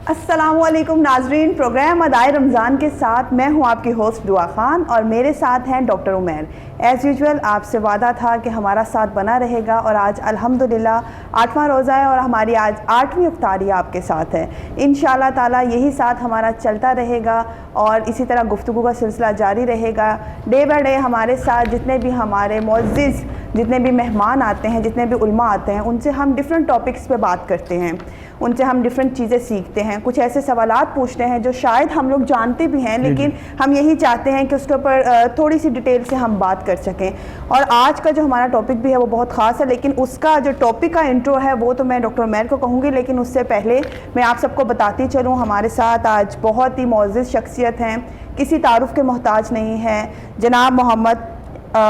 السلام علیکم ناظرین، پروگرام ادائے رمضان کے ساتھ میں ہوں آپ کی ہوسٹ دعا خان اور میرے ساتھ ہیں ڈاکٹر عمیر۔ ایز یوزول آپ سے وعدہ تھا کہ ہمارا ساتھ بنا رہے گا اور آج الحمدللہ 8واں روزہ ہے اور ہماری آج 8ویں افطاری آپ کے ساتھ ہے۔ انشاءاللہ تعالی یہی ساتھ ہمارا چلتا رہے گا اور اسی طرح گفتگو کا سلسلہ جاری رہے گا۔ ڈے بائی ڈے ہمارے ساتھ جتنے بھی ہمارے معزز جتنے بھی مہمان آتے ہیں، جتنے بھی علماء آتے ہیں، ان سے ہم ڈیفرنٹ ٹاپکس پہ بات کرتے ہیں، ان سے ہم ڈیفرنٹ چیزیں سیکھتے ہیں، کچھ ایسے سوالات پوچھتے ہیں جو شاید ہم لوگ جانتے بھی ہیں لیکن ہم یہی چاہتے ہیں کہ اس کے اوپر تھوڑی سی ڈیٹیل سے ہم بات کر سکیں۔ اور آج کا جو ہمارا ٹاپک بھی ہے وہ بہت خاص ہے، لیکن اس کا جو ٹاپک کا انٹرو ہے وہ تو میں ڈاکٹر عمیر کو کہوں گی، لیکن اس سے پہلے میں آپ سب کو بتاتی چلوں ہمارے ساتھ آج بہت ہی معزز شخصیت ہیں، کسی تعارف کے محتاج نہیں ہیں، جناب محمد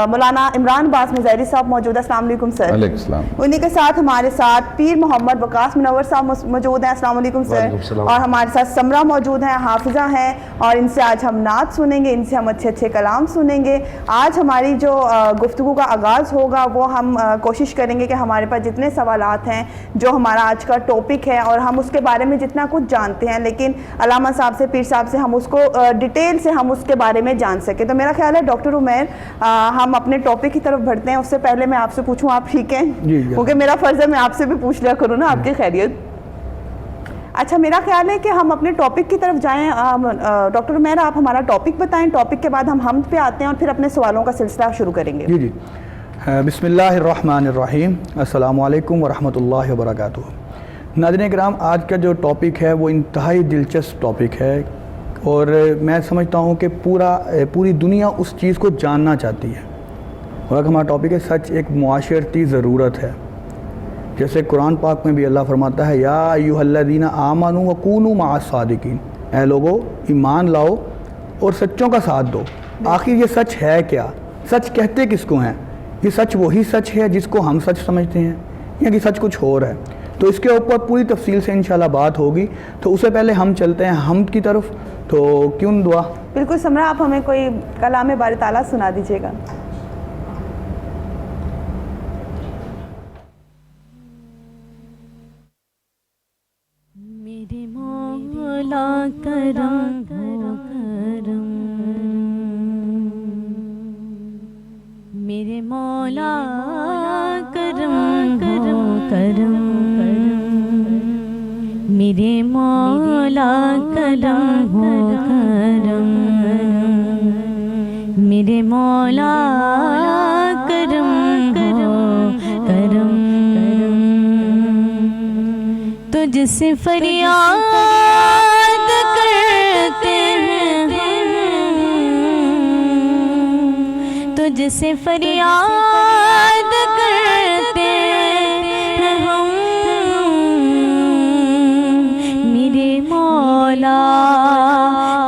مولانا عمران عباس مظہری صاحب موجود ہیں۔ السلام علیکم سر۔ وعلیکم السلام۔ انہی کے ساتھ ہمارے ساتھ پیر محمد وقاص منور صاحب موجود ہیں۔ السلام علیکم سر۔ اور ہمارے ساتھ سمرہ موجود ہیں، حافظہ ہیں، اور ان سے آج ہم نعت سنیں گے، ان سے ہم اچھے اچھے کلام سنیں گے۔ آج ہماری جو گفتگو کا آغاز ہوگا وہ ہم کوشش کریں گے کہ ہمارے پاس جتنے سوالات ہیں، جو ہمارا آج کا ٹاپک ہے اور ہم اس کے بارے میں جتنا کچھ جانتے ہیں، لیکن علامہ صاحب سے، پیر صاحب سے ہم اس کو ڈیٹیل سے ہم اس کے بارے میں جان سکیں۔ تو میرا خیال ہے ڈاکٹر عمیر ہم اپنے ٹاپک کی طرف بڑھتے ہیں۔ اس سے پہلے میں آپ سے پوچھوں آپ ٹھیک ہیں؟ کیونکہ میرا فرض ہے میں آپ سے بھی پوچھ لیا کروں نا آپ کی خیریت۔ اچھا، میرا خیال ہے کہ ہم اپنے ٹاپک کی طرف جائیں۔ ڈاکٹر عمیر آپ ہمارا ٹاپک بتائیں، ٹاپک کے بعد ہم حمد پہ آتے ہیں اور پھر اپنے سوالوں کا سلسلہ شروع کریں گے۔ جی بسم اللہ الرحمن الرحیم۔ السلام علیکم ورحمۃ اللہ وبرکاتہ۔ ناظرین کرام، آج کا جو ٹاپک ہے وہ انتہائی دلچسپ ٹاپک ہے اور میں سمجھتا ہوں کہ پوری دنیا اس چیز کو جاننا چاہتی ہے۔ اور ہمارا ٹاپک ہے سچ ایک معاشرتی ضرورت ہے۔ جیسے قرآن پاک میں بھی اللہ فرماتا ہے یا ایھا الذین آمنوا وکونوا مع الصادقین، اے لوگو ایمان لاؤ اور سچوں کا ساتھ دو۔ آخر یہ سچ ہے کیا؟ سچ کہتے کس کو ہیں؟ یہ سچ وہی سچ ہے جس کو ہم سچ سمجھتے ہیں یا کہ سچ کچھ اور ہے؟ تو اس کے اوپر پوری تفصیل سے انشاءاللہ بات ہوگی۔ تو اس سے پہلے ہم چلتے ہیں حمد کی طرف، تو کیوں دعا؟ بالکل سمرہ، آپ ہمیں کوئی کلام باری تعالیٰ سنا دیجیے گا۔ میرے مولا کرم کرم، میرے مولا کرم کرم، میرے مولا کرم کرم، میرے مولا کرم کرم، تجھ سے فریاد کرتے ہیں، تجھ سے فریاد کرتے ہیں ہم، میرے مولا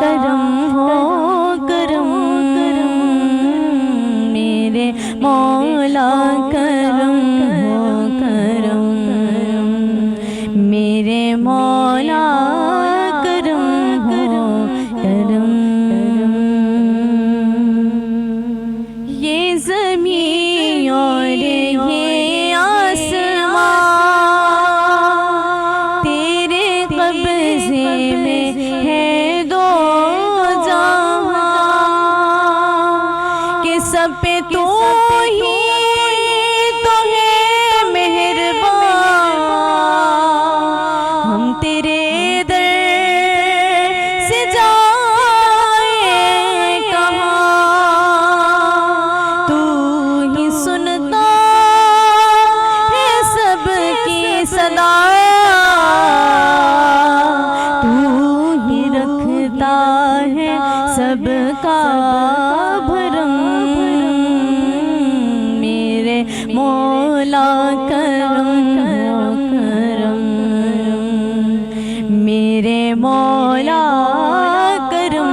کرم ہو کرم کرم، میرے مولا کرم ہو کرم، میرے مولا کرم ہو کرم۔ یہ زمین اور یہ آسمان تیرے قبضے میں ہے دو جہاں، کہ سب پہ تو ہی تو ہے مہربان، ہم تیرے در سے جائیں کہاں، تو ہی سنتا ہے سب کی صدا، تو ہی رکھتا ہے سب کا بھرم، میرے مولا کرم کرم، میرے مولا کرم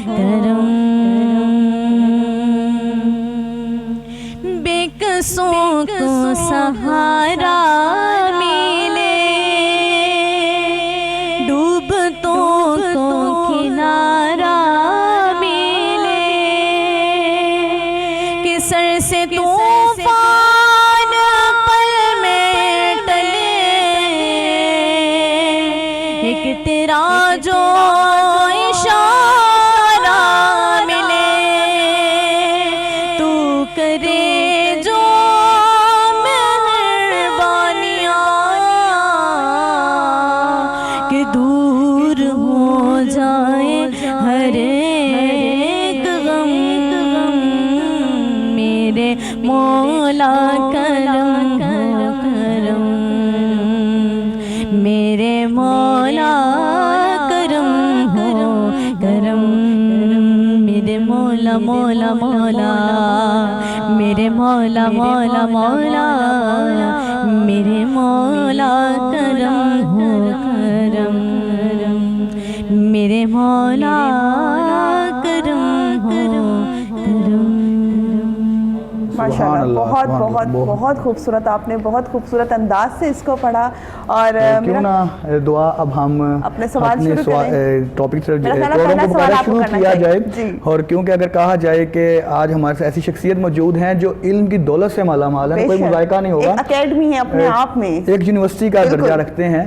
کرم، بے قصوں کو سہارا ملے، ڈوبتوں کو کنارہ ملے، کہ سر سے طوفان پل میں ٹلے، مولا مولا میرے مولا مولا مولا میرے مولا کرم ہو کرم میرے مولا کرم ہو کرم. ماشاء اللہ بہت بہت بہت خوبصورت، آپ نے بہت خوبصورت انداز سے اس کو پڑھا. اور کیوں نہ دعا اب ہم اپنے سوال شروع کریں. ٹاپک سے میرا خیال ہے پہلا سوال آپ کو شروع کرنا کیا چاہیے. جائے. جی. اور کیونکہ اگر کہا جائے کہ آج ہمارے ساتھ ایسی شخصیت موجود ہیں جو علم کی دولت سے مالا مال ہے، کوئی مذائقہ نہیں ہوگا، ایک اکیڈمی ہے اپنے آپ میں، ایک یونیورسٹی کا درجہ رکھتے ہیں.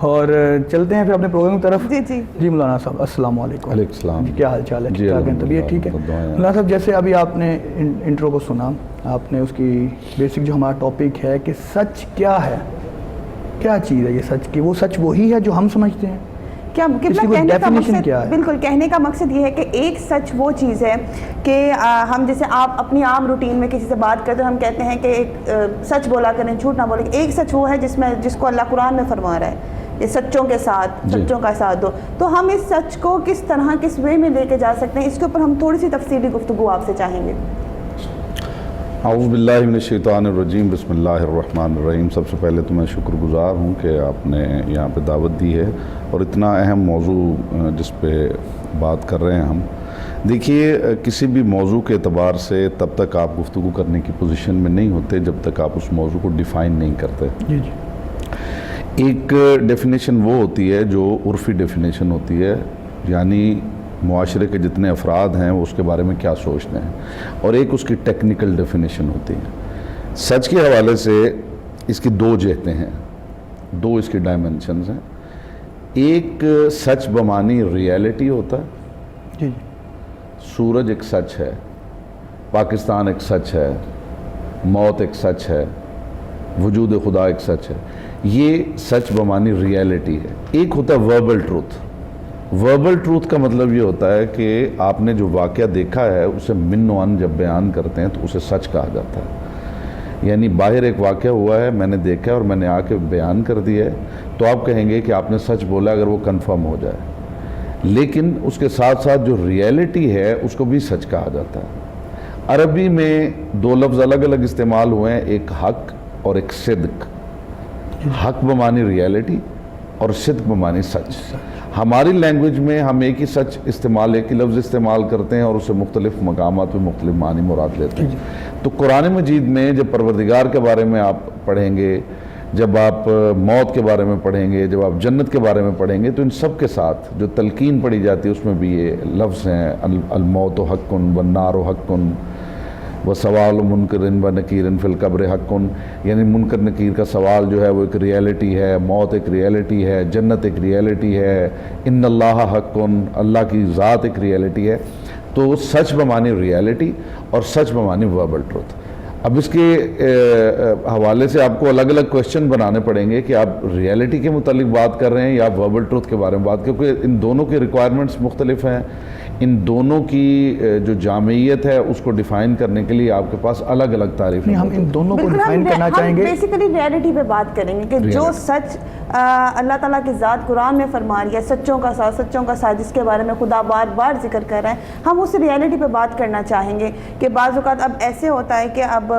اور چلتے ہیں پھر اپنے پروگرام کی طرف. جی جی جی مولانا صاحب السلام علیکم. علیکم السلام. جی کیا حال چال ہے؟ جی طبیعت ٹھیک ہے؟ مولانا صاحب جیسے ابھی آپ نے انٹرو کو سنا، آپ نے اس کی بیسک جو ہمارا ٹاپک ہے کہ سچ کیا ہے، کیا چیز ہے یہ سچ کی؟ وہ سچ وہی ہے جو ہم سمجھتے ہیں؟ کیا کہنے کا مقصد بالکل کہنے کا مقصد یہ ہے کہ ایک سچ وہ چیز ہے کہ ہم جیسے آپ اپنی عام روٹین میں کسی سے بات کرتے ہیں، ہم کہتے ہیں کہ ایک سچ بولا کریں، جھوٹ نہ بولیں. ایک سچ وہ ہے جس کو اللہ قرآن میں فرما رہا ہے یہ سچوں کے ساتھ سچوں کا ساتھ دو. تو ہم اس سچ کو کس طرح کس وے میں لے کے جا سکتے ہیں، اس کے اوپر ہم تھوڑی سی تفصیلی گفتگو آپ سے چاہیں گے. اعوذ باللہ من الشیطان الرجیم، بسم اللہ الرحمن الرحیم. سب سے پہلے تو میں شکر گزار ہوں کہ آپ نے یہاں پہ دعوت دی ہے اور اتنا اہم موضوع جس پہ بات کر رہے ہیں ہم. دیکھیے کسی بھی موضوع کے اعتبار سے تب تک آپ گفتگو کرنے کی پوزیشن میں نہیں ہوتے جب تک آپ اس موضوع کو ڈیفائن نہیں کرتے. جی جی. ایک ڈیفینیشن وہ ہوتی ہے جو عرفی ڈیفینیشن ہوتی ہے، یعنی معاشرے کے جتنے افراد ہیں وہ اس کے بارے میں کیا سوچتے ہیں، اور ایک اس کی ٹیکنیکل ڈیفینیشن ہوتی ہے. سچ کے حوالے سے اس کی دو جہتیں ہیں، دو اس کی ڈائمنشنز ہیں. ایک سچ بمانی ریئلٹی ہوتا ہے. جی. سورج ایک سچ ہے، پاکستان ایک سچ ہے، موت ایک سچ ہے، وجود خدا ایک سچ ہے. یہ سچ بمانی ریئلٹی ہے. ایک ہوتا ہے وربل ٹروتھ. وربل ٹروتھ کا مطلب یہ ہوتا ہے کہ آپ نے جو واقعہ دیکھا ہے اسے من و ان جب بیان کرتے ہیں تو اسے سچ کہا جاتا ہے. یعنی باہر ایک واقعہ ہوا ہے، میں نے دیکھا ہے اور میں نے آ کے بیان کر دیا ہے، تو آپ کہیں گے کہ آپ نے سچ بولا اگر وہ کنفرم ہو جائے. لیکن اس کے ساتھ ساتھ جو ریئلٹی ہے اس کو بھی سچ کہا جاتا ہے. عربی میں دو لفظ الگ الگ استعمال ہوئے ہیں، ایک حق اور ایک صدق. حق بمانی ریئلٹی اور صدق بمانی سچ. ہماری لینگویج میں ہم ایک ہی سچ استعمال، ایک ہی لفظ استعمال کرتے ہیں اور اسے مختلف مقامات پہ مختلف معنی مراد لیتے ہیں. تو قرآن مجید میں جب پروردگار کے بارے میں آپ پڑھیں گے، جب آپ موت کے بارے میں پڑھیں گے، جب آپ جنت کے بارے میں پڑھیں گے، تو ان سب کے ساتھ جو تلقین پڑھی جاتی ہے اس میں بھی یہ لفظ ہیں، الموت حق والنار حق وسوال منکر و نکیر فی القبر حق. یعنی منکر نکیر کا سوال جو ہے وہ ایک ریئلٹی ہے، موت ایک ریئلٹی ہے، جنت ایک ریئلٹی ہے، ان اللہ حق، اللہ کی ذات ایک ریئلٹی ہے. تو سچ بمانی ریئلٹی اور سچ بمانی وربل ٹروتھ. اب اس کے حوالے سے آپ کو الگ الگ کویشچن بنانے پڑیں گے کہ آپ ریئلٹی کے متعلق بات کر رہے ہیں یا وربل ٹروتھ کے بارے میں بات، کیونکہ ان دونوں کے ریکوائرمنٹس مختلف ہیں. ان دونوں کی جو جامعیت ہے اس کو ڈیفائن کرنے کے لیے آپ کے پاس الگ الگ تعریف ہیں. ہم ان دونوں کو ڈیفائن کرنا چاہیں گے. بیسیکلی ریئلٹی پہ بات کریں گے کہ جو سچ اللہ تعالیٰ کی ذات قرآن میں فرما رہی ہے، سچوں کا ساتھ جس کے بارے میں خدا بار بار ذکر کر رہے ہیں، ہم اس ریئلٹی پہ بات کرنا چاہیں گے. کہ بعض اوقات اب ایسے ہوتا ہے کہ اب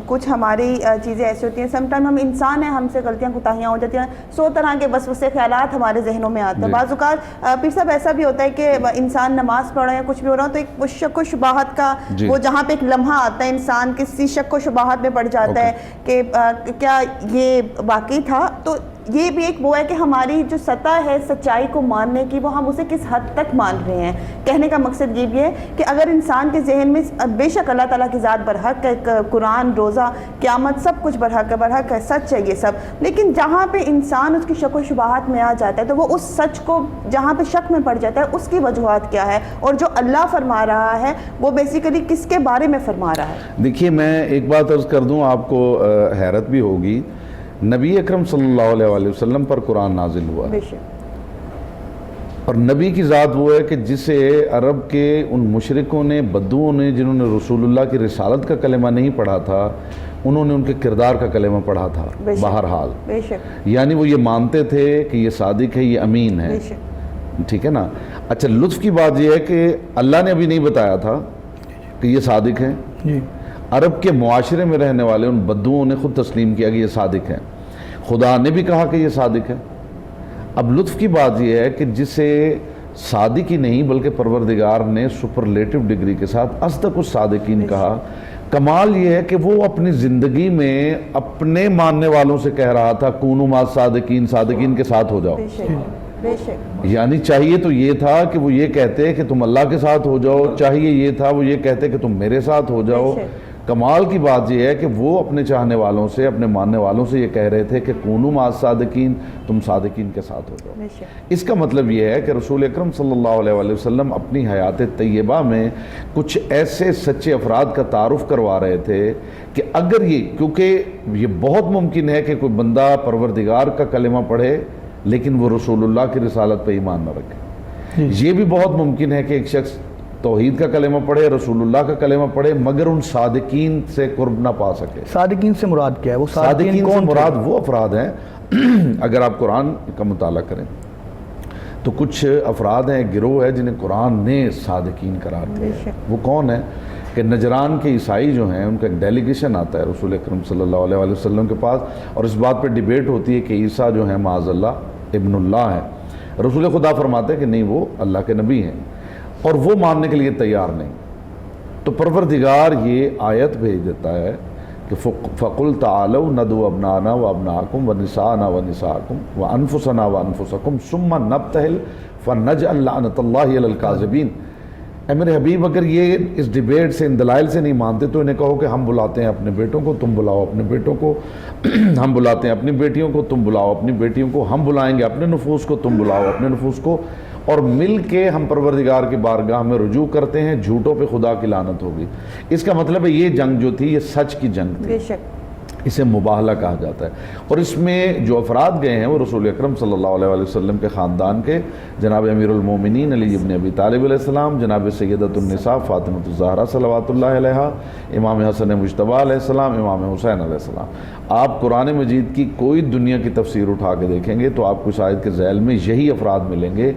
کچھ ہماری چیزیں ایسی ہوتی ہیں، سم ٹائم ہم انسان ہیں، ہم سے غلطیاں کوتاہیاں ہو جاتی ہیں، 100 طرح کے وسوسے خیالات ہمارے ذہنوں میں آتے ہیں. بعض اوقات پھر سب ایسا بھی ہوتا ہے کہ انسان نماز پڑھ رہا ہے یا کچھ بھی ہو رہا ہو تو ایک شک و شبہات کا وہ جہاں پہ ایک لمحہ آتا ہے، انسان کسی شک و شبہات میں پڑ جاتا ہے کہ کیا یہ واقعی تھا. تو یہ بھی ایک وہ ہے کہ ہماری جو سطح ہے سچائی کو ماننے کی، وہ ہم اسے کس حد تک مان رہے ہیں. کہنے کا مقصد یہ بھی ہے کہ اگر انسان کے ذہن میں بے شک اللہ تعالیٰ کی ذات برحق ہے، قرآن، روزہ، قیامت، سب کچھ برحق ہے، سچ ہے یہ سب، لیکن جہاں پہ انسان اس کی شک و شبہات میں آ جاتا ہے تو وہ اس سچ کو جہاں پہ شک میں پڑ جاتا ہے اس کی وجوہات کیا ہے، اور جو اللہ فرما رہا ہے وہ بیسیکلی کس کے بارے میں فرما رہا ہے. دیکھیے میں ایک بات عرض کر دوں، آپ کو حیرت بھی ہوگی، نبی اکرم صلی اللہ علیہ وآلہ وسلم پر قرآن نازل ہوا، اور نبی کی ذات وہ ہے کہ جسے عرب کے ان مشرکوں نے، بدوؤں نے، جنہوں نے رسول اللہ کی رسالت کا کلمہ نہیں پڑھا تھا، انہوں نے ان کے کردار کا کلمہ پڑھا تھا. بہرحال یعنی وہ یہ مانتے تھے کہ یہ صادق ہے، یہ امین ہے. ٹھیک ہے نا. اچھا، لطف کی بات یہ ہے کہ اللہ نے ابھی نہیں بتایا تھا کہ یہ صادق ہیں. جی عرب کے معاشرے میں رہنے والے ان بدوؤں نے خود تسلیم کیا کہ یہ صادق ہیں. خدا نے بھی کہا کہ یہ صادق ہے. اب لطف کی بات یہ ہے کہ جسے صادق ہی نہیں بلکہ پروردگار نے سپرلیٹو ڈگری کے ساتھ اصدق الصادقین کہا. کمال یہ ہے کہ وہ اپنی زندگی میں اپنے ماننے والوں سے کہہ رہا تھا کونوا مع صادقین, صادقین کے ساتھ ہو جاؤ. بے شک بے شک. یعنی چاہیے تو یہ تھا کہ وہ یہ کہتے کہ تم اللہ کے ساتھ ہو جاؤ, چاہیے یہ تھا وہ یہ کہتے کہ تم میرے ساتھ ہو جاؤ. کمال کی بات یہ ہے کہ وہ اپنے چاہنے والوں سے, اپنے ماننے والوں سے یہ کہہ رہے تھے کہ کونوا مع صادقین, تم صادقین کے ساتھ ہو جاؤ. بے شک. اس کا مطلب یہ ہے کہ رسول اکرم صلی اللہ علیہ وآلہ وسلم اپنی حیات طیبہ میں کچھ ایسے سچے افراد کا تعارف کروا رہے تھے کہ اگر یہ, کیونکہ یہ بہت ممکن ہے کہ کوئی بندہ پروردگار کا کلمہ پڑھے لیکن وہ رسول اللہ کی رسالت پہ ایمان نہ رکھے. یہ بھی بہت ممکن ہے کہ ایک شخص توحید کا کلمہ پڑھے, رسول اللہ کا کلمہ پڑھے, مگر ان صادقین سے قرب نہ پا سکے. صادقین سے مراد کیا ہے؟ وہ صادقین سے کون مراد وہ افراد ہیں اگر آپ قرآن کا مطالعہ کریں تو کچھ افراد ہیں, گروہ ہے جنہیں قرآن نے صادقین قرار دیا. وہ کون ہے کہ نجران کے عیسائی جو ہیں ان کا ایک ڈیلیگیشن آتا ہے رسول اکرم صلی اللہ علیہ وآلہ وسلم کے پاس, اور اس بات پہ ڈیبیٹ ہوتی ہے کہ عیسیٰ جو ہیں معاذ اللہ ابن اللہ ہے. رسول خدا فرماتے ہیں کہ نہیں, وہ اللہ کے نبی ہیں, اور وہ ماننے کے لیے تیار نہیں. تو پروردگار یہ آیت بھیج دیتا ہے کہ فَقُلْ تَعَالَوْا نَدْعُ أَبْنَاءَنَا وَأَبْنَاءَكُمْ وَنِسَاءَنَا وَنِسَاءَكُمْ وَأَنفُسَنَا وَأَنفُسَكُمْ ثُمَّ نَبْتَهِلْ فَنَجْعَلْ لَعْنَةَ اللَّهِ عَلَى الْكَاذِبِينَ. اے میرے حبیب, اگر یہ اس ڈیبیٹ سے, ان دلائل سے نہیں مانتے تو انہیں کہو کہ ہم بلاتے ہیں اپنے بیٹوں کو, تم بلاؤ اپنے بیٹوں کو, ہم بلاتے ہیں اپنی بیٹیوں کو, تم بلاؤ اپنی بیٹیوں کو, ہم بلائیں گے اپنے نفوس کو, تم بلاؤ اپنے نفوس کو, اور مل کے ہم پروردگار کی بارگاہ میں رجوع کرتے ہیں, جھوٹوں پہ خدا کی لعنت ہوگی. اس کا مطلب ہے یہ جنگ جو تھی یہ سچ کی جنگ تھی. بے شک. اسے مباہلہ کہا جاتا ہے. اور اس میں جو افراد گئے ہیں وہ رسول اکرم صلی اللہ علیہ وآلہ وسلم کے خاندان کے جناب امیر المومنین علی ابن ابی طالب علیہ السلام, جناب سیدۃ النساء فاطمۃ الزہرا صلوات اللہ علیہا, امام حسن مجتبیٰ علیہ السلام, امام حسین علیہ السلام. آپ قرآن مجید کی کوئی دنیا کی تفسیر اٹھا کے دیکھیں گے تو آپ کو اس آیت کے ذیل میں یہی افراد ملیں گے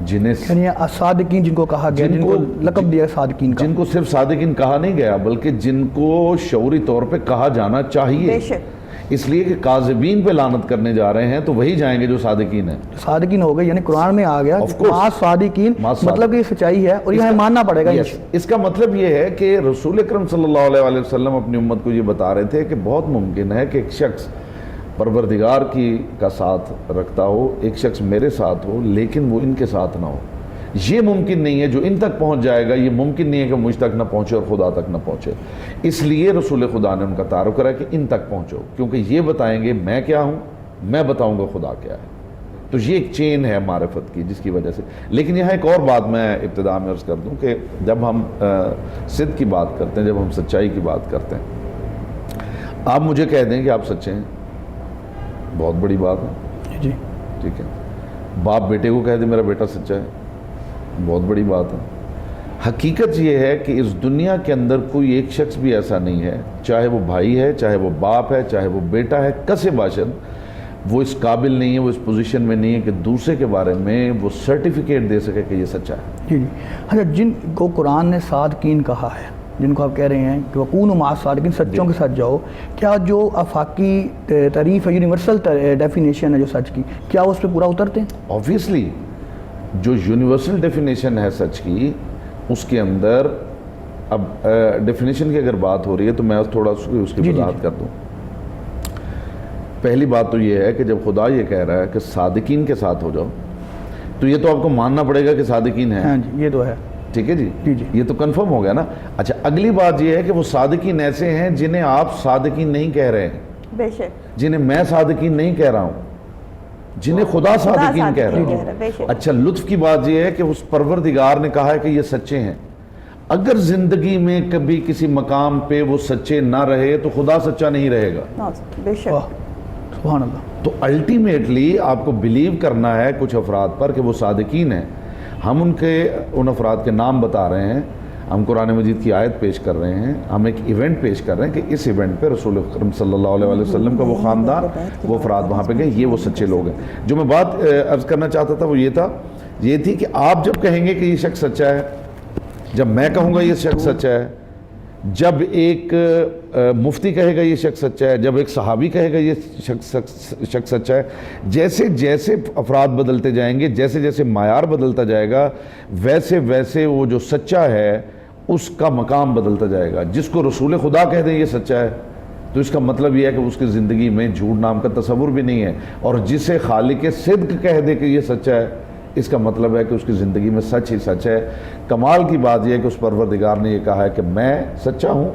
جنہیں, یعنی صادقین جن کو کہا گیا, جن کو لقب دیا صادقین کا, جن کو صرف صادقین کہا نہیں گیا بلکہ جن کو شعوری طور پہ کہا جانا چاہیے. بے شک. اس لیے کہ کاذبین پہ لعنت کرنے جا رہے ہیں تو وہی جائیں گے جو صادقین ہیں. صادقین ہو گئے, یعنی قرآن میں آ گیا مع صادقین, مطلب کہ یہ سچائی ہے اور یہ ہمیں ماننا پڑے گا. اس کا مطلب یہ ہے کہ رسول اکرم صلی اللہ علیہ وآلہ وسلم اپنی امت کو یہ بتا رہے تھے کہ بہت ممکن ہے کہ ایک شخص پروردگار کا ساتھ رکھتا ہو, ایک شخص میرے ساتھ ہو, لیکن وہ ان کے ساتھ نہ ہو. یہ ممکن نہیں ہے. جو ان تک پہنچ جائے گا یہ ممکن نہیں ہے کہ مجھ تک نہ پہنچے اور خدا تک نہ پہنچے. اس لیے رسول خدا نے ان کا تعارف کرا کہ ان تک پہنچو, کیونکہ یہ بتائیں گے میں کیا ہوں, میں بتاؤں گا خدا کیا ہے. تو یہ ایک چین ہے معرفت کی جس کی وجہ سے. لیکن یہاں ایک اور بات میں ابتدا میں عرض کر دوں کہ جب ہم صدق کی بات کرتے ہیں, جب ہم سچائی کی بات کرتے ہیں, آپ مجھے کہہ دیں کہ آپ سچے ہیں, بہت بڑی بات ہے. جی ٹھیک ہے. باپ بیٹے کو کہہ دے میرا بیٹا سچا ہے, بہت بڑی بات ہے. حقیقت یہ ہے کہ اس دنیا کے اندر کوئی ایک شخص بھی ایسا نہیں ہے, چاہے وہ بھائی ہے, چاہے وہ باپ ہے, چاہے وہ بیٹا ہے, کسے باشد, وہ اس قابل نہیں ہے, وہ اس پوزیشن میں نہیں ہے کہ دوسرے کے بارے میں وہ سرٹیفکیٹ دے سکے کہ یہ سچا ہے. جی جی. اچھا, جن کو قرآن نے صادقین کہا ہے, جن کو آپ کہہ رہے ہیں کہ وَكُونُوا مَعَ الصَّادِقِينَ, سچوں کے ساتھ جاؤ, کیا جو آفاقی تعریف ہے, یونیورسل ڈیفینیشن ہے جو سچ کی, کیا اس پہ پورا اترتے ہیں؟ آبویسلی جو یونیورسل ڈیفینیشن ہے سچ کی, اس کے اندر اب ڈیفینیشن کی اگر بات ہو رہی ہے تو میں تھوڑا اس کی وضاحت کر دوں. پہلی بات تو یہ ہے کہ جب خدا یہ کہہ رہا ہے کہ صادقین کے ساتھ ہو جاؤ, تو یہ تو آپ کو ماننا پڑے گا کہ صادقین ہیں. ہاں جی, یہ تو ہے. ٹھیک ہے جی, جی جی, یہ تو کنفرم ہو گیا نا. اچھا, اگلی بات یہ ہے کہ وہ صادقین ایسے ہیں جنہیں آپ صادقین نہیں کہہ رہے ہیں, بے شک, جنہیں میں صادقین نہیں کہہ رہا ہوں, جنہیں خدا صادقین کہہ رہا ہوں. اچھا, لطف کی بات یہ ہے کہ اس پروردگار نے کہا ہے کہ یہ سچے ہیں. اگر زندگی میں کبھی کسی مقام پہ وہ سچے نہ رہے تو خدا سچا نہیں رہے گا. بے شک, سبحان اللہ. تو الٹیمیٹلی آپ کو بلیو کرنا ہے کچھ افراد پر کہ وہ صادقین ہیں. ہم ان افراد کے نام بتا رہے ہیں, ہم قرآن مجید کی آیت پیش کر رہے ہیں, ہم ایک ایونٹ پیش کر رہے ہیں کہ اس ایونٹ پہ رسول اکرم صلی اللہ علیہ وآلہ وسلم کا وہ خاندان, وہ افراد وہاں پہ گئے, یہ وہ سچے لوگ ہیں. جو میں بات عرض کرنا چاہتا تھا وہ یہ تھی کہ آپ جب کہیں گے کہ یہ شخص سچا ہے, جب میں کہوں گا یہ شخص سچا ہے, جب ایک مفتی کہے گا یہ شخص سچا ہے، جب ایک صحابی کہے گا یہ شخص سچا ہے، جیسے جیسے افراد بدلتے جائیں گے، جیسے جیسے معیار بدلتا جائے گا، ویسے ویسے وہ جو سچا ہے اس کا مقام بدلتا جائے گا۔ جس کو رسول خدا کہہ دیں یہ سچا ہے تو اس کا مطلب یہ ہے کہ اس کی زندگی میں جھوٹ نام کا تصور بھی نہیں ہے، اور جسے خالق صدق کہہ دے کہ یہ سچا ہے اس کا مطلب ہے کہ اس کی زندگی میں سچ ہی سچ ہے۔ کمال کی بات یہ ہے کہ اس پروردگار نے یہ کہا ہے کہ میں سچا ہوں،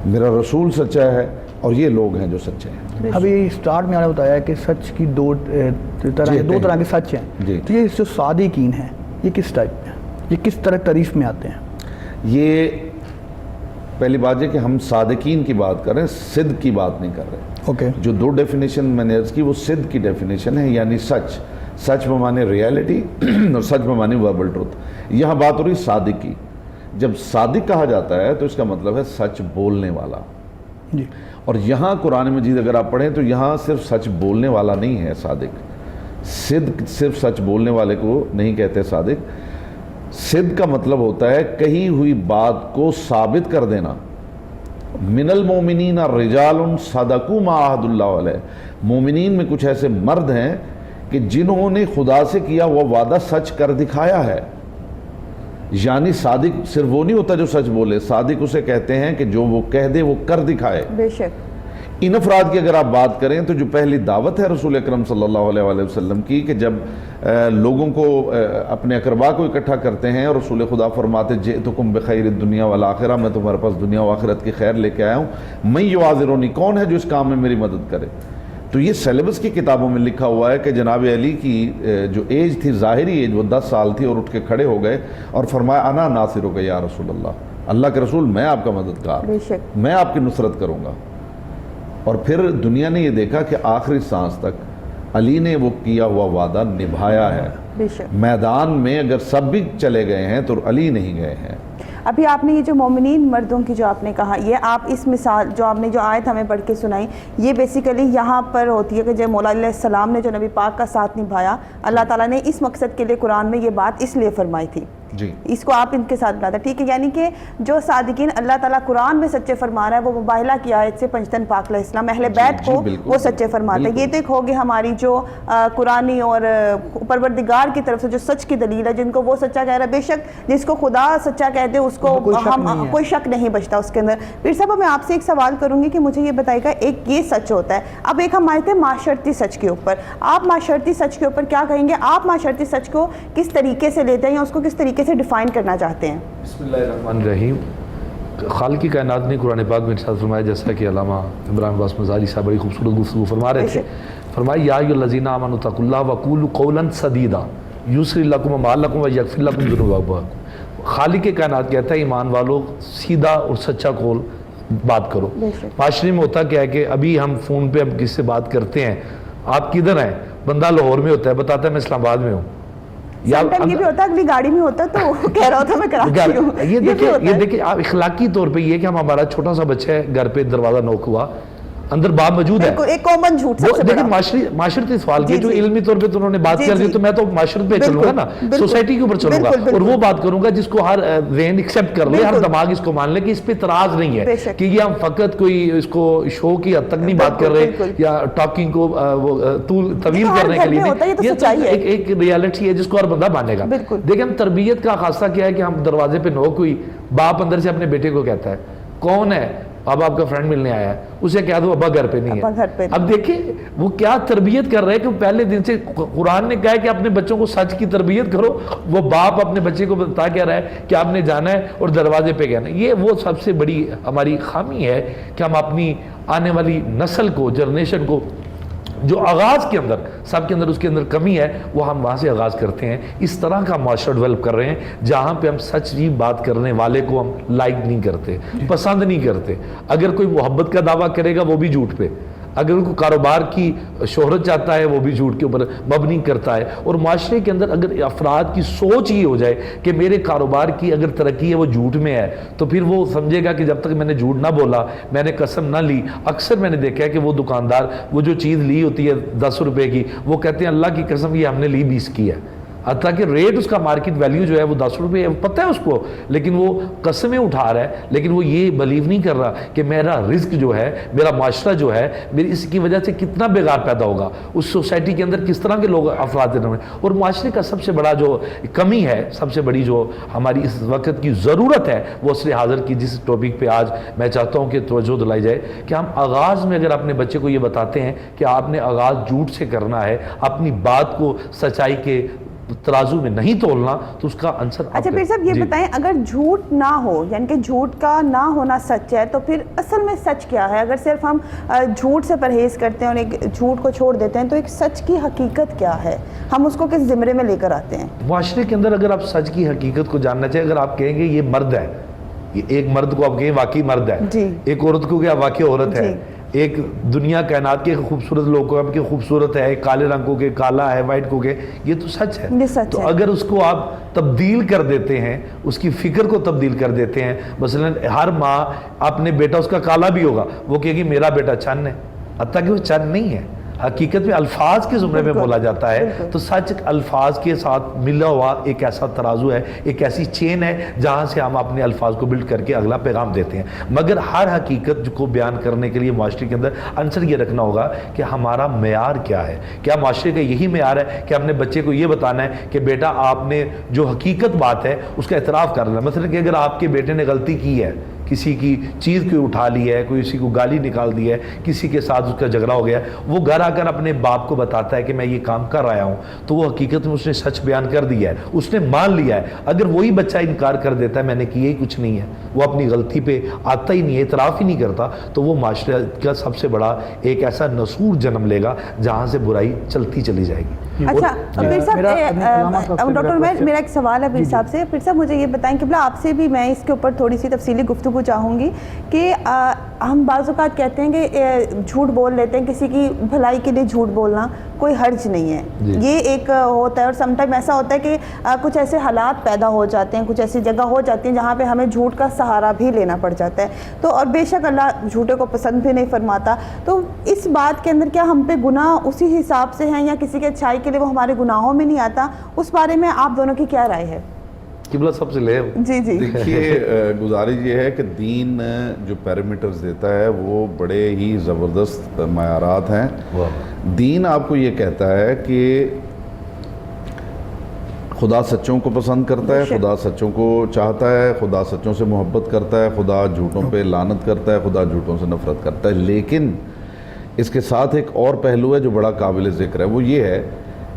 میرا رسول سچا ہے، اور یہ لوگ ہیں جو سچے ہیں۔ ابھی سٹارٹ میں آپ نے بتایا کہ سچ کی دو طرح کے سچ ہیں، جی۔ تو یہ جو صادقین ہیں یہ کس ٹائپ میں، یہ کس طرح تعریف میں آتے ہیں؟ یہ پہلی بات یہ کہ ہم صادقین کی بات کر رہے ہیں، صدق کی بات نہیں کر رہے۔ اوکے، جو دو ڈیفینیشن میں نے عرض کی وہ صدق کی ڈیفینیشن ہے، یعنی سچ، سچ بمانے ریالٹی اور سچ بمانے وربل ٹروتھ۔ یہاں بات ہو رہی صادق کی۔ جب صادق کہا جاتا ہے تو اس کا مطلب ہے سچ بولنے والا، جی، اور یہاں قرآن مجید اگر آپ پڑھیں تو یہاں صرف سچ بولنے والا نہیں ہے صادق۔ صدق صرف سچ بولنے والے کو نہیں کہتے صادق۔ صدق کا مطلب ہوتا ہے کہی ہوئی بات کو ثابت کر دینا۔ من المومنین رجال صدقوا ما عہد اللہ علیہ، مومنین میں کچھ ایسے مرد ہیں کہ جنہوں نے خدا سے کیا وہ وعدہ سچ کر دکھایا ہے۔ یعنی صادق صرف وہ نہیں ہوتا جو سچ بولے، صادق اسے کہتے ہیں کہ جو وہ کہہ دے وہ کر دکھائے۔ بے شک۔ ان افراد کی اگر آپ بات کریں تو جو پہلی دعوت ہے رسول اکرم صلی اللہ علیہ وآلہ وسلم کی کہ جب لوگوں کو اپنے اقربا کو اکٹھا کرتے ہیں اور رسول خدا فرماتے جئتکم بخیر الدنیا والآخرہ، میں تمہارے پاس دنیا و آخرت کی خیر لے کے آیا ہوں، من یعاذرونی، کون ہے جو اس کام میں میری مدد کرے؟ تو یہ سیلیبس کی کتابوں میں لکھا ہوا ہے کہ جناب علی کی جو ایج تھی، ظاہری ایج وہ 10 سال تھی، اور اٹھ کے کھڑے ہو گئے اور فرمایا انا ناصرک یا رسول اللہ کے رسول میں آپ کا مددگار، بے شک۔ میں آپ کی نصرت کروں گا۔ اور پھر دنیا نے یہ دیکھا کہ آخری سانس تک علی نے وہ کیا ہوا وعدہ نبھایا ہے۔ بے شک۔ میدان میں اگر سب بھی چلے گئے ہیں تو علی نہیں گئے ہیں۔ ابھی آپ نے یہ جو مومنین مردوں کی جو آپ نے کہا، یہ آپ اس مثال جو آپ نے جو آیت ہمیں پڑھ کے سنائی، یہ بیسیکلی یہاں پر ہوتی ہے کہ جب مولا علیہ السلام نے جو نبی پاک کا ساتھ نبھایا، اللہ تعالیٰ نے اس مقصد کے لیے قرآن میں یہ بات اس لیے فرمائی تھی۔ جی، اس کو آپ ان کے ساتھ بتاتے، ٹھیک ہے؟ یعنی کہ جو صادقین اللہ تعالیٰ قرآن میں سچے فرما رہا ہے، وہ مباہلہ کی آیت سے پنجتن پاک علیہ السلام اہل بیت کو بالکل، وہ سچے فرماتے ہیں۔ یہ تو ایک ہوگی ہماری جو قرآنی اور پروردگار کی طرف سے جو سچ کی دلیل ہے، جن کو وہ سچا کہہ رہا ہے۔ بے شک جس کو خدا سچا کہتے ہیں اس کو کوئی شک نہیں بچتا اس کے اندر۔ پھر صاحب میں آپ سے ایک سوال کروں گی کہ مجھے یہ بتائے گا، ایک یہ سچ ہوتا ہے، اب ایک ہم آئے تھے معاشرتی سچ کے اوپر، آپ معاشرتی سچ کے اوپر کیا کہیں گے؟ آپ معاشرتی سچ کو کس طریقے سے لیتے ہیں یا اس کو کس طریقے سے ڈیفائن کرنا چاہتے ہیں؟ بسم اللہ الرحمن الرحیم۔ خالق کائنات نے قرآن پاک میں ارشاد فرمایا، جیسا کہ علامہ عمران عباس مزاری صاحب بڑی خوبصورت گفتگو فرما رہے تھے، فرمایا یا ایھا الذین آمنوا اتقوا اللہ وقولوا قولا سدیدا یصلح لکم اعمالکم ویغفر لکم ذنوبکم۔ خالق کائنات کہتا ہے ایمان والو سیدھا اور سچا قول بات کرو۔ معاشرے میں ہوتا کیا ہے کہ ابھی ہم فون پہ ہم کس سے بات کرتے ہیں، آپ کدھر ہیں، بندہ لاہور میں ہوتا ہے، بتاتا ہے میں اسلام آباد میں ہوں، یہ بھی ہوتا ہے اگلی گاڑی میں ہوتا تو کہہ رہا ہوتا میں کراچی ہوں۔ یہ دیکھیں آپ اخلاقی طور پہ یہ کہ ہم ہمارا چھوٹا سا بچہ ہے، گھر پہ دروازہ نوک ہوا، اندر باپ موجود ہے، ایک کامن جھوٹ سب سے دیکھیں معاشرتی سوال کی جو علمی طور پہ تو انہوں نے بات کر دی، تو میں تو معاشرت پہ چلوں گا نا، سوسائٹی کے اوپر چلوں گا، اور وہ بات کروں گا جس کو ہر ذہن ایکسیپٹ کر لے، ہر دماغ اس کو مان لے کہ اس پہ اعتراض نہیں ہے، کہ یہ ہم فقط کوئی اس کو شو کی حد تک نہیں بات کر رہے یا ٹاکنگ کو طویل کرنے کے لیے، یہ ایک ریالٹی ہے جس کو ہر بندہ مانے گا۔ دیکھیں ہم تربیت کا خاصہ کیا ہے کہ ہم دروازے پہ نوک ہوئی، باپ اندر سے اپنے بیٹے کو کہتا ہے کون ہے، اب آپ کا فرینڈ ملنے آیا ہے، اسے کہہ دو ابا گھر پہ نہیں ہے۔ اب دیکھیں وہ کیا تربیت کر رہے ہیں کہ پہلے دن سے قرآن نے کہا ہے کہ اپنے بچوں کو سچ کی تربیت کرو، وہ باپ اپنے بچے کو بتا کہہ رہا ہے کہ آپ نے جانا ہے اور دروازے پہ کہنا ہے۔ یہ وہ سب سے بڑی ہماری خامی ہے کہ ہم اپنی آنے والی نسل کو، جنریشن کو، جو آغاز کے اندر سب کے اندر اس کے اندر کمی ہے، وہ ہم وہاں سے آغاز کرتے ہیں۔ اس طرح کا معاشرہ ڈیولپ کر رہے ہیں جہاں پہ ہم سچ جی بات کرنے والے کو ہم لائک نہیں کرتے، پسند نہیں کرتے۔ اگر کوئی محبت کا دعویٰ کرے گا وہ بھی جھوٹ پہ، اگر کوئی کاروبار کی شہرت چاہتا ہے وہ بھی جھوٹ کے اوپر مبنی کرتا ہے۔ اور معاشرے کے اندر اگر افراد کی سوچ یہ ہو جائے کہ میرے کاروبار کی اگر ترقی ہے وہ جھوٹ میں ہے، تو پھر وہ سمجھے گا کہ جب تک میں نے جھوٹ نہ بولا، میں نے قسم نہ لی۔ اکثر میں نے دیکھا ہے کہ وہ دکاندار وہ جو چیز لی ہوتی ہے 10 روپے کی، وہ کہتے ہیں اللہ کی قسم یہ ہم نے لی 20 کی ہے، حتیٰ کہ ریٹ اس کا مارکیٹ ویلیو جو ہے وہ 10 روپے پتہ ہے اس کو, لیکن وہ قسمیں اٹھا رہا ہے, لیکن وہ یہ بلیو نہیں کر رہا کہ میرا رزق جو ہے, میرا معاشرہ جو ہے, میری اس کی وجہ سے کتنا بگاڑ پیدا ہوگا, اس سوسائٹی کے اندر کس طرح کے لوگ افراد ہیں. اور معاشرے کا سب سے بڑا جو کمی ہے, سب سے بڑی جو ہماری اس وقت کی ضرورت ہے وہ عصر حاضر کی, جس ٹاپک پہ آج میں چاہتا ہوں کہ توجہ دلائی جائے, کہ ہم آغاز میں اگر اپنے بچے کو یہ بتاتے ہیں کہ آپ نے آغاز جھوٹ سے کرنا ہے, اپنی بات کو سچائی کے ترازو میں نہیں تولنا, تو اس کا عنصر. اچھا پھر صاحب یہ بتائیں, اگر جھوٹ نہ ہو, یعنی کہ جھوٹ کا نہ ہونا سچ ہے, تو پھر اصل میں سچ کیا ہے؟ اگر صرف ہم جھوٹ سے پرہیز کرتے ہیں اور ایک جھوٹ کو چھوڑ دیتے ہیں, تو ایک سچ کی حقیقت کیا ہے, ہم اس کو کس زمرے میں لے کر آتے ہیں؟ معاشرے کے اندر اگر آپ سچ کی حقیقت کو جاننا چاہیں, اگر آپ کہیں گے یہ مرد ہے, ایک مرد کو آپ کہیں واقعی مرد ہے, ایک عورت کو کیا واقعی عورت ہے, ایک دنیا کائنات کے خوبصورت لوگ کو آپ کے خوبصورت ہے, ایک کالے رنگ کو کہ کالا ہے, وائٹ کو کہ یہ تو سچ ہے. تو اگر اس کو آپ تبدیل کر دیتے ہیں, اس کی فکر کو تبدیل کر دیتے ہیں, مثلا ہر ماں اپنے بیٹا اس کا کالا بھی ہوگا, وہ کہے گی میرا بیٹا چند ہے, حتیٰ کہ وہ چند نہیں ہے, حقیقت میں الفاظ کے زمرے میں بولا جاتا ہے. تو سچ الفاظ کے ساتھ ملا ہوا ایک ایسا ترازو ہے, ایک ایسی چین ہے جہاں سے ہم اپنے الفاظ کو بلڈ کر کے اگلا پیغام دیتے ہیں. مگر ہر حقیقت کو بیان کرنے کے لیے معاشرے کے اندر عنصر یہ رکھنا ہوگا کہ ہمارا معیار کیا ہے. کیا معاشرے کا یہی معیار ہے کہ ہم نے بچے کو یہ بتانا ہے کہ بیٹا آپ نے جو حقیقت بات ہے اس کا اعتراف کر لینا. مثلا کہ اگر آپ کے بیٹے نے غلطی کی ہے, کسی کی چیز کو اٹھا لی ہے, کسی کو گالی نکال دی ہے, کسی کے ساتھ اس کا جھگڑا ہو گیا, وہ گھر آ کر اپنے باپ کو بتاتا ہے کہ میں یہ کام کر رہا ہوں, تو وہ حقیقت میں اس نے سچ بیان کر دیا ہے, اس نے مان لیا ہے. اگر وہی بچہ انکار کر دیتا ہے میں نے کیا ہی کچھ نہیں ہے, وہ اپنی غلطی پہ آتا ہی نہیں ہے, اعتراف ہی نہیں کرتا, تو وہ معاشرے کا سب سے بڑا ایک ایسا نسور جنم لے گا جہاں سے برائی چلتی چلی جائے گی. اچھا پھر صاحب, ڈاکٹر عمیر, میرا ایک سوال ہے پھر صاحب سے. پھر صاحب مجھے یہ بتائیں کہ آپ سے بھی میں اس کے اوپر تھوڑی سی تفصیلی گفتگو چاہوں گی کہ ہم بعض اوقات کہتے ہیں کہ جھوٹ بول لیتے ہیں, کسی کی بھلائی کے لیے جھوٹ بولنا کوئی حرج نہیں ہے, یہ ایک ہوتا ہے. اور سم ٹائم ایسا ہوتا ہے کہ کچھ ایسے حالات پیدا ہو جاتے ہیں, کچھ ایسی جگہ ہو جاتی ہیں جہاں پہ ہمیں جھوٹ کا سہارا بھی لینا پڑ جاتا ہے. تو اور بے شک اللہ جھوٹے کو پسند بھی نہیں فرماتا, تو اس بات کے اندر کیا ہم پہ گناہ اسی حساب سے ہیں, یا کسی کے اچھائی کے لیے وہ ہمارے گناہوں میں نہیں آتا؟ اس بارے میں آپ دونوں کی کیا رائے ہے؟ قبلہ سب سے لے. جی دیکھیے, گزارش یہ ہے کہ دین جو پیرامیٹرز دیتا ہے وہ بڑے ہی زبردست معیارات ہیں. دین آپ کو یہ کہتا ہے کہ خدا سچوں کو پسند کرتا ہے, خدا سچوں کو چاہتا ہے, خدا سچوں سے محبت کرتا ہے, خدا جھوٹوں پہ لعنت کرتا ہے, خدا جھوٹوں سے نفرت کرتا ہے. لیکن اس کے ساتھ ایک اور پہلو ہے جو بڑا قابل ذکر ہے, وہ یہ ہے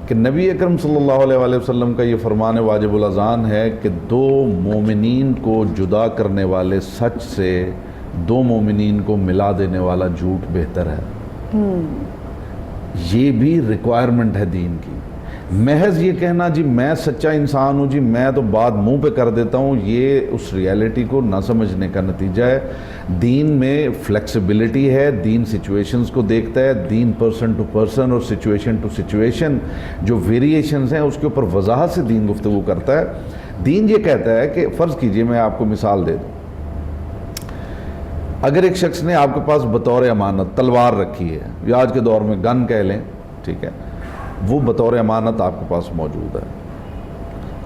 کہ نبی اکرم صلی اللہ علیہ وآلہ وسلم کا یہ فرمان واجب الاذان ہے کہ دو مومنین کو جدا کرنے والے سچ سے دو مومنین کو ملا دینے والا جھوٹ بہتر ہے. یہ بھی ریکوائرمنٹ ہے دین کی. محض یہ کہنا جی میں سچا انسان ہوں, جی میں تو بات منہ پہ کر دیتا ہوں, یہ اس ریالٹی کو نہ سمجھنے کا نتیجہ ہے. دین میں فلیکسیبلٹی ہے, دین سچویشنز کو دیکھتا ہے, دین پرسن ٹو پرسن اور سچویشن ٹو سچویشن جو ویریشنز ہیں اس کے اوپر وضاحت سے دین گفتگو کرتا ہے. دین یہ کہتا ہے کہ فرض کیجئے میں آپ کو مثال دے دوں, اگر ایک شخص نے آپ کے پاس بطور امانت تلوار رکھی ہے, یا آج کے دور میں گن کہہ لیں, ٹھیک ہے, وہ بطور امانت آپ کے پاس موجود ہے,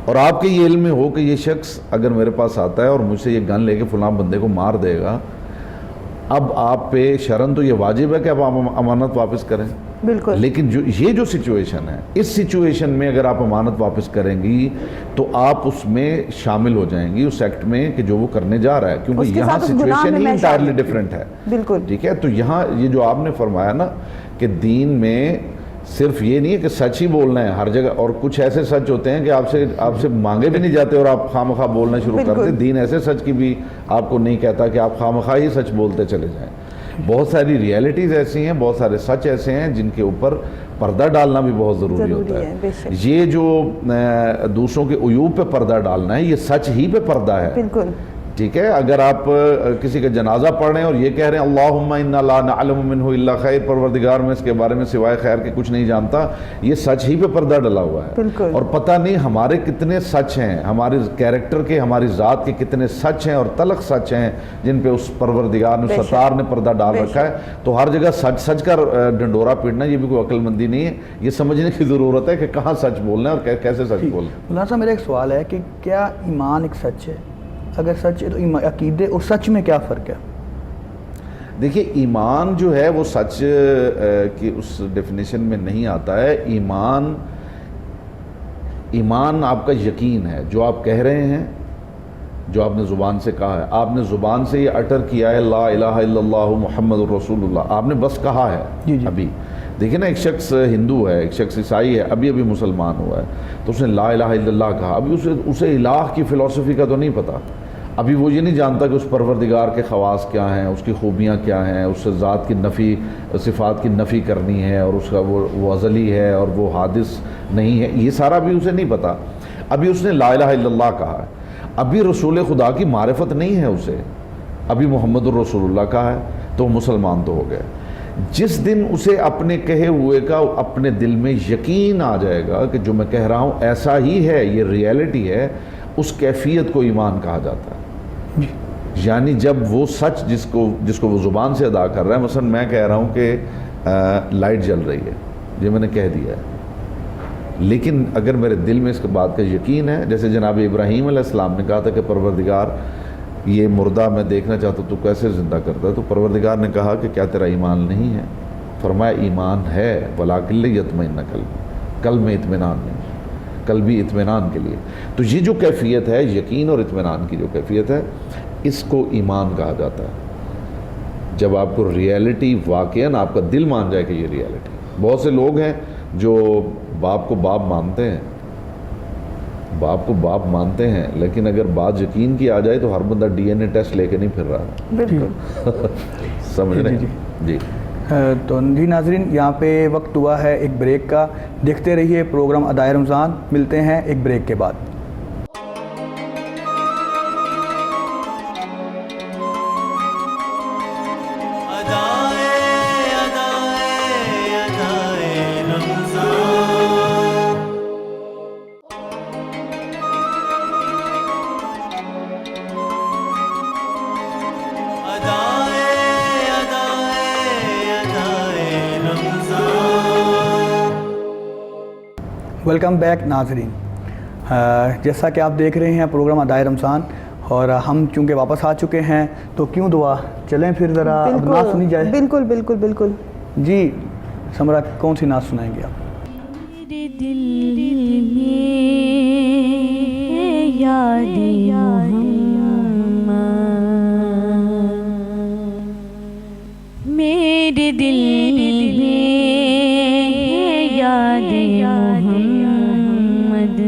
اور آپ کے یہ علم میں ہو کہ یہ شخص اگر میرے پاس آتا ہے اور مجھ سے یہ گن لے کے فلاں بندے کو مار دے گا, اب آپ پہ شرعاً تو یہ واجب ہے کہ آپ امانت واپس کریں. بالکل. لیکن یہ جو سچویشن ہے, اس سچویشن میں اگر آپ امانت واپس کریں گی تو آپ اس میں شامل ہو جائیں گی اس ایکٹ میں کہ جو وہ کرنے جا رہا ہے, کیونکہ یہاں سچویشن ہی انٹائرلی ڈیفرنٹ ہے. بالکل ٹھیک ہے. تو یہاں یہ جو آپ نے فرمایا نا کہ دین میں صرف یہ نہیں ہے کہ سچ ہی بولنا ہے ہر جگہ, اور کچھ ایسے سچ ہوتے ہیں کہ آپ سے مانگے بھی نہیں جاتے اور آپ خواہ مخواہ بولنا شروع کر دیں. دین ایسے سچ کی بھی آپ کو نہیں کہتا کہ آپ خواہ مخواہ ہی سچ بولتے چلے جائیں. بہت ساری ریالٹیز ایسی ہیں, بہت سارے سچ ایسے ہیں جن کے اوپر پردہ ڈالنا بھی بہت ضروری ہوتا ہے. یہ جو دوسروں کے عیوب پہ پردہ ڈالنا ہے, یہ سچ ہی پہ پردہ ہے. بالکل. ٹھیک ہے. اگر آپ کسی کا جنازہ پڑھ رہے ہیں اور یہ کہہ رہے ہیں اللہم انا لا نعلم منہ الا خیر، پروردگار میں اس کے بارے میں سوائے خیر کے کچھ نہیں جانتا، یہ سچ ہی پہ پردہ ڈلا ہوا ہے. بالکل. اور پتہ نہیں ہمارے کتنے سچ ہیں، ہمارے کیریکٹر کے، ہماری ذات کے کتنے سچ ہیں اور تلخ سچ ہیں جن پہ اس پروردگار نے، ستار نے پردہ ڈال رکھا ہے. تو ہر جگہ سچ سچ کا ڈنڈورا پیٹنا یہ بھی کوئی عقل مندی نہیں ہے. یہ سمجھنے کی ضرورت ہے کہ کہاں سچ بولنا ہے اور کیسے سچ بولنا ہے. مولانا صاحب میرا ایک سوال ہے کہ کیا ایمان ایک سچ ہے؟ اگر سچ ہے تو عقیدے اور سچ میں کیا فرق ہے؟ دیکھیے ایمان جو ہے وہ سچ کی اس ڈیفینیشن میں نہیں آتا ہے. ایمان آپ کا یقین ہے، جو آپ کہہ رہے ہیں، جو آپ نے زبان سے کہا ہے. آپ نے زبان سے یہ اٹر کیا ہے لا الہ الا اللہ محمد الرسول اللہ، آپ نے بس کہا ہے. جی. ابھی دیکھیں نا، ایک شخص ہندو ہے، ایک شخص عیسائی ہے، ابھی مسلمان ہوا ہے، تو اس نے لا الہ الا اللہ کہا. ابھی اسے الہ کی فلسفی کا تو نہیں پتا. ابھی وہ یہ نہیں جانتا کہ اس پروردگار کے خواص کیا ہیں، اس کی خوبیاں کیا ہیں، اس سے ذات کی نفی، صفات کی نفی کرنی ہے، اور اس کا وہ ازلی ہے اور وہ حادث نہیں ہے. یہ سارا بھی اسے نہیں پتا. ابھی اس نے لا الہ الا اللہ کہا ہے. ابھی رسول خدا کی معرفت نہیں ہے اسے. ابھی محمد الرسول اللہ کہا ہے تو مسلمان تو ہو گئے. جس دن اسے اپنے کہے ہوئے کا اپنے دل میں یقین آ جائے گا کہ جو میں کہہ رہا ہوں ایسا ہی ہے، یہ ریئلٹی ہے، اس کیفیت کو ایمان کہا جاتا ہے. یعنی جب وہ سچ جس کو وہ زبان سے ادا کر رہا ہے، مثلا میں کہہ رہا ہوں کہ لائٹ جل رہی ہے، یہ میں نے کہہ دیا ہے، لیکن اگر میرے دل میں اس بات کا یقین ہے، جیسے جناب ابراہیم علیہ السلام نے کہا تھا کہ پروردگار یہ مردہ میں دیکھنا چاہتا ہوں تو کیسے زندہ کرتا ہے، تو پروردگار نے کہا کہ کیا تیرا ایمان نہیں ہے؟ فرمایا ایمان ہے ولیکن لیطمئن قلبی، قلب میں اطمینان نہیں، قلبی اطمینان کے لیے. تو یہ جو کیفیت ہے یقین اور اطمینان کی جو کیفیت ہے، اس کو ایمان کہا جاتا ہے. جب آپ کو ریئلٹی واقعاً آپ کا دل مان جائے کہ یہ ریئلٹی. بہت سے لوگ ہیں جو باپ کو باپ مانتے ہیں، باپ کو باپ مانتے ہیں، لیکن اگر بات یقین کی آ جائے تو ہر بندہ ڈی این اے ٹیسٹ لے کے نہیں پھر رہا. بالکل. سمجھ رہے ہیں؟ جی. تو جی ناظرین، یہاں پہ وقت ہوا ہے ایک بریک کا. دیکھتے رہیے پروگرام ادائے رمضان. ملتے ہیں ایک بریک کے بعد. ویلکم بیک ناظرین. جیسا کہ آپ دیکھ رہے ہیں پروگرام ادائے رمضان، اور ہم چونکہ واپس آ چکے ہیں تو کیوں دعا، چلیں پھر ذرا اب نعت سنی جائے. بالکل بالکل بالکل. جی سمرا، کون سی نعت سنائیں گے آپ؟ میرے دل میں یاد محمد، میرے دل میں یاد محمد،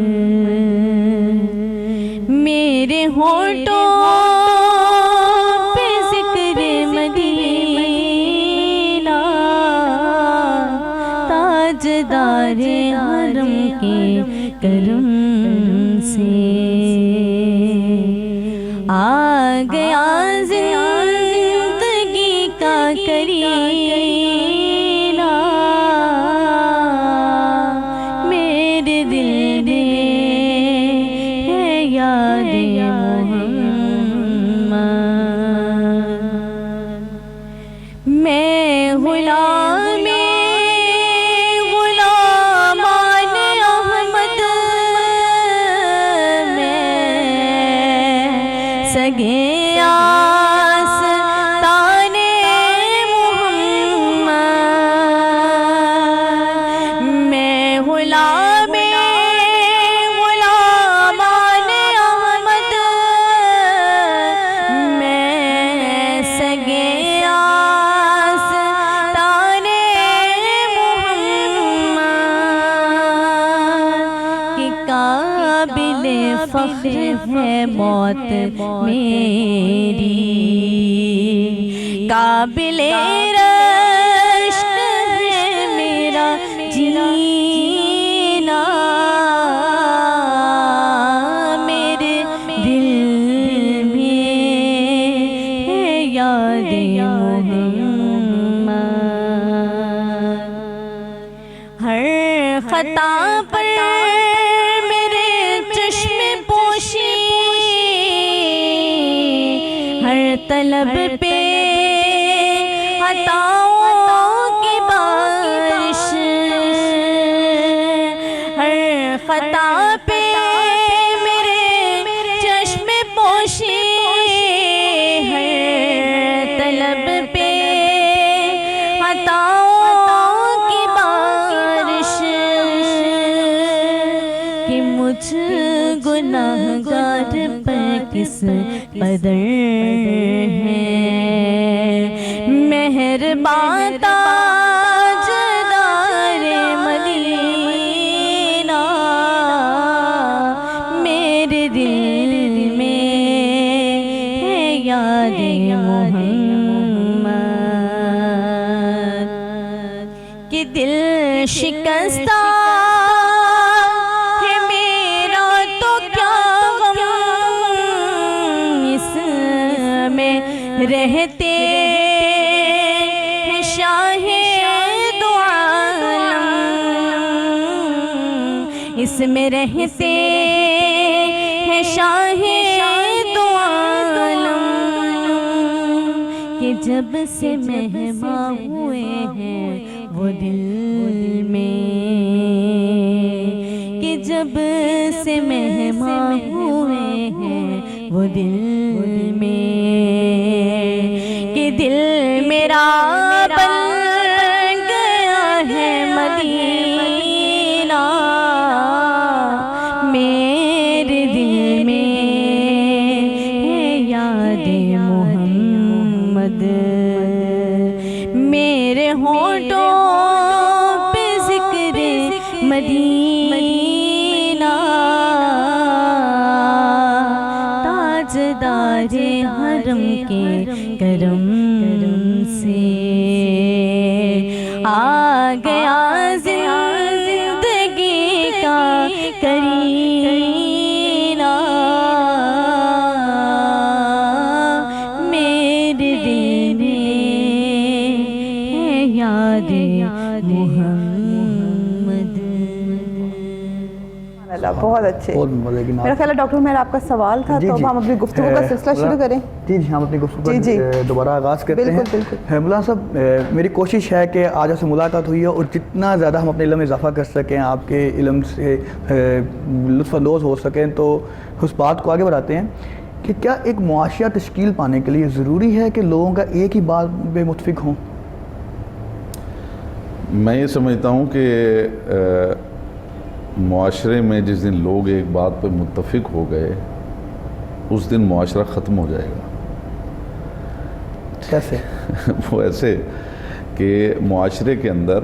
میرے ہونٹوں پہ ذکر مدینہ، تاجدار حرم کے کرم سے آ گیا زندگی کا کرینہ، میرے دل میں ہے یاد محمد. میں غلام غلامان احمد، میں سگے آستان محمد، میں غلام غلامان احمد، میں سگے آستان محمد، کہ قابل فخر ہے موت میری، قابل رشک ہے میرا جینا، میرے دل میں خطا پر میرے چشم پوشی، ہر طلب پہ عطاؤں کی بارش، ہر خطا پہ میرے چشم پوشی، ہر طلب پہ عطاؤں کی بارش، کہ مجھ گناہگار پر کس قدر ہے مہربان تاجدار مدینہ، میرے دل میں ہے یاد محمد، کہ دل شکستہ ہے میرا تو کیا غم، اس میں رہتے ہیں شاہ دو عالم، اس میں رہتے ہیں شاہ دو عالم، کہ جب سے مہماں ہوئے ہیں وہ دل میں، کہ جب سے مہماں ہوئے ہیں وہ دل میں، کہ دل میرا بن گیا ہے مدینہ، میرے دل میں ہے یاد محمد، میرے ہونٹوں پہ ذکر مدینہ، تاجدار حرم کے کرم سے آ گیا زندگی کا کرینہ، میرے دل میں ہے یاد محمد۔ اللہ بہت اچھے۔ بہت مزے کی نعت۔ میرا خیال ہے ڈاکٹر عمیر آپ کا سوال تھا، تو اب ہم اپنی گفتگو کا سلسلہ شروع کریں۔ جی ہم اپنی گفتگو جی جی دوبارہ آغاز کرتے ہیں۔ بالکل۔ مولانا صاحب میری کوشش ہے کہ آج آپ سے ملاقات ہوئی ہے اور جتنا زیادہ ہم اپنے علم میں اضافہ کر سکیں، آپ کے علم سے لطف اندوز ہو سکیں، تو اس بات کو آگے بڑھاتے ہیں کہ کیا ایک معاشرہ تشکیل پانے کے لیے ضروری ہے کہ لوگوں کا ایک ہی بات پہ متفق ہوں؟ میں یہ سمجھتا ہوں کہ معاشرے میں جس دن لوگ ایک بات پہ متفق ہو گئے اس دن معاشرہ ختم ہو جائے گا۔ کیسے؟ وہ ایسے کہ معاشرے کے اندر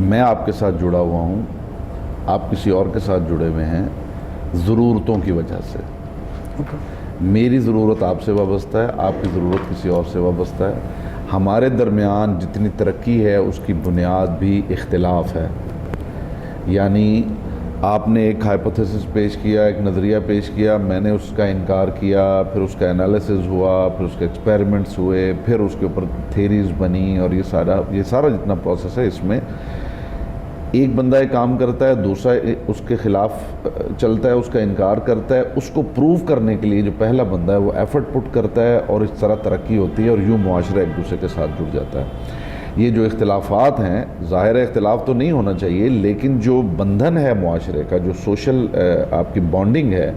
میں آپ کے ساتھ جڑا ہوا ہوں، آپ کسی اور کے ساتھ جڑے ہوئے ہیں ضرورتوں کی وجہ سے۔ میری ضرورت آپ سے وابستہ ہے، آپ کی ضرورت کسی اور سے وابستہ ہے۔ ہمارے درمیان جتنی ترقی ہے اس کی بنیاد بھی اختلاف ہے، یعنی آپ نے ایک ہائپوتھیسس پیش کیا، ایک نظریہ پیش کیا، میں نے اس کا انکار کیا، پھر اس کا انالیسز ہوا، پھر اس کے ایکسپیریمنٹس ہوئے، پھر اس کے اوپر تھیریز بنی، اور یہ سارا جتنا پروسیس ہے، اس میں ایک بندہ ایک کام کرتا ہے، دوسرا اس کے خلاف چلتا ہے، اس کا انکار کرتا ہے، اس کو پروف کرنے کے لیے جو پہلا بندہ ہے وہ ایفرٹ پٹ کرتا ہے، اور اس طرح ترقی ہوتی ہے، اور یوں معاشرہ ایک دوسرے کے ساتھ جڑ جاتا ہے۔ یہ جو اختلافات ہیں، ظاہر اختلاف تو نہیں ہونا چاہیے، لیکن جو بندھن ہے معاشرے کا، جو سوشل آپ کی بانڈنگ ہے،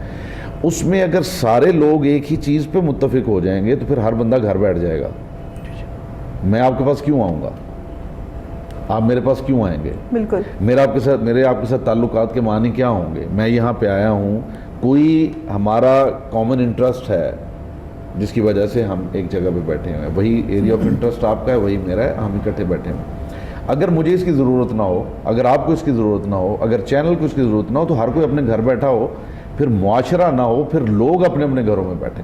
اس میں اگر سارے لوگ ایک ہی چیز پہ متفق ہو جائیں گے تو پھر ہر بندہ گھر بیٹھ جائے گا۔ میں آپ کے پاس کیوں آؤں گا؟ آپ میرے پاس کیوں آئیں گے؟ بالکل۔ میرے آپ کے ساتھ تعلقات کے معنی کیا ہوں گے؟ میں یہاں پہ آیا ہوں، کوئی ہمارا کامن انٹرسٹ ہے جس کی وجہ سے ہم ایک جگہ پہ بیٹھے ہوئے ہیں، وہی ایریا آف انٹرسٹ آپ کا ہے، وہی میرا ہے، ہم اکٹھے بیٹھے ہوئے ہیں۔ اگر مجھے اس کی ضرورت نہ ہو، اگر آپ کو اس کی ضرورت نہ ہو، اگر چینل کو اس کی ضرورت نہ ہو، تو ہر کوئی اپنے گھر بیٹھا ہو، پھر معاشرہ نہ ہو، پھر لوگ اپنے اپنے گھروں میں بیٹھیں۔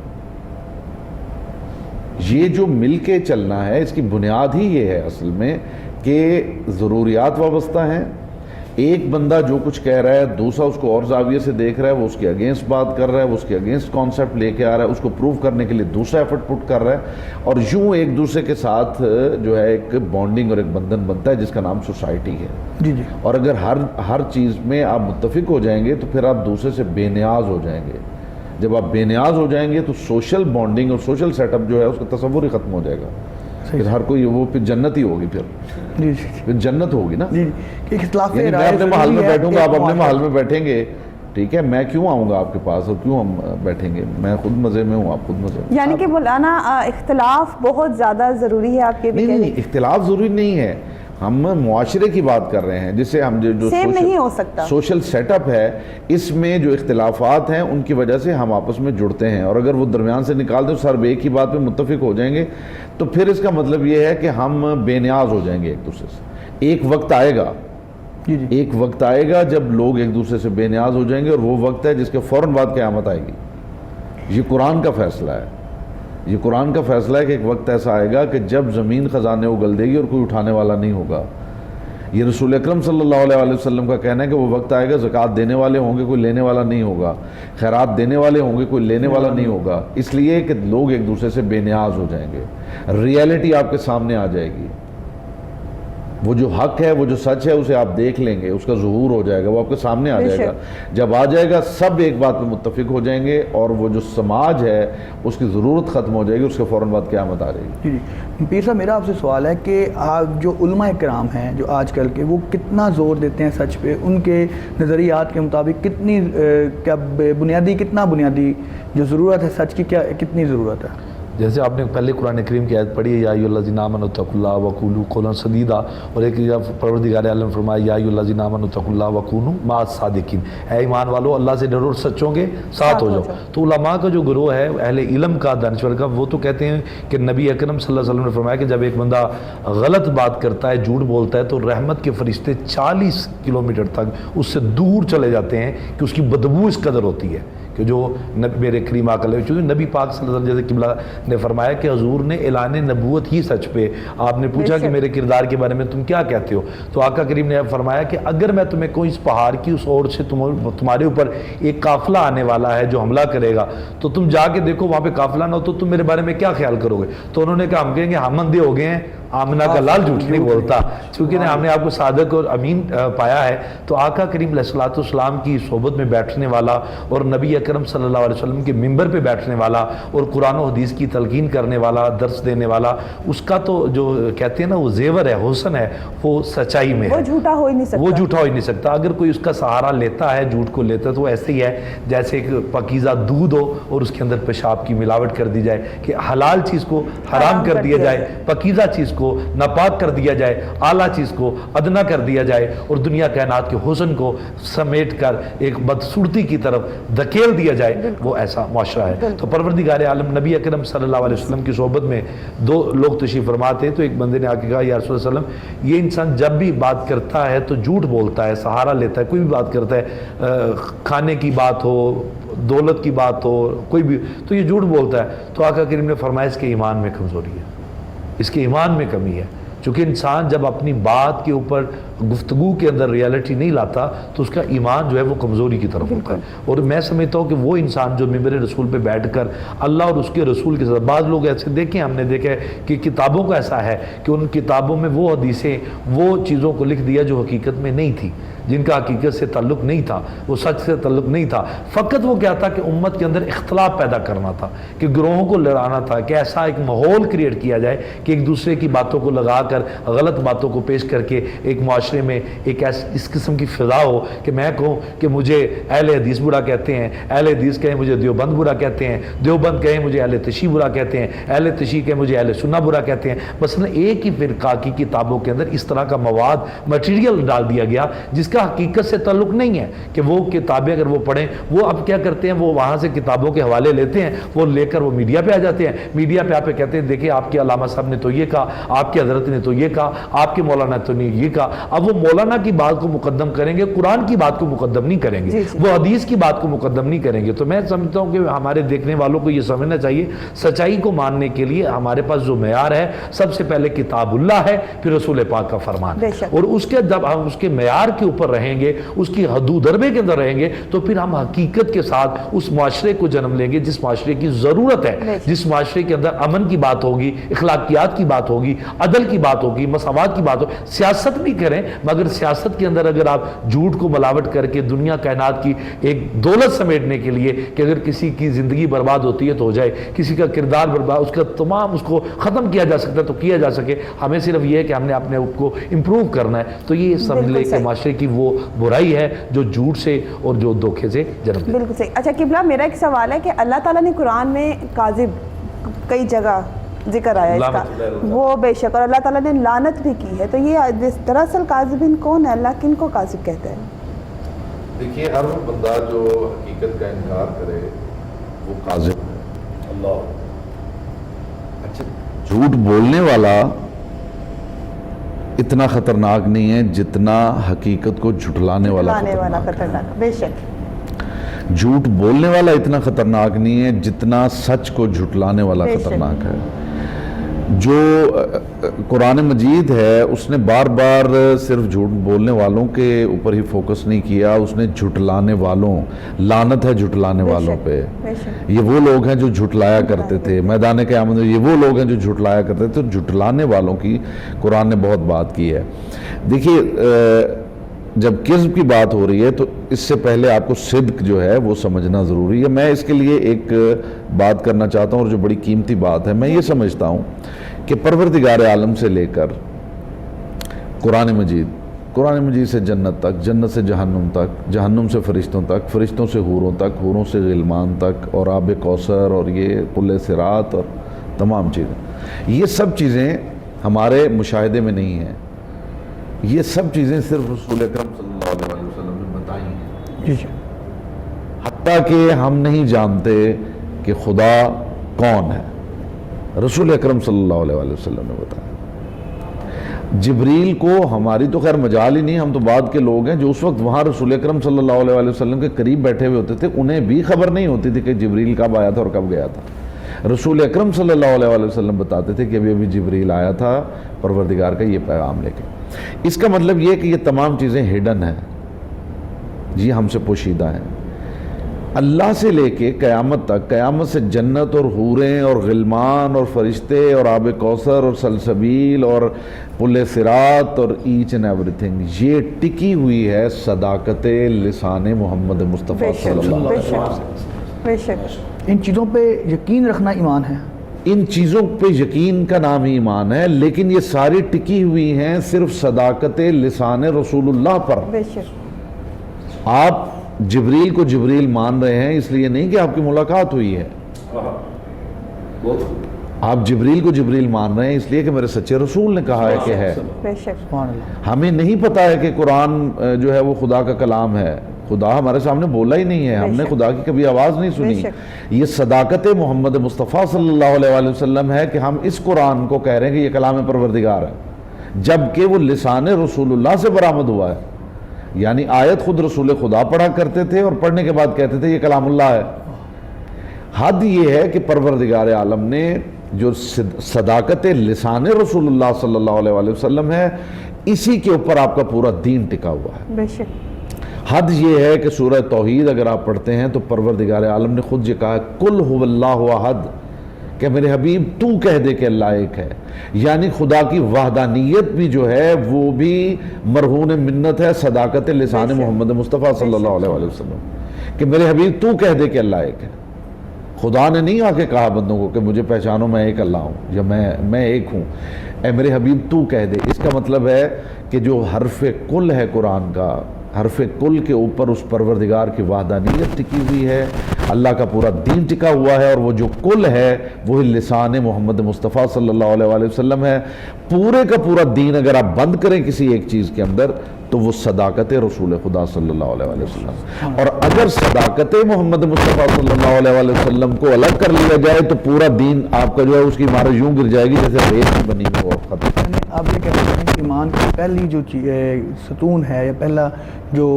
یہ جو مل کے چلنا ہے، اس کی بنیاد ہی یہ ہے اصل میں کہ ضروریات وابستہ ہیں، ایک بندہ جو کچھ کہہ رہا ہے دوسرا اس کو اور زاویے سے دیکھ رہا ہے, وہ اس کے اگینسٹ بات کر رہا ہے, وہ اس کے اگینسٹ کانسیپٹ لے کے آ رہا ہے, اس کو پروف کرنے کے لیے دوسرا ایفرٹ پٹ کر رہا ہے, اور یوں ایک دوسرے کے ساتھ جو ہے ایک بانڈنگ اور ایک بندھن بنتا ہے جس کا نام سوسائٹی ہے. جی جی. اور اگر ہر چیز میں آپ متفق ہو جائیں گے تو پھر آپ دوسرے سے بے نیاز ہو جائیں گے. جب آپ بے نیاز ہو جائیں گے تو سوشل بانڈنگ اور سوشل سیٹ اپ جو ہے اس کا تصور ہی ختم ہو جائے گا. پھر ہر کوئی وہ پھر جنت ہی ہوگی, جی جی پھر جنت ہوگی نا. جی کہ اختلاف یعنی میں اپنے محل میں بیٹھوں گا, آپ اپنے محل میں بیٹھیں گے, ٹھیک ہے, میں کیوں آؤں گا آپ کے پاس اور کیوں ہم بیٹھیں گے؟ میں خود مزے میں ہوں, آپ خود مزے میں. یعنی کہ مولانا اختلاف بہت زیادہ ضروری ہے آپ کے بھی؟ نہیں, اختلاف ضروری نہیں ہے, ہم معاشرے کی بات کر رہے ہیں جس سے ہم جو سیم نہیں ہو سکتا. سوشل سیٹ اپ ہے, اس میں جو اختلافات ہیں ان کی وجہ سے ہم آپس میں جڑتے ہیں, اور اگر وہ درمیان سے نکال دیں سر ایک ہی بات پہ متفق ہو جائیں گے تو پھر اس کا مطلب یہ ہے کہ ہم بے نیاز ہو جائیں گے ایک دوسرے سے. ایک وقت آئے گا, ایک وقت آئے گا جب لوگ ایک دوسرے سے بے نیاز ہو جائیں گے, اور وہ وقت ہے جس کے فوراً بعد قیامت آئے گی. یہ قرآن کا فیصلہ ہے, یہ قرآن کا فیصلہ ہے کہ ایک وقت ایسا آئے گا کہ جب زمین خزانے اگل دے گی اور کوئی اٹھانے والا نہیں ہوگا. یہ رسول اکرم صلی اللہ علیہ وسلم کا کہنا ہے کہ وہ وقت آئے گا زکوٰۃ دینے والے ہوں گے, کوئی لینے والا نہیں ہوگا, خیرات دینے والے ہوں گے, کوئی لینے والا نہیں ہوگا, اس لیے کہ لوگ ایک دوسرے سے بے نیاز ہو جائیں گے. ریئلٹی آپ کے سامنے آ جائے گی, وہ جو حق ہے, وہ جو سچ ہے, اسے آپ دیکھ لیں گے, اس کا ظہور ہو جائے گا, وہ آپ کے سامنے آ جائے گا. جب آ جائے گا سب ایک بات پہ متفق ہو جائیں گے, اور وہ جو سماج ہے اس کی ضرورت ختم ہو جائے گی, اس کے فوراً بعد قیامت آ جائے گی. جی جی. پیر صاحب میرا آپ سے سوال ہے کہ جو علماء کرام ہیں جو آج کل کے, وہ کتنا زور دیتے ہیں سچ پہ؟ ان کے نظریات کے مطابق کتنی کتنا بنیادی جو ضرورت ہے سچ کی, کتنی ضرورت ہے؟ جیسے آپ نے پہلے قرآن کریم کی آیت پڑھی ہے, یا ایھا الذین آمنوا اتقوا اللہ وقولوا قولا سدیدا, اور ایک پروردگار عالم فرمایا یا ایھا الذین آمنوا اتقوا اللہ وکونوا مع الصادقین, اے ایمان والو اللہ سے ڈرو اور سچوں کے ساتھ ہو جاؤ. تو علماء کا جو گروہ ہے, اہل علم کا, دانشور کا, وہ تو کہتے ہیں کہ نبی اکرم صلی اللہ علیہ وسلم نے فرمایا کہ جب ایک بندہ غلط بات کرتا ہے, جھوٹ بولتا ہے, تو رحمت کے فرشتے 40 کلومیٹر تک اس سے دور چلے جاتے ہیں کہ اس کی بدبو اس قدر ہوتی ہے کہ جو میرے کریم آقا علیہ وسلم, نبی پاک صلی اللہ علیہ وسلم, جیسے قبلہ نے فرمایا کہ حضور نے اعلان نبوت ہی سچ پہ, آپ نے پوچھا کہ میرے کردار کے بارے میں تم کیا کہتے ہو, تو آقا کریم نے فرمایا کہ اگر میں تمہیں کوئی اس پہاڑ کی اس اوٹ سے تمہارے اوپر ایک قافلہ آنے والا ہے جو حملہ کرے گا, تو تم جا کے دیکھو وہاں پہ قافلہ نہ ہو تو تم میرے بارے میں کیا خیال کرو گے؟ تو انہوں نے کہا ہم کہیں گے ہم اندھے ہو گئے ہیں, آمنہ کا لال جھوٹ نہیں بولتا, چونکہ ہم نے آپ کو صادق اور امین پایا ہے. تو آقا کریم علیہ السلام کی صحبت میں بیٹھنے والا, اور نبی اکرم صلی اللہ علیہ وسلم کے منبر پہ بیٹھنے والا, اور قرآن و حدیث کی تلقین کرنے والا, درس دینے والا, اس کا تو جو کہتے ہیں نا وہ زیور ہے, حسن ہے, وہ سچائی میں ہے, وہ جھوٹا ہو ہی نہیں سکتا, وہ جھوٹا ہو ہی نہیں سکتا. اگر کوئی اس کا سہارا لیتا ہے, جھوٹ کو لیتا ہے, تو ایسے ہی ہے جیسے ایک پاکیزہ دودھ ہو اور اس کے اندر پیشاب کی ملاوٹ کر دی جائے, کہ حلال چیز کو حرام کر دیا جائے, پاکیزہ چیز کو ناپاک کر دیا جائے, اعلیٰ چیز کو ادنا کر دیا جائے, اور دنیا کائنات کے حسن کو سمیٹ کر ایک بدصورتی کی طرف دھکیل دیا جائے, وہ ایسا معاشرہ ہے. تو پروردگار عالم نبی اکرم صلی اللہ علیہ وسلم کی صحبت میں 2 لوگ تشریف فرما تھے, تو ایک بندے نے آ کے کہا یا رسول اللہ علیہ وسلم, یہ انسان جب بھی بات کرتا ہے تو جھوٹ بولتا ہے, سہارا لیتا ہے, کوئی بھی بات کرتا ہے, کھانے کی بات ہو, دولت کی بات ہو, کوئی بھی, تو یہ جھوٹ بولتا ہے. تو آقا کریم نے فرمایا اس کے ایمان میں کمزوری ہے, اس کے ایمان میں کمی ہے. چونکہ انسان جب اپنی بات کے اوپر گفتگو کے اندر ریالٹی نہیں لاتا تو اس کا ایمان جو ہے وہ کمزوری کی طرف ہوتا ہے. اور میں سمجھتا ہوں کہ وہ انسان جو منبر رسول پہ بیٹھ کر اللہ اور اس کے رسول کے ساتھ, بعض لوگ ایسے دیکھیں, ہم نے دیکھا ہے کہ کتابوں کا ایسا ہے کہ ان کتابوں میں وہ حدیثیں, وہ چیزوں کو لکھ دیا جو حقیقت میں نہیں تھی, جن کا حقیقت سے تعلق نہیں تھا, وہ سچ سے تعلق نہیں تھا, فقط وہ کیا تھا کہ امت کے اندر اختلاف پیدا کرنا تھا, کہ گروہوں کو لڑانا تھا, کہ ایسا ایک ماحول کریٹ کیا جائے کہ ایک دوسرے کی باتوں کو لگا کر, غلط باتوں کو پیش کر کے ایک معاشرے میں ایک اس قسم کی فضا ہو کہ میں کہوں کہ مجھے اہل حدیث برا کہتے ہیں, اہل حدیث کہیں مجھے دیوبند برا کہتے ہیں, دیوبند کہیں مجھے اہل تشیع برا کہتے ہیں, اہل تشیع کہیں مجھے اہل سنہ برا کہتے ہیں. مثلا ایک ہی فرقہ کی کتابوں کے اندر اس طرح کا مواد, مٹیریل ڈال دیا گیا جس کا حقیقت سے تعلق نہیں ہے, کہ وہ کتابیں اگر وہ پڑھیں, وہ اب کیا کرتے ہیں, وہ وہاں سے کتابوں کے حوالے لیتے ہیں, وہ لے کر وہ میڈیا پہ آ جاتے ہیں, میڈیا پہ آپ کہتے ہیں دیکھیں آپ کے علامہ صاحب نے تو یہ کہا, آپ کے حضرت نے تو یہ کہا, آپ کے مولانا تو نے یہ کہا. اب وہ مولانا کی بات کو مقدم کریں گے, قرآن کی بات کو مقدم نہیں کریں گے, وہ حدیث کی بات کو مقدم نہیں کریں گے. تو میں سمجھتا ہوں کہ ہمارے دیکھنے والوں کو یہ سمجھنا چاہیے, سچائی کو ماننے کے لیے ہمارے پاس جو معیار ہے, سب سے پہلے کتاب اللہ ہے, پھر رسول پاک کا فرمان, اور اس کے جب ہم اس کے معیار کے اوپر پر رہیں گے, اس کی حدود ضربے کے اندر رہیں گے, تو پھر ہم حقیقت کے ساتھ اس معاشرے کو جنم لیں گے جس معاشرے کی ضرورت ہے, جس معاشرے کے اندر امن کی بات ہوگی, اخلاقیات کی بات ہوگی, عدل کی بات ہوگی, مساوات کی بات ہوگی. سیاست بھی کریں, مگر سیاست کے اندر اگر آپ جھوٹ کو ملاوٹ کر کے دنیا کائنات کی ایک دولت سمیٹنے کے لیے کہ اگر کسی کی زندگی برباد ہوتی ہے تو ہو جائے, کسی کا کردار برباد, اس کا تمام اس کو ختم کیا جا سکتا ہے تو کیا جا سکے, ہمیں صرف یہ ہے کہ ہم نے اپنے آپ کو امپروو کرنا ہے. تو یہ سمجھ لے کہ معاشرے کی وہ برائی ہے جو جھوٹ سے اور جو دھوکے سے جنم لیتی ہے. بالکل صحیح. اچھا قبلہ, میرا ایک سوال ہے کہ اللہ تعالیٰ نے قرآن میں کاذب کئی جگہ ذکر آیا اس کا, وہ بے شک, اور اللہ تعالیٰ نے لعنت بھی کی ہے. تو یہ دراصل کاذبین کون ہے؟ اللہ کن کو کاذب کہتے ہیں؟ دیکھیے, ہر بندہ جو حقیقت کا انکار کرے وہ کاذب ہے. اللہ. اچھا, جھوٹ بولنے والا اتنا خطرناک نہیں ہے جتنا حقیقت کو جھٹلانے والا خطرناک. بے شک. جھوٹ بولنے والا اتنا خطرناک نہیں ہے جتنا سچ کو جھٹلانے والا خطرناک ہے. جو قرآن مجید ہے اس نے بار بار صرف جھوٹ بولنے والوں کے اوپر ہی فوکس نہیں کیا, اس نے جھٹلانے والوں, لعنت ہے جھٹلانے والوں پہ. یہ وہ لوگ ہیں جو جھٹلایا کرتے تھے میدان قیامت میں, یہ وہ لوگ ہیں جو جھٹلایا کرتے تھے. جھٹلانے والوں کی قرآن نے بہت بات کی ہے. دیکھیے, جب کذب کی بات ہو رہی ہے تو اس سے پہلے آپ کو صدق جو ہے وہ سمجھنا ضروری ہے. میں اس کے لیے ایک بات کرنا چاہتا ہوں اور جو بڑی قیمتی بات ہے. میں یہ سمجھتا ہوں کہ پروردگار عالم سے لے کر قرآن مجید سے جنت تک, جنت سے جہنم تک, جہنم سے فرشتوں تک, فرشتوں سے حوروں تک, حوروں سے غلمان تک, اور آب کوثر, اور یہ پل صراط, اور تمام چیزیں, یہ سب چیزیں ہمارے مشاہدے میں نہیں ہیں. یہ سب چیزیں صرف رسول اکرم صلی اللہ علیہ وسلم نے بتائی ہیں. حتیٰ کہ ہم نہیں جانتے کہ خدا کون ہے, رسول اکرم صلی اللہ علیہ وسلم نے بتایا. جبریل کو ہماری تو خیر مجال ہی نہیں, ہم تو بعد کے لوگ ہیں جو اس وقت وہاں رسول اکرم صلی اللہ علیہ وسلم کے قریب بیٹھے ہوئے ہوتے تھے, انہیں بھی خبر نہیں ہوتی تھی کہ جبریل کب آیا تھا اور کب گیا تھا. رسول اکرم صلی اللہ علیہ وسلم بتاتے تھے کہ ابھی جبریل آیا تھا پروردگار کا یہ پیغام لے کے. اس کا مطلب یہ کہ یہ تمام چیزیں ہڈن ہیں, یہ ہم سے پوشیدہ ہیں. اللہ سے لے کے قیامت تک, قیامت سے جنت اور حوریں اور غلمان اور فرشتے اور آب کوثر اور سلسبیل اور پل صراط اور ایچ اینڈ ایوری تھنگ, یہ ٹکی ہوئی ہے صداقت لسان محمد مصطفیٰ صلی اللہ علیہ وسلم. بے شک. ان چیزوں پہ یقین رکھنا ایمان ہے. ان چیزوں پہ یقین کا نام ہی ایمان ہے, لیکن یہ ساری ٹکی ہوئی ہیں صرف صداقت لسان رسول اللہ پر. بے شک. آپ جبریل کو جبریل مان رہے ہیں اس لیے نہیں کہ آپ کی ملاقات ہوئی ہے, آپ جبریل کو جبریل مان رہے ہیں اس لیے کہ میرے سچے رسول نے کہا ہے کہ ہے. بے شک. ہمیں نہیں پتا ہے کہ قرآن جو ہے وہ خدا کا کلام ہے, خدا ہمارے سامنے بولا ہی نہیں ہے, ہم نے خدا کی کبھی آواز نہیں سنی. یہ صداقت محمد مصطفیٰ صلی اللہ علیہ وسلم ہے کہ ہم اس قرآن کو کہہ رہے ہیں کہ یہ کلام پروردگار ہے, جبکہ وہ لسان رسول اللہ سے برآمد ہوا ہے. یعنی آیت خود رسول خدا پڑھا کرتے تھے اور پڑھنے کے بعد کہتے تھے یہ کلام اللہ ہے. حد یہ ہے کہ پروردگار عالم نے جو صداقت لسان رسول اللہ صلی اللہ علیہ وسلم ہے, اسی کے اوپر آپ کا پورا دین ٹکا ہوا ہے. بے شک. حد یہ ہے کہ سورہ توحید اگر آپ پڑھتے ہیں تو پروردگار عالم نے خود یہ کہا ہے قل هو اللہ احد, کہ میرے حبیب تو کہہ دے کہ اللہ ایک ہے. یعنی خدا کی وحدانیت بھی جو ہے وہ بھی مرہون منت ہے صداقت لسان محمد مصطفیٰ صلی اللہ علیہ وسلم, کہ میرے حبیب تو کہہ دے کہ اللہ ایک ہے. خدا نے نہیں آ کے کہا بندوں کو کہ مجھے پہچانو میں ایک اللہ ہوں یا میں ایک ہوں, اے میرے حبیب تو کہہ دے. اس کا مطلب ہے کہ جو حرف کل ہے قرآن کا, حرف کل کے اوپر اس پروردگار کی وحدانیت ٹکی ہوئی ہے, اللہ کا پورا دین ٹکا ہوا ہے, اور وہ جو کل ہے وہی لسان محمد مصطفیٰ صلی اللہ علیہ وسلم ہے. پورے کا پورا دین اگر آپ بند کریں کسی ایک چیز کے اندر تو وہ صداقت رسول خدا صلی اللہ علیہ وسلم. اور اگر صداقت محمد مصطفیٰ صلی اللہ علیہ وسلم کو الگ کر لیا جائے تو پورا دین آپ کا جو ہے اس کی عمارت یوں گر جائے گی جیسے ریت کی بنی ہوئی اور ختم. آپ یہ کہتے ہیں کہ ایمان کی پہلی جو ستون ہے یا پہلا جو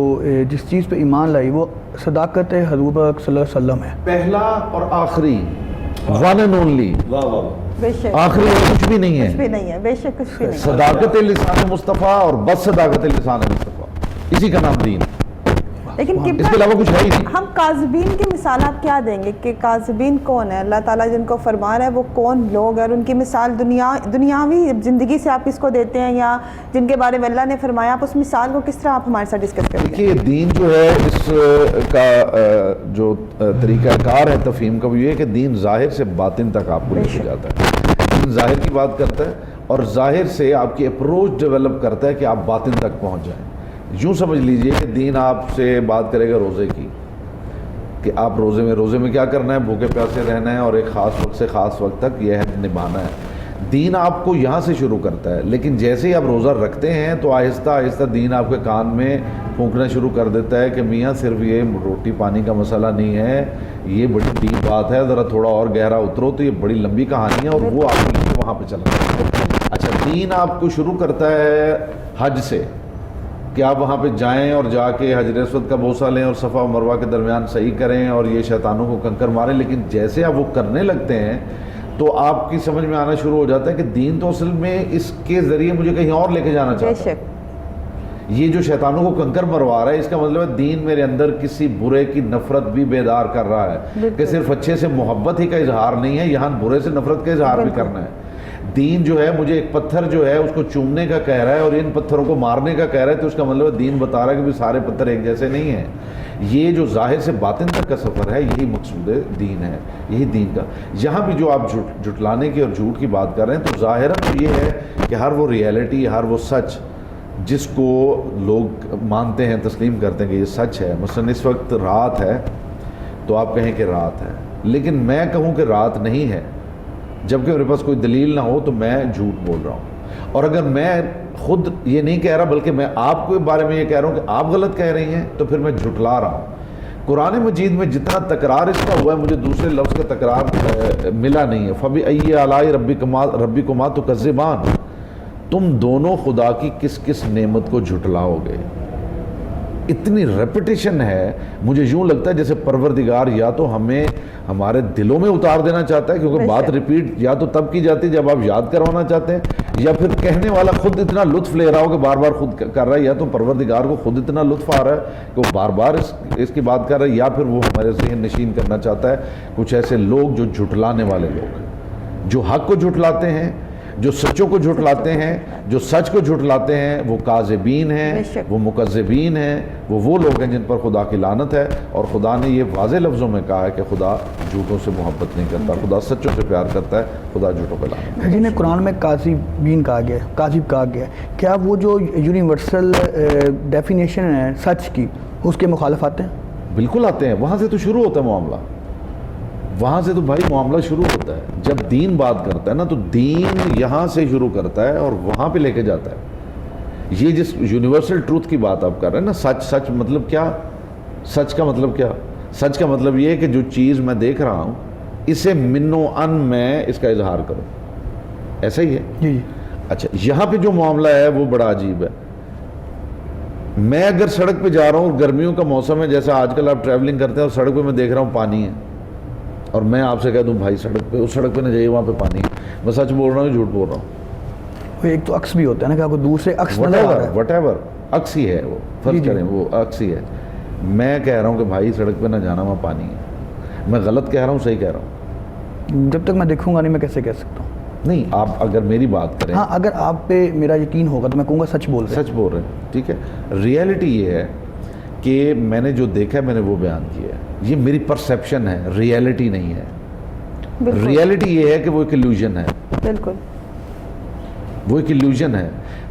جس چیز پہ ایمان لائی وہ صداقت حضور صلی اللہ علیہ وسلم ہے. پہلا اور آخری, ون اینڈ اونلی, بے شک. آخری کچھ بھی نہیں ہے. کچھ بھی نہیں ہے. بے شک کچھ بھی نہیں. صداقت لسان مصطفیٰ اور بس صداقت لسان مصطفیٰ, اسی کا نام دین، لیکن اس کے علاوہ کچھ ہے ہی نہیں۔ ہم کاذبین کی مثال آپ کیا دیں گے کہ کاذبین کون ہے؟ اللہ تعالیٰ جن کو فرما رہا ہے وہ کون لوگ ہیں، اور ان کی مثال دنیاوی زندگی سے آپ کس کو دیتے ہیں، یا جن کے بارے میں اللہ نے فرمایا آپ اس مثال کو کس طرح آپ ہمارے ساتھ ڈسکس کریں گے؟ دیکھیے دین جو ہے اس کا جو طریقہ کار ہے تفہیم کا وہ یہ ہے کہ دین ظاہر سے باطن تک آپ کو لے کے جاتا ہے۔ دین ظاہر کی بات کرتا ہے اور ظاہر سے آپ کی اپروچ ڈیولپ کرتا ہے کہ آپ باطن تک پہنچ جائیں۔ یوں سمجھ لیجئے کہ دین آپ سے بات کرے گا روزے کی، کہ آپ روزے میں کیا کرنا ہے، بھوکے پیاسے رہنا ہے اور ایک خاص وقت سے خاص وقت تک یہ ہے نبھانا ہے۔ دین آپ کو یہاں سے شروع کرتا ہے، لیکن جیسے ہی آپ روزہ رکھتے ہیں تو آہستہ آہستہ دین آپ کے کان میں پھونکنا شروع کر دیتا ہے کہ میاں صرف یہ روٹی پانی کا مسئلہ نہیں ہے، یہ بڑی ڈیپ بات ہے، ذرا تھوڑا اور گہرا اترو تو یہ بڑی لمبی کہانی ہے، اور وہ آپ کو وہاں پہ چلا جاتا ہے۔ اچھا دین آپ کو شروع کرتا ہے حج سے، کہ آپ وہاں پہ جائیں اور جا کے حجر اسود کا بوسہ لیں اور صفا و مروہ کے درمیان صحیح کریں اور یہ شیطانوں کو کنکر ماریں، لیکن جیسے آپ وہ کرنے لگتے ہیں تو آپ کی سمجھ میں آنا شروع ہو جاتا ہے کہ دین تو اصل میں اس کے ذریعے مجھے کہیں اور لے کے جانا چاہتا ہے۔ یہ جو شیطانوں کو کنکر مروا رہا ہے اس کا مطلب ہے دین میرے اندر کسی برے کی نفرت بھی بیدار کر رہا ہے، کہ صرف اچھے سے محبت ہی کا اظہار نہیں ہے، یہاں برے سے نفرت کا اظہار بھی کرنا ہے۔ دین جو ہے مجھے ایک پتھر جو ہے اس کو چومنے کا کہہ رہا ہے اور ان پتھروں کو مارنے کا کہہ رہا ہے، تو اس کا مطلب ہے دین بتا رہا ہے کہ سارے پتھر ایک جیسے نہیں ہیں۔ یہ جو ظاہر سے باطن تک کا سفر ہے یہی مقصود دین ہے، یہی دین کا۔ یہاں بھی جو آپ جھٹلانے کی اور جھوٹ کی بات کر رہے ہیں تو ظاہراً تو یہ ہے کہ ہر وہ ریئلٹی، ہر وہ سچ جس کو لوگ مانتے ہیں، تسلیم کرتے ہیں کہ یہ سچ ہے، مثلا اس وقت رات ہے تو آپ کہیں کہ رات ہے، لیکن میں کہوں کہ رات نہیں ہے جبکہ میرے پاس کوئی دلیل نہ ہو تو میں جھوٹ بول رہا ہوں۔ اور اگر میں خود یہ نہیں کہہ رہا بلکہ میں آپ کے بارے میں یہ کہہ رہا ہوں کہ آپ غلط کہہ رہی ہیں تو پھر میں جھٹلا رہا ہوں۔ قرآن مجید میں جتنا تکرار اس کا ہوا ہے مجھے دوسرے لفظ کا تکرار ملا نہیں ہے۔ فَبِأَيِّ آلَاءِ رَبِّكُمَا تُكَذِّبَانِ، تم دونوں خدا کی کس کس نعمت کو جھٹلاؤ گے۔ اتنی ریپیٹیشن ہے، مجھے یوں لگتا ہے جیسے پروردگار یا تو ہمیں ہمارے دلوں میں اتار دینا چاہتا ہے، کیونکہ بات ریپیٹ یا تو تب کی جاتی ہے جب آپ یاد کروانا چاہتے ہیں، یا پھر کہنے والا خود اتنا لطف لے رہا ہو کہ بار بار خود کر رہا ہے، یا تو پروردگار کو خود اتنا لطف آ رہا ہے کہ وہ بار بار اس کی بات کر رہا ہے، یا پھر وہ ہمارے ذہن نشین کرنا چاہتا ہے کچھ ایسے لوگ جو جھٹلانے والے لوگ ہیں، جو حق کو جھٹلاتے ہیں، جو سچوں کو جھٹلاتے ہیں، جو سچ کو جھٹلاتے ہیں، وہ کاذبین ہیں، وہ مکذبین ہیں، وہ لوگ ہیں جن پر خدا کی لعنت ہے۔ اور خدا نے یہ واضح لفظوں میں کہا ہے کہ خدا جھوٹوں سے محبت نہیں کرتا، خدا سچوں سے پیار کرتا ہے، خدا جھوٹوں پہ لعنت ہے۔ جنہیں قرآن میں کاذبین کہا گیا ہے، کاذب کہا گیا ہے، کیا وہ جو یونیورسل ڈیفینیشن ہے سچ کی اس کے مخالف آتے ہیں؟ بالکل آتے ہیں، وہاں سے تو شروع ہوتا ہے معاملہ، وہاں سے تو بھائی معاملہ شروع ہوتا ہے۔ جب دین بات کرتا ہے نا تو دین یہاں سے شروع کرتا ہے اور وہاں پہ لے کے جاتا ہے۔ یہ جس یونیورسل ٹروتھ کی بات آپ کر رہے ہیں نا، سچ مطلب کیا؟ سچ کا مطلب کیا؟ سچ کا مطلب یہ ہے کہ جو چیز میں دیکھ رہا ہوں اسے من و ان میں اس کا اظہار کروں، ایسا ہی ہے جی۔ اچھا یہاں پہ جو معاملہ ہے وہ بڑا عجیب ہے۔ میں اگر سڑک پہ جا رہا ہوں، گرمیوں کا موسم ہے، جیسا آج کل آپ ٹریولنگ کرتے ہیں اور سڑک پہ میں دیکھ رہا ہوں پانی ہے، اور میں آپ سے کہہ دوں بھائی سڑک پہ، اس سڑک پہ نہ جائیے وہاں پہ پانی ہے، میں سچ بول رہا ہوں جھوٹ بول رہا ہوں؟ وہ ایک تو عکس بھی ہوتا ہے نا کہ آپ کو دور سے عکس نظر آ رہا ہے، وٹ ایور عکس ہی ہے، وہ فرض کریں وہ عکس ہی ہے۔ میں کہہ رہا ہوں کہ بھائی سڑک پہ نہ جانا وہاں پانی ہے، میں غلط کہہ رہا ہوں صحیح کہہ رہا ہوں؟ جب تک میں دیکھوں گا نہیں میں کیسے کہہ سکتا ہوں؟ نہیں، آپ اگر میری بات کریں، ہاں اگر آپ پہ میرا یقین ہوگا تو میں کہوں گا سچ بول رہے ہیں۔ سچ بول رہے ہیں، ٹھیک ہے۔ ریئلٹی یہ ہے کہ میں نے جو دیکھا ہے میں نے وہ بیان کیا ہے، یہ میری پرسیپشن ہے، ریئلٹی نہیں ہے۔ ریئلٹی یہ ہے کہ وہ ایک ایلیوژن ہے، بالکل وہ ایک ایلیوژن ہے۔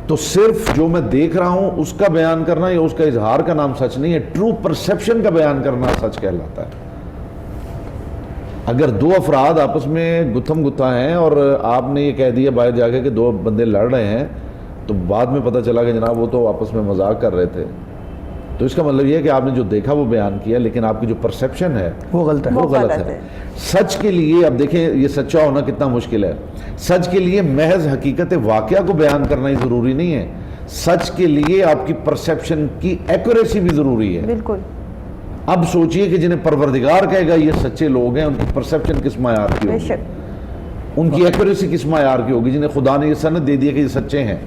تو صرف جو میں دیکھ رہا ہوں اس کا بیان کرنا یا اس کا اظہار کا نام سچ نہیں ہے، ٹرو پرسیپشن کا بیان کرنا سچ کہلاتا ہے۔ اگر دو افراد آپس میں گتھم گتھا ہیں اور آپ نے یہ کہہ دیا باہر جا کے کہ دو بندے لڑ رہے ہیں، تو بعد میں پتہ چلا کہ جناب وہ تو آپس میں مذاق کر رہے تھے، تو اس کا مطلب یہ ہے کہ آپ نے جو دیکھا وہ بیان کیا، لیکن آپ کی جو پرسیپشن ہے وہ غلط ہے، وہ غلط ہے۔ سچ کے لیے اب دیکھیں یہ سچا ہونا کتنا مشکل ہے۔ سچ کے لیے محض حقیقت واقعہ کو بیان کرنا ہی ضروری نہیں ہے، سچ کے لیے آپ کی پرسیپشن کی ایکوریسی بھی ضروری ہے۔ بالکل۔ اب سوچئے کہ جنہیں پروردگار کہے گا یہ سچے لوگ ہیں، ان کی پرسیپشن کس معیار کی ہوگی، ان کی ایکوریسی کس معیار کی ہوگی، جنہیں خدا نے یہ سند دے دیا کہ یہ سچے ہیں۔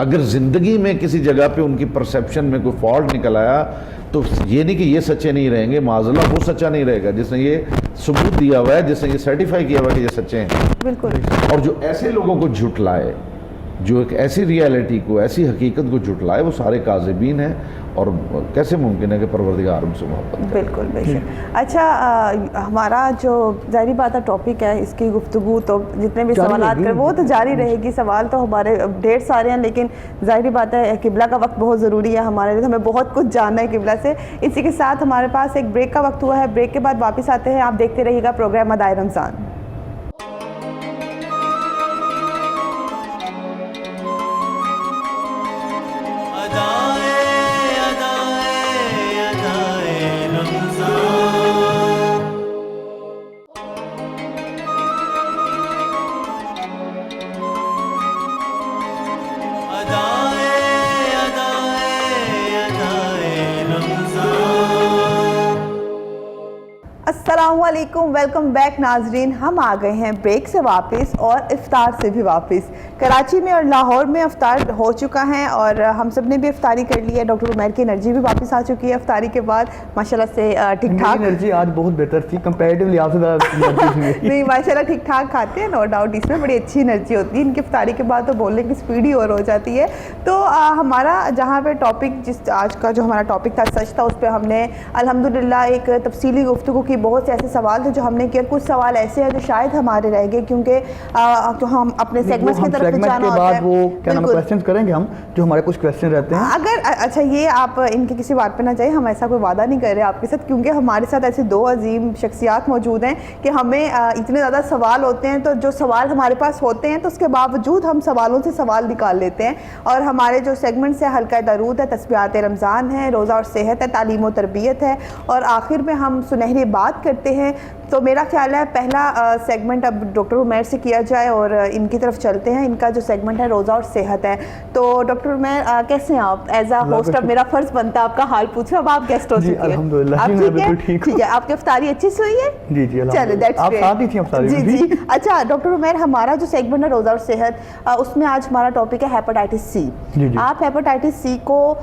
اگر زندگی میں کسی جگہ پہ ان کی پرسیپشن میں کوئی فالٹ نکل آیا تو یہ نہیں کہ یہ سچے نہیں رہیں گے، معاذاللہ وہ سچا نہیں رہے گا جس نے یہ ثبوت دیا ہوا ہے، جس نے یہ سرٹیفائی کیا ہوا ہے کہ یہ سچے ہیں۔ بالکل۔ اور جو ایسے لوگوں کو جھٹلائے، جو ایک ایسی ریالٹی کو، ایسی حقیقت کو جھٹلائے، وہ سارے کاذبین ہیں، اور کیسے ممکن ہے کہ پروردگار ان سے محبت کرے؟ بالکل بے شک۔ اچھا ہمارا جو ظاہری بات ہے ٹاپک ہے، اس کی گفتگو تو جتنے بھی سوالات کر وہ تو جاری رہے گی، سوال تو ہمارے ڈھیر سارے ہیں، لیکن ظاہری بات ہے قبلہ کا وقت بہت ضروری ہے ہمارے لیے، ہمیں بہت کچھ جاننا ہے قبلہ سے۔ اسی کے ساتھ ہمارے پاس ایک بریک کا وقت ہوا ہے، بریک کے بعد واپس آتے ہیں، آپ دیکھتے رہیے گا پروگرام ادائے رمضان۔ السلام علیکم، ویلکم بیک ناظرین، ہم آ گئے ہیں بریک سے واپس اور افطار سے بھی واپس۔ کراچی میں اور لاہور میں افطار ہو چکا ہے اور ہم سب نے بھی افطاری کر لی ہے، ڈاکٹر عمیر کی انرجی بھی واپس آ چکی ہے افطاری کے بعد، ماشاءاللہ سے ٹھیک ٹھاک۔ انرجی آج بہت بہتر تھی کمپیریٹیولی آپ سے نہیں ماشاءاللہ ٹھیک ٹھاک کھاتے ہیں، نو ڈاؤٹ اس میں بڑی اچھی انرجی ہوتی ہے ان کی افطاری کے بعد، تو بولنے کی اسپیڈ ہی اور ہو جاتی ہے۔ تو ہمارا جہاں پہ ٹاپک، جس آج کا جو ہمارا ٹاپک تھا سچ تھا، اس پہ ہم نے الحمدللہ ایک تفصیلی گفتگو کی، بہت سے ایسے سوال تھے جو ہم نے کیا، کچھ سوال ایسے ہیں جو شاید ہمارے رہ گئے کیونکہ ہم اپنے سیگمنٹس کی طرف جانا ہوتا ہے۔ وہ کیا نام کوسچنز کریں گے ہم، جو ہمارے کچھ کوسچن رہتے ہیں اگر اچھا یہ آپ ان کی کسی بات پہ نہ جائیں، ہم ایسا کوئی وعدہ نہیں کر رہے آپ کے ساتھ، کیونکہ ہمارے ساتھ ایسے دو عظیم شخصیات موجود ہیں کہ ہمیں اتنے زیادہ سوال ہوتے ہیں، تو جو سوال ہمارے پاس ہوتے ہیں تو اس کے باوجود ہم سوالوں سے سوال نکال لیتے ہیں، اور ہمارے جو سیگمنٹس ہیں حلقہ درود ہے، تسبیحات رمضان ہے، روزہ اور صحت ہے، تعلیم و تربیت ہے، اور آخر میں ہم سنہری بات کرتے ہیں۔ تو میرا خیال ہے پہلا سیگمنٹ اب ڈاکٹر عمیر سے کیا جائے اور ان کی طرف چلتے ہیں۔ ان کا جو سیگمنٹ ہے روزہ اور صحت ہے، تو ڈاکٹر عمیر کیسے ہیں آپ؟ ایز اے ہوسٹ اب میرا فرض بنتا ہے آپ کا حال پوچھنا، اب آپ گیسٹ ہو چکے ہیں۔ الحمدللہ آپ ٹھیک ہے؟ آپ کی افطاری اچھی سے ہوئی ہے؟ جی جی چلے دیٹس آپ ساتھ ہی تھیں افطاری میں؟ جی جی۔ اچھا ڈاکٹر عمیر، ہمارا جو سیگمنٹ ہے روزہ اور صحت، اس میں آج ہمارا ٹاپک ہے ہیپاٹائٹس سی۔ آپ ہیپاٹائٹس سی کو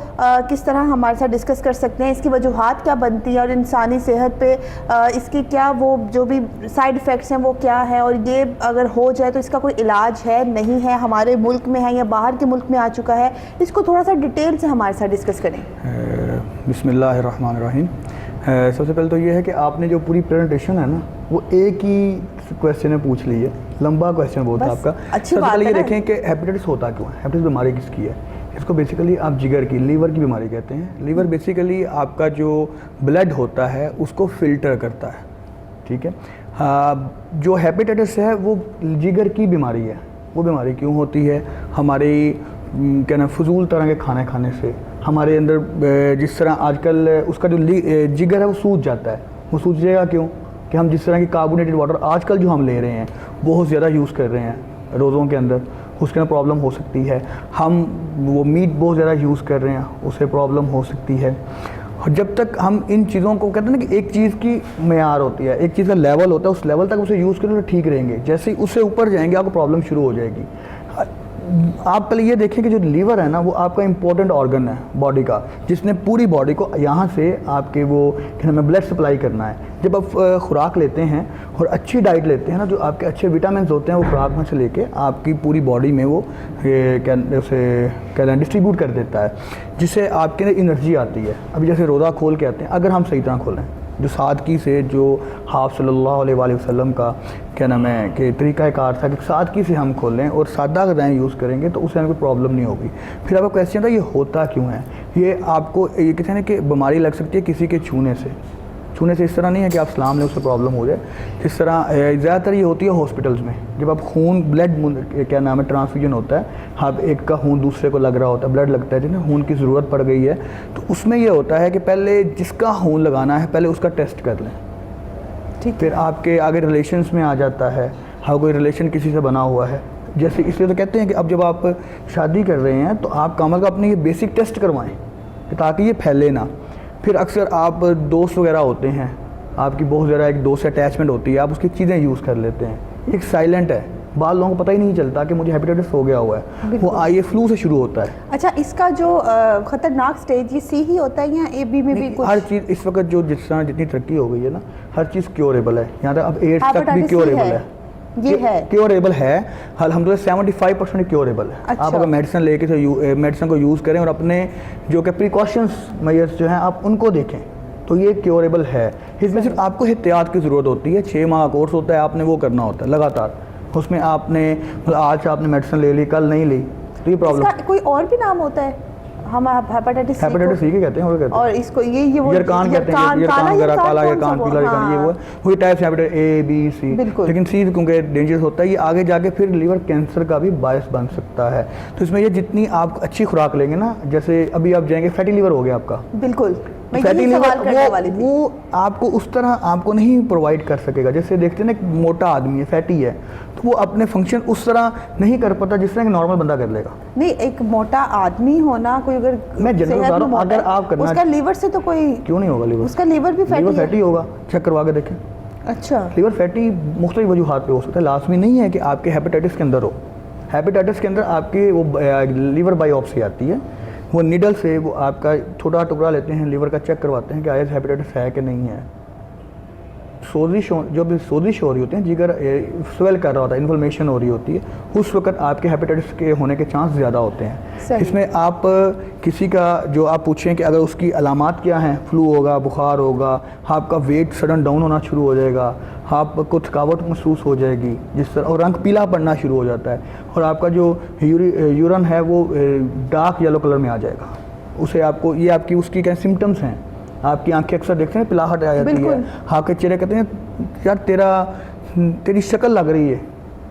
کس طرح ہمارے ساتھ ڈسکس کر سکتے ہیں، اس کی وجوہات کیا بنتی ہیں، اور انسانی صحت پہ اس کی کیا وہ جو بھی سائیڈ افیکٹس ہیں وہ کیا ہے، اور یہ اگر ہو جائے تو اس کا کوئی علاج ہے نہیں ہے، ہمارے ملک میں ہے یا باہر کے ملک میں آ چکا ہے، اس کو تھوڑا سا ڈیٹیل سے ہمارے ساتھ ڈسکس کریں۔ بسم اللہ الرحمن الرحیم۔ سب سے پہلے تو یہ ہے کہ آپ نے جو پوری پریزنٹیشن ہے نا وہ ایک ہی کویسچن میں پوچھ لی ہے، لمبا کویسچن بہت تھا آپ کا۔ سب سے پہلے یہ دیکھیں کہ ہیپیٹائٹس ہوتا کیوں ہے، ہیپیٹائٹس بیماری کس کی ہے؟ اس کو بیسیکلی آپ جگر کی، لیور کی بیماری کہتے ہیں۔ لیور بیسیکلی آپ کا جو بلڈ ہوتا ہے اس کو فلٹر کرتا ہے، ٹھیک ہے۔ جو ہیپیٹائٹس ہے وہ جگر کی بیماری ہے۔ وہ بیماری کیوں ہوتی ہے؟ ہماری کیا نا فضول طرح کے کھانے کھانے سے، ہمارے اندر جس طرح آج کل اس کا جو جگر ہے وہ سوج جاتا ہے۔ وہ سوجے گا کیوں؟ کہ ہم جس طرح کی کاربونیٹڈ واٹر آج کل جو ہم لے رہے ہیں بہت زیادہ یوز کر رہے ہیں روزوں کے اندر، اس کے اندر پرابلم ہو سکتی ہے۔ ہم وہ میٹ بہت زیادہ یوز کر رہے ہیں، اس سے پرابلم ہو سکتی ہے۔ اور جب تک ہم ان چیزوں کو کہتے ہیں نا کہ ایک چیز کی معیار ہوتی ہے، ایک چیز کا لیول ہوتا ہے، اس لیول تک اسے یوز کریں تو ٹھیک رہیں گے، جیسے ہی اس سے اوپر جائیں گے آپ کو پرابلم شروع ہو جائے گی۔ آپ پہلے یہ دیکھیں کہ جو لیور ہے نا وہ آپ کا امپورٹنٹ آرگن ہے باڈی کا، جس نے پوری باڈی کو یہاں سے آپ کے وہ کیا نام ہے بلڈ سپلائی کرنا ہے۔ جب آپ خوراک لیتے ہیں اور اچھی ڈائٹ لیتے ہیں نا، جو آپ کے اچھے وٹامنس ہوتے ہیں وہ خوراک میں سے لے کے آپ کی پوری باڈی میں وہ اسے ڈسٹریبیوٹ کر دیتا ہے، جس سے آپ کے اندر انرجی آتی ہے۔ ابھی جیسے روزہ کھول کے آتے ہیں، اگر ہم صحیح طرح کھولیں، جو سادگی سے، جو حافظ صلی اللہ علیہ وآلہ وسلم کا کیا نام ہے کہ طریقہ کار تھا کہ سادگی سے ہم کھولیں اور سادہ غذائیں یوز کریں گے تو اس سے ہمیں کوئی پرابلم نہیں ہوگی۔ پھر آپ کا کویسچن تھا یہ ہوتا کیوں ہے؟ یہ آپ کو یہ کہتے ہیں کہ بیماری لگ سکتی ہے کسی کے چھونے سے۔ چھونے سے اس طرح نہیں ہے کہ آپ سلام لیں اس سے پرابلم ہو جائے، اس طرح زیادہ تر یہ ہوتی ہے ہاسپٹلس میں، جب آپ خون بلڈ کیا نام ہے ٹرانسفیوژن ہوتا ہے، آپ ایک کا خون دوسرے کو لگ رہا ہوتا ہے، بلڈ لگتا ہے جنہیں خون کی ضرورت پڑ گئی ہے، تو اس میں یہ ہوتا ہے کہ پہلے جس کا خون لگانا ہے پہلے اس کا ٹیسٹ کر لیں، ٹھیک، پھر آپ کے آگے ریلیشنس میں آ جاتا ہے، ہاں کوئی ریلیشن کسی سے بنا ہوا ہے، جیسے اس لیے تو کہتے ہیں کہ اب جب آپ شادی کر رہے ہیں تو آپ کام کا اپنے یہ بیسک ٹیسٹ کروائیں تاکہ یہ پھیلے نہ۔ پھر اکثر آپ دوست وغیرہ ہوتے ہیں، آپ کی بہت زیادہ ایک دوست سے اٹیچمنٹ ہوتی ہے، آپ اس کی چیزیں یوز کر لیتے ہیں، ایک سائلنٹ ہے بعض لوگوں کو پتہ ہی نہیں چلتا کہ مجھے ہیپیٹائٹس ہو گیا ہوا ہے, وہ یہ فلو سے شروع ہوتا ہے. اچھا, اس کا جو خطرناک سٹیج یہ سی ہی ہوتا ہے یا اے بی میں بھی کچھ؟ ہر چیز اس وقت جو جس طرح جتنی ترقی ہو گئی ہے نا, ہر چیز کیوریبل ہے. یہاں تک اب ایڈس تک بھی کیوریبل ہے, یہ ہے کیوریبل ہے الحمدللہ. 75% کیوریبل ہے. آپ اگر میڈیسن لے کے میڈیسن کو یوز کریں اور اپنے جو کہ پریکاشنس میئرس جو ہیں آپ ان کو دیکھیں تو یہ کیوریبل ہے. اس میں صرف آپ کو احتیاط کی ضرورت ہوتی ہے. 6 ماہ کا کورس ہوتا ہے, آپ نے وہ کرنا ہوتا ہے لگاتار. اس میں آپ نے آج آپ نے میڈیسن لے لی, کل نہیں لی تو یہ پرابلم. اس کا کوئی اور بھی نام ہوتا ہے؟ ہم ہیپیٹائٹس سی کے کہتے ہیں, وہ کہتے ہیں, اور اس کو یہ وہ یرکان کہتے ہیں, یرکان ذرا کالا یرکان پیلا یرکان, یہ وہ وہی ٹائپ ہیپیٹائٹس اے بی سی. لیکن سی کیونکہ ڈینجرس ہوتا ہے, یہ آگے جا کے پھر لیور کینسر کا بھی باعث بن سکتا ہے. تو اس میں یہ جتنی آپ اچھی خوراک لیں گے نا, جیسے ابھی آپ جائیں گے فیٹی لیور ہو گیا آپ کا, بالکل فیٹی لیور وہ آپ کو اس طرح آپ کو نہیں پرووائڈ کر سکے گا. جیسے دیکھتے ہیں نا, ایک موٹا آدمی ہے فیٹی ہے تو وہ اپنے فنکشن اس طرح نہیں کر پاتا جس طرح ایک نارمل بندہ کر لے گا. نہیں, ایک موٹا آدمی ہونا کوئی اگر میں جنرل بتا رہا ہوں, اگر آپ کرنا اس کا لیور سے تو کوئی کیوں نہیں ہوگا, لیور اس کا لیور بھی فیٹی ہوگا, چیک کروا کے دیکھیں. اچھا, لیور فیٹی مختلف وجوہات پہ ہو سکتا ہے, لازمی نہیں ہے کہ آپ کے ہیپیٹائٹس کے اندر ہو. ہیپیٹائٹس کے اندر آپ کی وہ لیور بائیوپسی آتی ہے, وہ نیڈل سے وہ آپ کا چھوٹا ٹکڑا لیتے ہیں لیور کا, چیک کرواتے ہیں کہ آیا ہیپیٹائٹس ہے کہ نہیں ہے. سوزش جو بھی سوزش ہو رہی ہوتی ہے, جگر سویل کر رہا ہوتا ہے, انفلمیشن ہو رہی ہوتی ہے, اس وقت آپ کے ہیپیٹائٹس کے ہونے کے چانس زیادہ ہوتے ہیں. اس میں آپ کسی کا جو آپ پوچھیں کہ اگر اس کی علامات کیا ہیں, فلو ہوگا, بخار ہوگا, آپ کا ویٹ سڈن ڈاؤن ہونا شروع ہو جائے گا, آپ کو تھکاوٹ محسوس ہو جائے گی جس طرح, اور رنگ پیلا پڑنا شروع ہو جاتا ہے, اور آپ کا جو یورن ہے وہ ڈارک یلو کلر میں آ جائے گا. اسے آپ کو یہ آپ کی اس کی کیا سمٹمس ہیں. آپ کی آنکھیں اکثر دیکھتے ہیں پلاہٹ آ جاتی ہے, آپ کے چہرے کہتے ہیں یار تیری شکل لگ رہی ہے,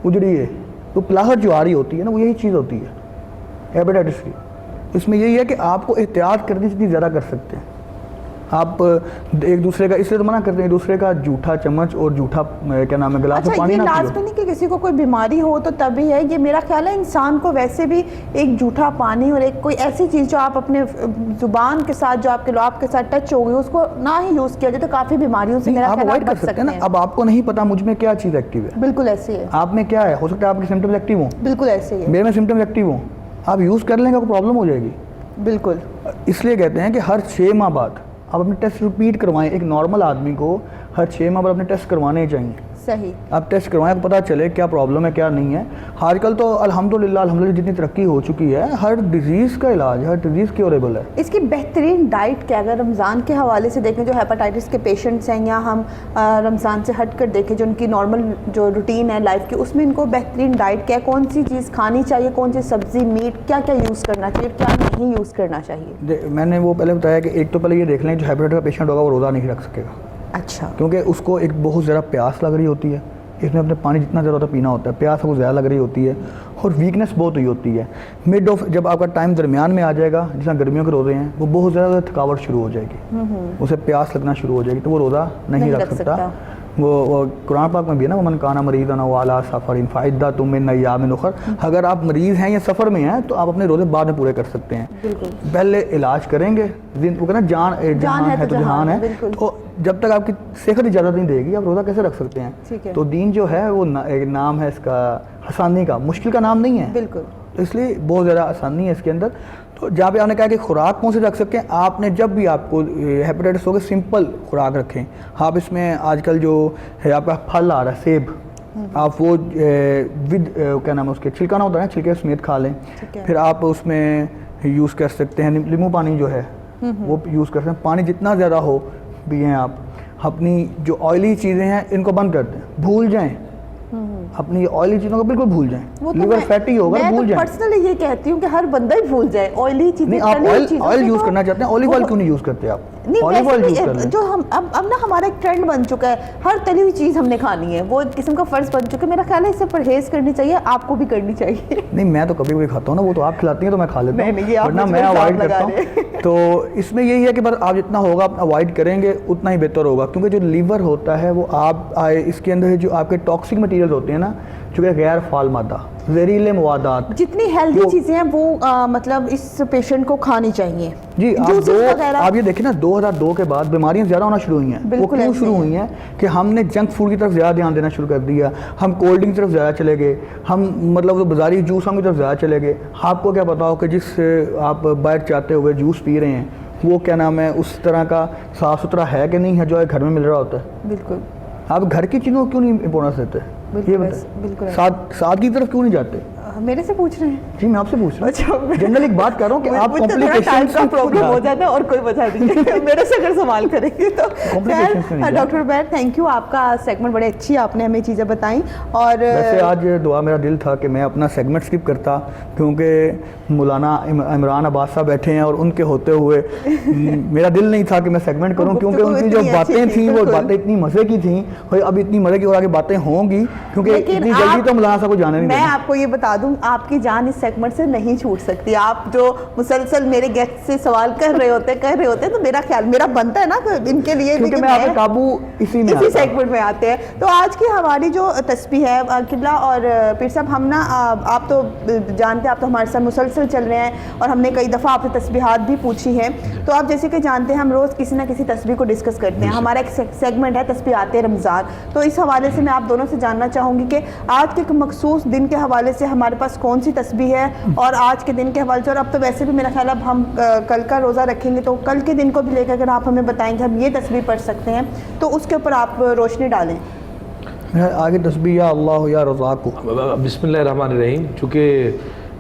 اجڑی ہے. تو پلاہٹ جو آ رہی ہوتی ہے نا, وہ یہی چیز ہوتی ہے ہیپیٹائٹس کی. اس میں یہی ہے کہ آپ کو احتیاط کرنی جتنی زیادہ کر سکتے ہیں. آپ ایک دوسرے کا اس لیے تو منع کرتے ہیں, ایک دوسرے کا جھوٹا چمچ اور جھوٹا کیا نام ہے گلاس میں پانی نہ پیو. اچھا, یہ لازمی نہیں کہ کسی کو کوئی بیماری ہو تو تبھی ہے, یہ میرا خیال ہے انسان کو ویسے بھی ایک جھوٹا پانی اور ایک کوئی ایسی چیز جو آپ اپنے زبان کے ساتھ جو آپ کے لعاب کے ساتھ ٹچ ہو گئی اس کو نہ ہی یوز کیا جائے تو کافی بیماریوں سے میرا خیال آپ بچ سکتے ہیں. اب آپ کو نہیں پتا مجھ میں کیا چیز ایکٹیو ہے, بالکل ایسے ہے. آپ میں کیا ہے, ہو سکتا ہے آپ کے سمٹمز ایکٹیو ہوں, بالکل ایسے ہی ہے, میرے میں سمٹمز ایکٹیو ہوں, آپ یوز کر لیں گے کوئی پرابلم ہو جائے گی. بالکل. اس لیے کہتے ہیں کہ ہر 6 ماہ بعد آپ اپنے ٹیسٹ ریپیٹ کروائیں. ایک نارمل آدمی کو ہر 6 ماہ بعد اپنے ٹیسٹ کروانے چاہیے. صحیح, آپ ٹیسٹ کروائیں, پتہ چلے کیا پرابلم ہے کیا نہیں ہے. آج کل تو الحمدللہ جتنی ترقی ہو چکی ہے, ہر ڈیزیز کا علاج, ہر ڈیزیز کیوریبل ہے. اس کی بہترین ڈائٹ کیا, اگر رمضان کے حوالے سے دیکھیں جو ہیپاٹائٹس کے پیشنٹس ہیں, یا ہم رمضان سے ہٹ کر دیکھیں جو ان کی نارمل جو روٹین ہے لائف کی, اس میں ان کو بہترین ڈائٹ کیا, کون سی چیز کھانی چاہیے, کون سی سبزی میٹ کیا کیا یوز کرنا چاہیے, کیا نہیں یوز کرنا چاہیے؟ میں نے وہ پہلے بتایا کہ ایک تو پہلے یہ دیکھ لیں جو ہیپیٹائٹس کا پیشنٹ ہوگا وہ روزہ نہیں رکھ سکے گا. اچھا, کیونکہ اس کو ایک بہت زیادہ پیاس لگ رہی ہوتی ہے, اس میں اپنے پانی جتنا زیادہ ہوتا ہے پینا ہوتا ہے, پیاس کو زیادہ لگ رہی ہوتی ہے, اور ویکنس بہت ہوئی ہوتی ہے. مڈ آف جب آپ کا ٹائم درمیان میں آ جائے گا, جس طرح گرمیوں کے روزے ہیں, وہ بہت زیادہ تھکاوٹ شروع ہو جائے گی, اسے پیاس لگنا شروع ہو جائے گی, تو وہ روزہ نہیں رکھ سکتا. وہ قرآن پاک میں بھی ہے نا, ومن کان مریضا او علی سفر فعدۃ من ایام اخر. اگر آپ مریض ہیں یا سفر میں ہیں تو آپ اپنے روزے بعد میں پورے کر سکتے ہیں. پہلے علاج کریں گے, وہ کہنا جان ہے تو جہان ہے, تو جب تک آپ کی صحت اجازت نہیں دے گی آپ روزہ کیسے رکھ سکتے ہیں. تو دین جو ہے وہ ایک نام ہے اس کا آسانی کا, مشکل کا نام نہیں ہے. بالکل, تو اس لیے بہت زیادہ آسانی ہے اس کے اندر. تو جہاں پہ آپ نے کہا کہ خوراک کون سے رکھ سکتے ہیں, آپ نے جب بھی آپ کو ہیپیٹائٹس ہوگا سمپل خوراک رکھیں. آپ اس میں آج کل جو ہے آپ کا پھل آ رہا ہے سیب, آپ وہ ود کیا نام ہے اس کے چھلکا نہ ہوتا ہے, چھلکے سمیت کھا لیں. پھر آپ اس میں یوز کر سکتے ہیں لیمو پانی جو ہے وہ یوز کر سکتے ہیں. پانی جتنا زیادہ ہو پئیں آپ. اپنی جو آئلی چیزیں ہیں ان کو بند کر دیں, بھول جائیں, اپنی آئلی چیزوں کو بالکل بھول جائیں. لیور فیٹی ہوگا بھول جائیں. میں پرسنلی یہ کہتی ہوں کہ ہر بندہ ہی بھول جائے آئلی چیزیں. نہیں, آپ آئل یوز کرنا چاہتے ہیں, آلیو آئل کیوں نہیں یوز کرتے آپ؟ آلیو آئل یوز کر لیں. جو ہم اب نا ہمارا ایک ٹرینڈ بن چکا ہے, ہر تلی ہوئی چیز ہم نے کھانی ہے, وہ ایک قسم کا فرض بن چکا ہے. میرا خیال ہے اس سے پرہیز کرنی چاہیے, آپ کو بھی کرنی چاہیے. نہیں, میں تو کبھی کبھی کھاتا ہوں نا, وہ تو آپ کھلاتی ہیں تو میں کھا لیتا ہوں, ورنہ میں اوائڈ کرتا ہوں. تو اس میں یہی ہے کہ بس آپ جتنا ہوگا آپ اوائڈ کریں گے اتنا ہی بہتر ہوگا. کیونکہ جو لیور ہوتا ہے وہ آپ اس کے اندر جو آپ کے ٹاکسک مٹیریل ہوتے ہیں نا, چونکہ غیر فعال مادہ، زہریلے موادات، جتنی ہیلدی چیزیں ہیں وہ مطلب اس پیشنٹ کو کھانی چاہیے. جی آپ یہ دیکھیں نا 2002 کے بعد بیماریاں زیادہ ہونا شروع ہوئی ہیں. وہ کیوں شروع ہوئی ہیں کہ ہم نے جنک فوڈ کی طرف زیادہ دھیان دینا شروع کر دیا، ہم کولڈ ڈرنک کی طرف زیادہ چلے گئے، ہم مطلب بازاری جوسوں کی طرف زیادہ چلے گئے. آپ کو کیا پتا ہو کہ جس آپ باہر چاہتے ہوئے جوس پی رہے ہیں وہ کیا نام ہے اس طرح کا صاف ستھرا ہے کہ نہیں ہے جو گھر میں مل رہا ہوتا ہے. بالکل. آپ گھر کی چیزوں کو کیوں نہیں امپورٹنس دیتے؟ یہ بالکل ساتھ کی طرف کیوں نہیں جاتے؟ میرے سے پوچھ رہے ہیں؟ جی میں آپ سے پوچھ رہا ہوں، جنرل ایک بات کر رہا ہوں کہ آپ ٹائم کا پرابلم ہو جاتا ہے اور کوئی بتا دیجیے میرے سے اگر سوال کریں گے تو. ڈاکٹر عمیر تھینک یو، آپ کا سیگمنٹ بڑے اچھی آپ نے ہمیں چیزیں بتائیں. اور ویسے آج دعا میرا دل تھا کہ میں اپنا سیگمنٹ اسکپ کرتا کیونکہ مولانا عمران عباس صاحب بیٹھے ہیں اور ان کے ہوتے ہوئے میرا دل نہیں تھا کہ میں سیگمنٹ کروں کیونکہ ان کی جو باتیں تھیں وہ باتیں اتنی مزے کی تھیں. اب اتنی مزے کی اور آگے باتیں ہوں گی کیونکہ اتنی جلدی تو مولانا صاحب کو جانے نہیں. میں آپ کو یہ بتا دوں آپ کی جان اس سیگمنٹ سے نہیں چھوٹ سکتی. آپ جو مسلسل میرے گیسٹ سے سوال کر رہے ہوتے تو میرا خیال میرا بنتا ہے نا ان کے لیے کیونکہ میں آپ قابو اسی سیگمنٹ میں آتے ہیں. تو آج کی ہماری جو تسبیح ہے قبلہ اور پیر صاحب ہم نا آپ تو جانتے ہیں آپ تو ہمارے ساتھ مسلسل چل رہے ہیں اور ہم نے کئی دفعہ آپ سے تسبیحات بھی پوچھی ہیں. تو آپ جیسے کہ جانتے ہیں ہم روز کسی نہ کسی تسبیح کو ڈسکس کرتے ہیں. ہمارا ایک سیگمنٹ ہے تسبیحات رمضان. تو اس حوالے سے میں آپ دونوں سے جاننا چاہوں گی کہ آج کے مخصوص دن کے حوالے سے ہمارے پاس کون سی تسبیح ہے اور آج کے دن کے حوالے سے. اور اب تو ویسے بھی میرا خیال اب ہم کل کا روزہ رکھیں گے تو کل کے دن کو بھی لے کر اگر آپ ہمیں بتائیں کہ ہم یہ تسبیح پڑھ سکتے ہیں تو اس کے اوپر آپ روشنی ڈالیں. آگے تسبیح یا اللہ یا رزاق. بسم اللہ الرحمن الرحیم. چونکہ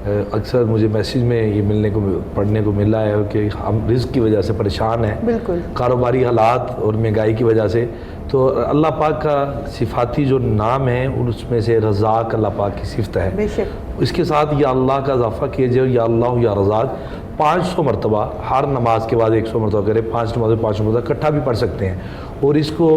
اکثر مجھے میسیج میں یہ پڑھنے کو مل رہا ہے کہ ہم رزق کی وجہ سے پریشان ہیں، بالکل کاروباری حالات اور مہنگائی کی وجہ سے. تو اللہ پاک کا صفاتی جو نام ہے اس میں سے رزاق اللہ پاک کی صفت ہے. بے شک. اس کے ساتھ یا اللہ کا اضافہ کیے جائے یا اللہ یا رزاق 500 مرتبہ ہر نماز کے بعد 100 مرتبہ کرے. 5 نمازیں 500 مرتبہ اکٹھا بھی پڑھ سکتے ہیں. اور اس کو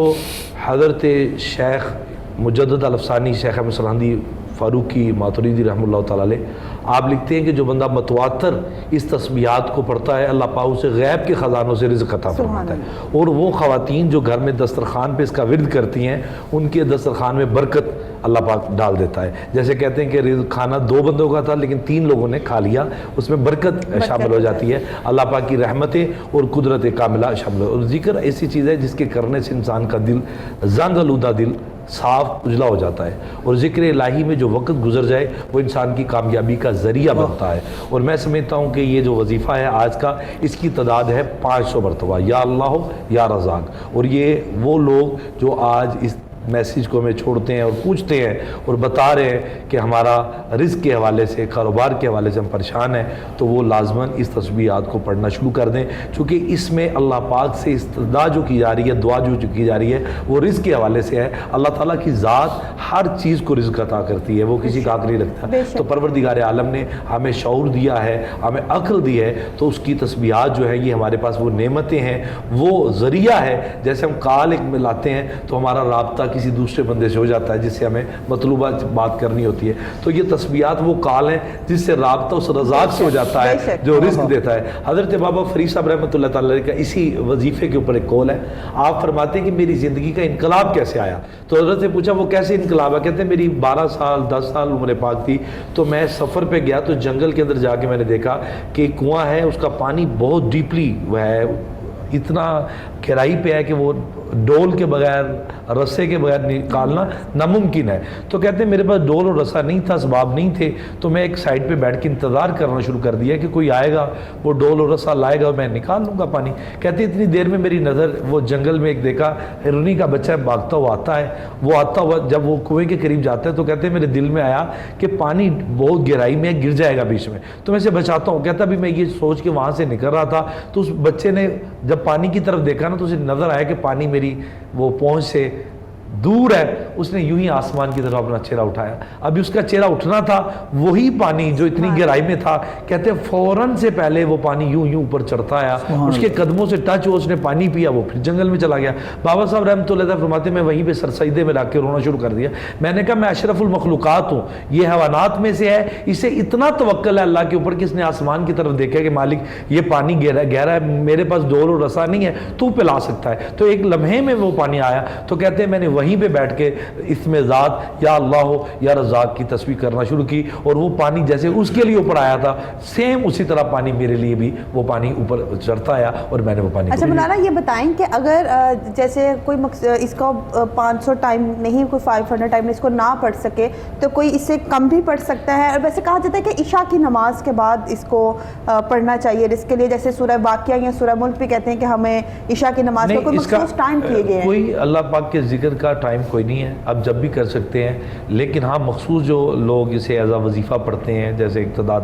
حضرت شیخ مجدد الافسانی شیخ احمد سرہندی فاروقی ماتریدی رحمہ اللہ تعالیٰ علیہ آپ لکھتے ہیں کہ جو بندہ متواتر اس تسبیحات کو پڑھتا ہے اللہ پاک اسے غیب کے خزانوں سے رزق عطا فرماتا ہے. اور وہ خواتین جو گھر میں دسترخوان پہ اس کا ورد کرتی ہیں ان کے دسترخوان میں برکت اللہ پاک ڈال دیتا ہے. جیسے کہتے ہیں کہ کھانا 2 بندوں کا تھا لیکن 3 لوگوں نے کھا لیا، اس میں برکت شامل ہو جاتی ہے. اللہ پاک کی رحمتیں اور قدرت کاملہ شامل ہو. اور ذکر ایسی چیز ہے جس کے کرنے سے انسان کا دل زنگ آلودہ دل صاف اجلا ہو جاتا ہے. اور ذکر الہی میں جو وقت گزر جائے وہ انسان کی کامیابی کا ذریعہ بنتا ہے. اور میں سمجھتا ہوں کہ یہ جو وظیفہ ہے آج کا اس کی تعداد ہے 500 مرتبہ یا اللہ یا رزاق. اور یہ وہ لوگ جو آج اس میسیج کو ہمیں چھوڑتے ہیں اور پوچھتے ہیں اور بتا رہے ہیں کہ ہمارا رزق کے حوالے سے کاروبار کے حوالے سے ہم پریشان ہیں تو وہ لازماً اس تسبیحات کو پڑھنا شروع کر دیں. چونکہ اس میں اللہ پاک سے استدعا جو کی جا رہی ہے، دعا جو کی جا رہی ہے وہ رزق کے حوالے سے ہے. اللہ تعالیٰ کی ذات ہر چیز کو رزق عطا کرتی ہے، وہ کسی کا حق نہیں رکھتا. تو پروردگار عالم نے ہمیں شعور دیا ہے، ہمیں عقل دی ہے، تو اس کی تسبیحات جو ہے یہ ہمارے پاس وہ نعمتیں ہیں، وہ ذریعہ ہے. جیسے ہم کال ایک ملاتے ہیں تو ہمارا رابطہ کسی دوسرے بندے سے ہو جاتا ہے جس سے ہمیں مطلوبہ بات کرنی ہوتی ہے. تو یہ تسبیحات وہ کال ہیں جس سے رابطہ اس رزاق سے ہو جاتا ہے جو رزق دیتا ہے. حضرت بابا فرید صاحب رحمۃ اللہ تعالی کا اسی وظیفے کے اوپر ایک قول ہے. آپ فرماتے ہیں کہ میری زندگی کا انقلاب کیسے آیا. تو حضرت سے پوچھا وہ کیسے انقلاب ہے. کہتے ہیں میری 12 سال 10 سال عمر پاک تھی تو میں سفر پہ گیا تو جنگل کے اندر جا کے میں نے دیکھا کہ ایک کنواں ہے، اس کا پانی بہت ڈیپلی وہ ہے، اتنا گہرائی پہ ہے کہ وہ ڈول کے بغیر رسے کے بغیر نکالنا ناممکن ہے. تو کہتے ہیں میرے پاس ڈول اور رسا نہیں تھا، اسباب نہیں تھے، تو میں ایک سائڈ پہ بیٹھ کے انتظار کرنا شروع کر دیا کہ کوئی آئے گا وہ ڈول اور رسا لائے گا اور میں نکال لوں گا پانی. کہتے ہیں اتنی دیر میں میری نظر وہ جنگل میں ایک دیکھا ہرنی کا بچہ بھاگتا ہوا آتا ہے. وہ آتا ہوا جب وہ کنویں کے قریب جاتا ہے تو کہتے ہیں میرے دل میں آیا کہ پانی بہت گہرائی میں گر جائے گا بیچ میں، تو میں اسے بچاتا ہوں. کہتا بھی میں یہ سوچ کے وہاں سے نکل رہا تھا تو اس بچے نے جب پانی کی طرف دیکھا نا تو اسے نظر آیا کہ پانی میری وہ پہنچ سے دور ہے. اس نے یوں ہی آسمان کی طرف اپنا چہرہ اٹھایا. ابھی اس کا چہرہ اٹھنا تھا وہی پانی جو اتنی گہرائی میں تھا، کہتے ہیں فوراً سے پہلے وہ پانی یوں یوں اوپر چڑھتا آیا، اس کے قدموں سے ٹچ ہوا، اس نے پانی پیا، وہ پھر جنگل میں چلا گیا. بابا صاحب رحمۃ اللہ علیہ فرماتے ہیں میں وہیں پہ سر سجدے میں رکھ کے رونا شروع کر دیا. میں نے کہا میں اشرف المخلوقات ہوں، یہ حیوانات میں سے ہے، اسے اتنا توکل ہے اللہ کے اوپر کہ اس نے آسمان کی طرف دیکھا کہ مالک یہ پانی گہرا ہے، میرے پاس ڈول اور رسا نہیں ہے، تو پلا سکتا ہے. تو ایک لمحے میں وہ پانی آیا. تو کہتے ہیں میں نے وہیں پہ بیٹھ کے اس میں ذات یا اللہ ہو یا رزاق کی تسبیح کرنا شروع کی، اور وہ پانی جیسے اس کے لیے اوپر آیا تھا سیم اسی طرح پانی میرے لیے بھی وہ پانی اوپر چڑھتا آیا اور میں نے وہ پانی. اچھا مولانا یہ بتائیں کہ اگر جیسے کوئی اس کو 500 ٹائم نہیں، کوئی 500 ٹائم اس کو نہ پڑھ سکے تو کوئی اس سے کم بھی پڑھ سکتا ہے؟ اور ویسے کہا جاتا ہے کہ عشاء کی نماز کے بعد اس کو پڑھنا چاہیے، اس کے لیے جیسے سورہ واقعہ یا سورہ ملک بھی کہتے ہیں کہ ہمیں عشاء کی نماز کو کوئی مخصوص ٹائم کیے گئے ہیں. کوئی اللہ پاک کے ذکر کا ٹائم کوئی نہیں ہے، آپ جب بھی کر سکتے ہیں، لیکن ہاں مخصوص جو لوگ اسے ایز اے وظیفہ پڑھتے ہیں جیسے اقتداء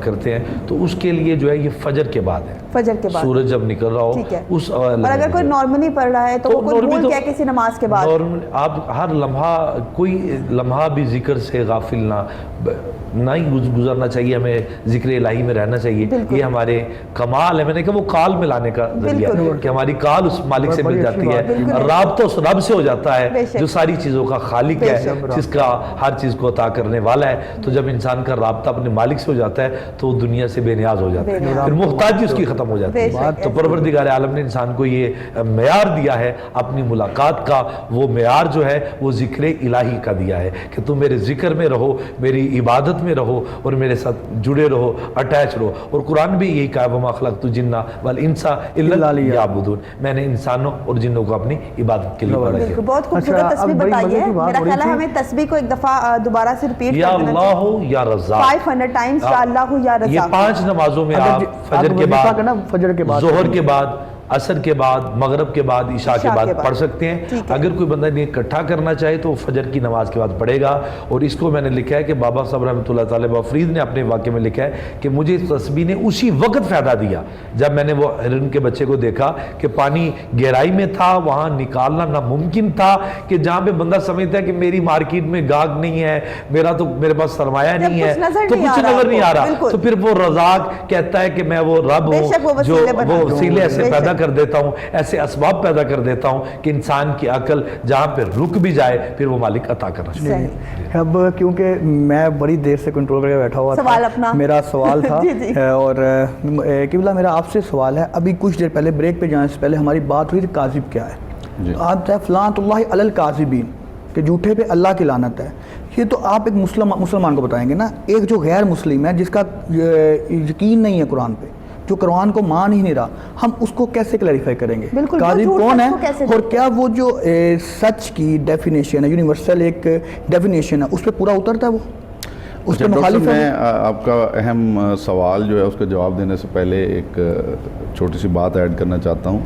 کرتے ہیں تو اس کے لیے جو ہے یہ فجر کے بعد ہے، فجر کے بعد سورج جب نکل رہا ہو اس. اور اگر کوئی نارملی پڑھ رہا ہے تو وہ کوئی بھول گیا کسی نماز کے بعد، آپ ہر لمحہ کوئی لمحہ بھی ذکر سے غافل نہ ہی گزرنا چاہیے، ہمیں ذکر الہی میں رہنا چاہیے. یہ ہمارے کمال ہے، میں نے کہا وہ کال میں لانے کا ذریعہ کہ ہماری کال اس مالک سے مل جاتی ہے، رابطہ اس رب سے ہو جاتا ہے جو ساری چیزوں کا خالق ہے، جس کا ہر چیز کو عطا کرنے والا ہے. تو جب انسان کا رابطہ اپنے مالک سے ہو جاتا ہے تو وہ دنیا سے بے نیاز ہو جاتا ہے، پھر محتاجی اس کی ختم ہو جاتی ہے. تو پروردگار عالم نے انسان کو یہ معیار دیا ہے اپنی ملاقات کا، وہ معیار جو ہے وہ ذکر الہی کا دیا ہے کہ تم میرے ذکر میں رہو، میری عبادت میں رہو اور میرے ساتھ جڑے رہو، اٹیچ رہو. اور قرآن بھی یہی کہا وما خلقت الجن والانس الا لیعبدون، میں نے انسانوں اور جنوں کو اپنی عبادت کے لیے بنا کیا. بہت خوبصورت تسبیح بتائیے. میرا خیال ہے ہمیں تسبیح کو ایک دفعہ دوبارہ سے ریپیٹ یا اللہ یا رزاق 500 ٹائمز، یا اللہ یا رزاق. یہ 5 نمازوں میں آپ فجر کے بعد، ظہر کے بعد، عصر کے بعد، مغرب کے بعد، عشاء کے بعد پڑھ سکتے ہیں. اگر کوئی بندہ نے اکٹھا کرنا چاہے تو فجر کی نماز کے بعد پڑھے گا. اور اس کو میں نے لکھا ہے کہ بابا صاحب رحمۃ اللہ تعالی فرید نے اپنے واقعے میں لکھا ہے کہ مجھے اس تسبیح نے اسی وقت فائدہ دیا جب میں نے وہ ہرن کے بچے کو دیکھا کہ پانی گہرائی میں تھا، وہاں نکالنا ناممکن تھا، کہ جہاں پہ بندہ سمجھتا ہے کہ میری مارکیٹ میں گاہک نہیں ہے، میرے پاس سرمایہ نہیں ہے، تو کچھ نظر نہیں آ رہا. تو پھر وہ رزاق کہتا ہے کہ میں وہ رب ہوں جو وہ وسیلے ایسے پیدا کر دیتا ہوں، ایسے اسباب پیدا کر دیتا ہوں کہ انسان کی عقل جہاں پہ رک بھی جائے پھر وہ مالک عطا کرنا چاہیے. اب کیونکہ میں بڑی دیر سے کنٹرول کر کے بیٹھا ہوا تھا، میرا سوال تھا اور قبلہ میرا آپ سے سوال ہے. ابھی کچھ دیر پہلے بریک پہ جانے سے پہلے ہماری بات ہوئی تھی کاذب کیا ہے. آپ لعنت اللہ علی الکاذبین کہ جھوٹے پہ اللہ کی لعنت ہے. یہ تو آپ ایک مسلمان کو بتائیں گے نا. ایک جو غیر مسلم ہے جس کا یقین نہیں ہے قرآن پہ، جو قرآن کو مان ہی نہیں رہا، ہم اس کو کیسے کلیریفائی کریں گے قاذب کون ہے؟ اور کیا وہ جو سچ کی ڈیفینیشن ہے، یونیورسل ایک ڈیفینیشن ہے، اس پہ پورا اترتا ہے وہ؟ اس پہ مخالف ہے؟ میں آپ کا اہم سوال جو ہے اس کا جواب دینے سے پہلے ایک چھوٹی سی بات ایڈ کرنا چاہتا ہوں.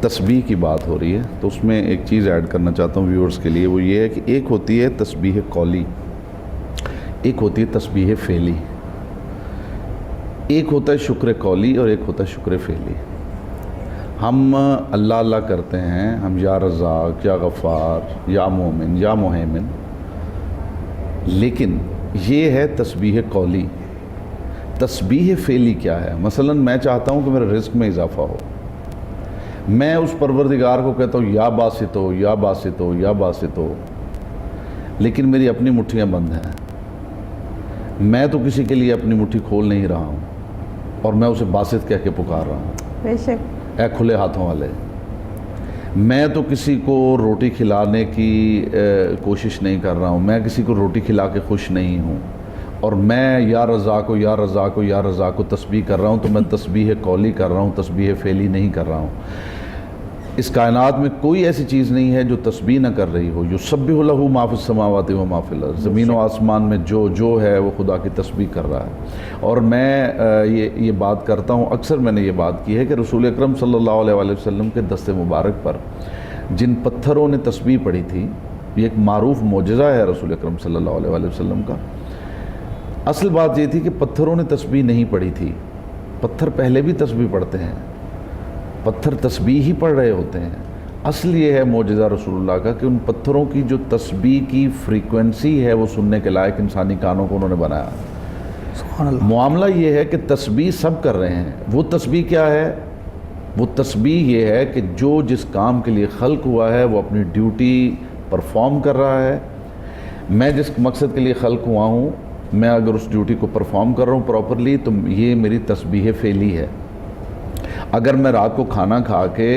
تسبیح کی بات ہو رہی ہے تو اس میں ایک چیز ایڈ کرنا چاہتا ہوں ویورز کے لیے. وہ یہ ہے کہ ایک ہوتی ہے تسبیح قولی، ایک ہوتی ہے تسبیح فعلی. ایک ہوتا ہے شکر قولی اور ایک ہوتا ہے شکر فعلی. ہم اللہ اللہ کرتے ہیں، ہم یا رزاق، یا غفار، یا مومن، یا مہیمن، لیکن یہ ہے تسبیح قولی. تسبیح فعلی کیا ہے؟ مثلا میں چاہتا ہوں کہ میرے رزق میں اضافہ ہو، میں اس پروردگار کو کہتا ہوں یا باسط ہو، یا باسط ہو، یا باسط ہو، لیکن میری اپنی مٹھیاں بند ہیں. میں تو کسی کے لیے اپنی مٹھی کھول نہیں رہا ہوں اور میں اسے باسط کہہ کے پکار رہا ہوں، بے شک اے کھلے ہاتھوں والے. میں تو کسی کو روٹی کھلانے کی کوشش نہیں کر رہا ہوں، میں کسی کو روٹی کھلا کے خوش نہیں ہوں، اور میں یا رزاق ہو، یا رزاق ہو، یا رزاق کو تسبیح کر رہا ہوں، تو میں تسبیح قولی کر رہا ہوں، تسبیح فعلی نہیں کر رہا ہوں. اس کائنات میں کوئی ایسی چیز نہیں ہے جو تسبیح نہ کر رہی ہو. یسبح لہ ما فی السماوات و ما فی الارض، زمین و آسمان میں جو ہے وہ خدا کی تسبیح کر رہا ہے. اور میں یہ بات کرتا ہوں، اکثر میں نے یہ بات کی ہے کہ رسول اکرم صلی اللہ علیہ وسلم کے دست مبارک پر جن پتھروں نے تسبیح پڑھی تھی، یہ ایک معروف معجزہ ہے رسول اکرم صلی اللہ علیہ وسلم کا. اصل بات یہ تھی کہ پتھروں نے تسبیح نہیں پڑھی تھی. پتھر پہلے بھی تسبیح پڑھتے ہیں، پتھر تسبیح ہی پڑھ رہے ہوتے ہیں. اصل یہ ہے معجزہ رسول اللہ کا کہ ان پتھروں کی جو تسبیح کی فریکوینسی ہے وہ سننے کے لائق انسانی کانوں کو انہوں نے بنایا. سبحان اللہ. معاملہ یہ ہے کہ تسبیح سب کر رہے ہیں. وہ تسبیح کیا ہے؟ وہ تسبیح یہ ہے کہ جو جس کام کے لیے خلق ہوا ہے وہ اپنی ڈیوٹی پرفارم کر رہا ہے. میں جس مقصد کے لیے خلق ہوا ہوں، میں اگر اس ڈیوٹی کو پرفارم کر رہا ہوں پراپرلی تو یہ میری تسبیح فعلی ہے. اگر میں رات کو کھانا کھا کے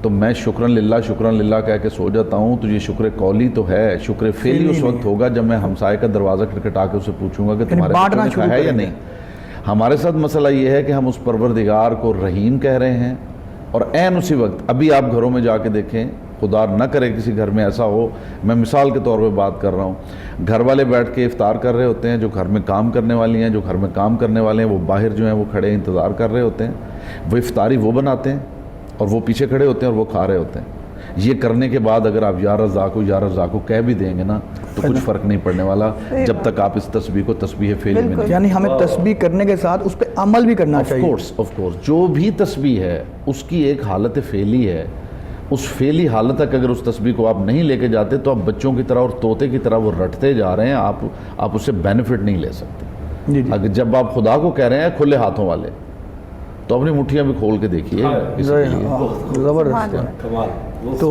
تو میں شکرن للہ کہہ کے سو جاتا ہوں، تو یہ شکر قولی تو ہے، شکر فعلی اس وقت ہوگا جب میں ہمسائے کا دروازہ کھٹکھٹا کے اسے پوچھوں گا کہ تمہارے بچوں نے کھایا ہے یا نہیں۔ ہمارے ساتھ مسئلہ یہ ہے کہ ہم اس پروردگار کو رحیم کہہ رہے ہیں، اور عین اسی وقت ابھی آپ گھروں میں جا کے دیکھیں، خدا نہ کرے کسی گھر میں ایسا ہو، میں مثال کے طور پہ بات کر رہا ہوں، گھر والے بیٹھ کے افطار کر رہے ہوتے ہیں، جو گھر میں کام کرنے والی ہیں، جو گھر میں کام کرنے والے ہیں، وہ باہر جو ہیں وہ کھڑے انتظار کر رہے ہوتے ہیں، وہ افطاری وہ بناتے ہیں اور وہ پیچھے کھڑے ہوتے ہیں اور وہ کھا رہے ہوتے ہیں۔ یہ کرنے کے بعد اگر آپ یا رزاق کو کہہ بھی دیں گے نا تو کچھ فرق نہیں پڑنے والا جب تک آپ اس تسبیح کو تسبیح فعلی میں نہیں۔ یعنی ہمیں تسبیح کرنے کے ساتھ اس پہ عمل بھی کرنا چاہیے۔ آف کورس جو بھی تسبیح ہے اس کی ایک حالت فعلی ہے، اس فعلی حالت تک اگر اس تسبیح کو آپ نہیں لے کے جاتے تو آپ بچوں کی طرح اور طوطے کی طرح وہ رٹتے جا رہے ہیں، آپ اس سے بینیفٹ نہیں لے سکتے۔ جی اگر جب آپ خدا کو کہہ رہے ہیں کھلے ہاتھوں والے، تو اپنی مٹھیاں بھی کھول کے دیکھیے۔ زبردست۔ تو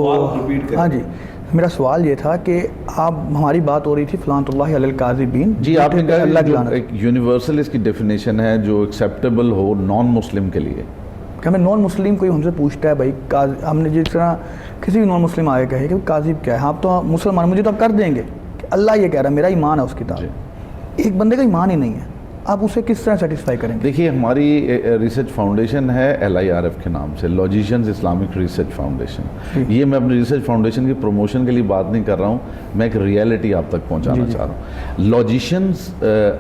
ہاں جی، میرا سوال یہ تھا کہ آپ ہماری بات ہو رہی تھی فلانت اللہ علی الکاذبین، جی آپ نے کہا اللہ کی لعنت، ایک یونیورسل اس کی ڈیفینیشن ہے جو ایکسیپٹیبل ہو نان مسلم کے لیے۔ کہ ہمیں نان مسلم کوئی ہم سے پوچھتا ہے بھائی ہم نے جس طرح کسی بھی نان مسلم آگے کہے کہ کاذب کیا ہے، آپ تو مسلمان مجھے تو آپ کر دیں گے کہ اللہ یہ کہہ رہا ہے، میرا ایمان ہے اس کتاب۔ ایک بندے کا ایمان ہی نہیں ہے، آپ اسے کس طرح سیٹسفائی کریں گے؟ دیکھیے ہماری ریسرچ فاؤنڈیشن ہے LIRF کے نام سے، لاجیشنز اسلامک ریسرچ فاؤنڈیشن۔ یہ میں اپنی ریسرچ فاؤنڈیشن کی پروموشن کے لیے بات نہیں کر رہا ہوں، میں ایک ریئلٹی آپ تک پہنچانا چاہ رہا ہوں۔ لاجیشنز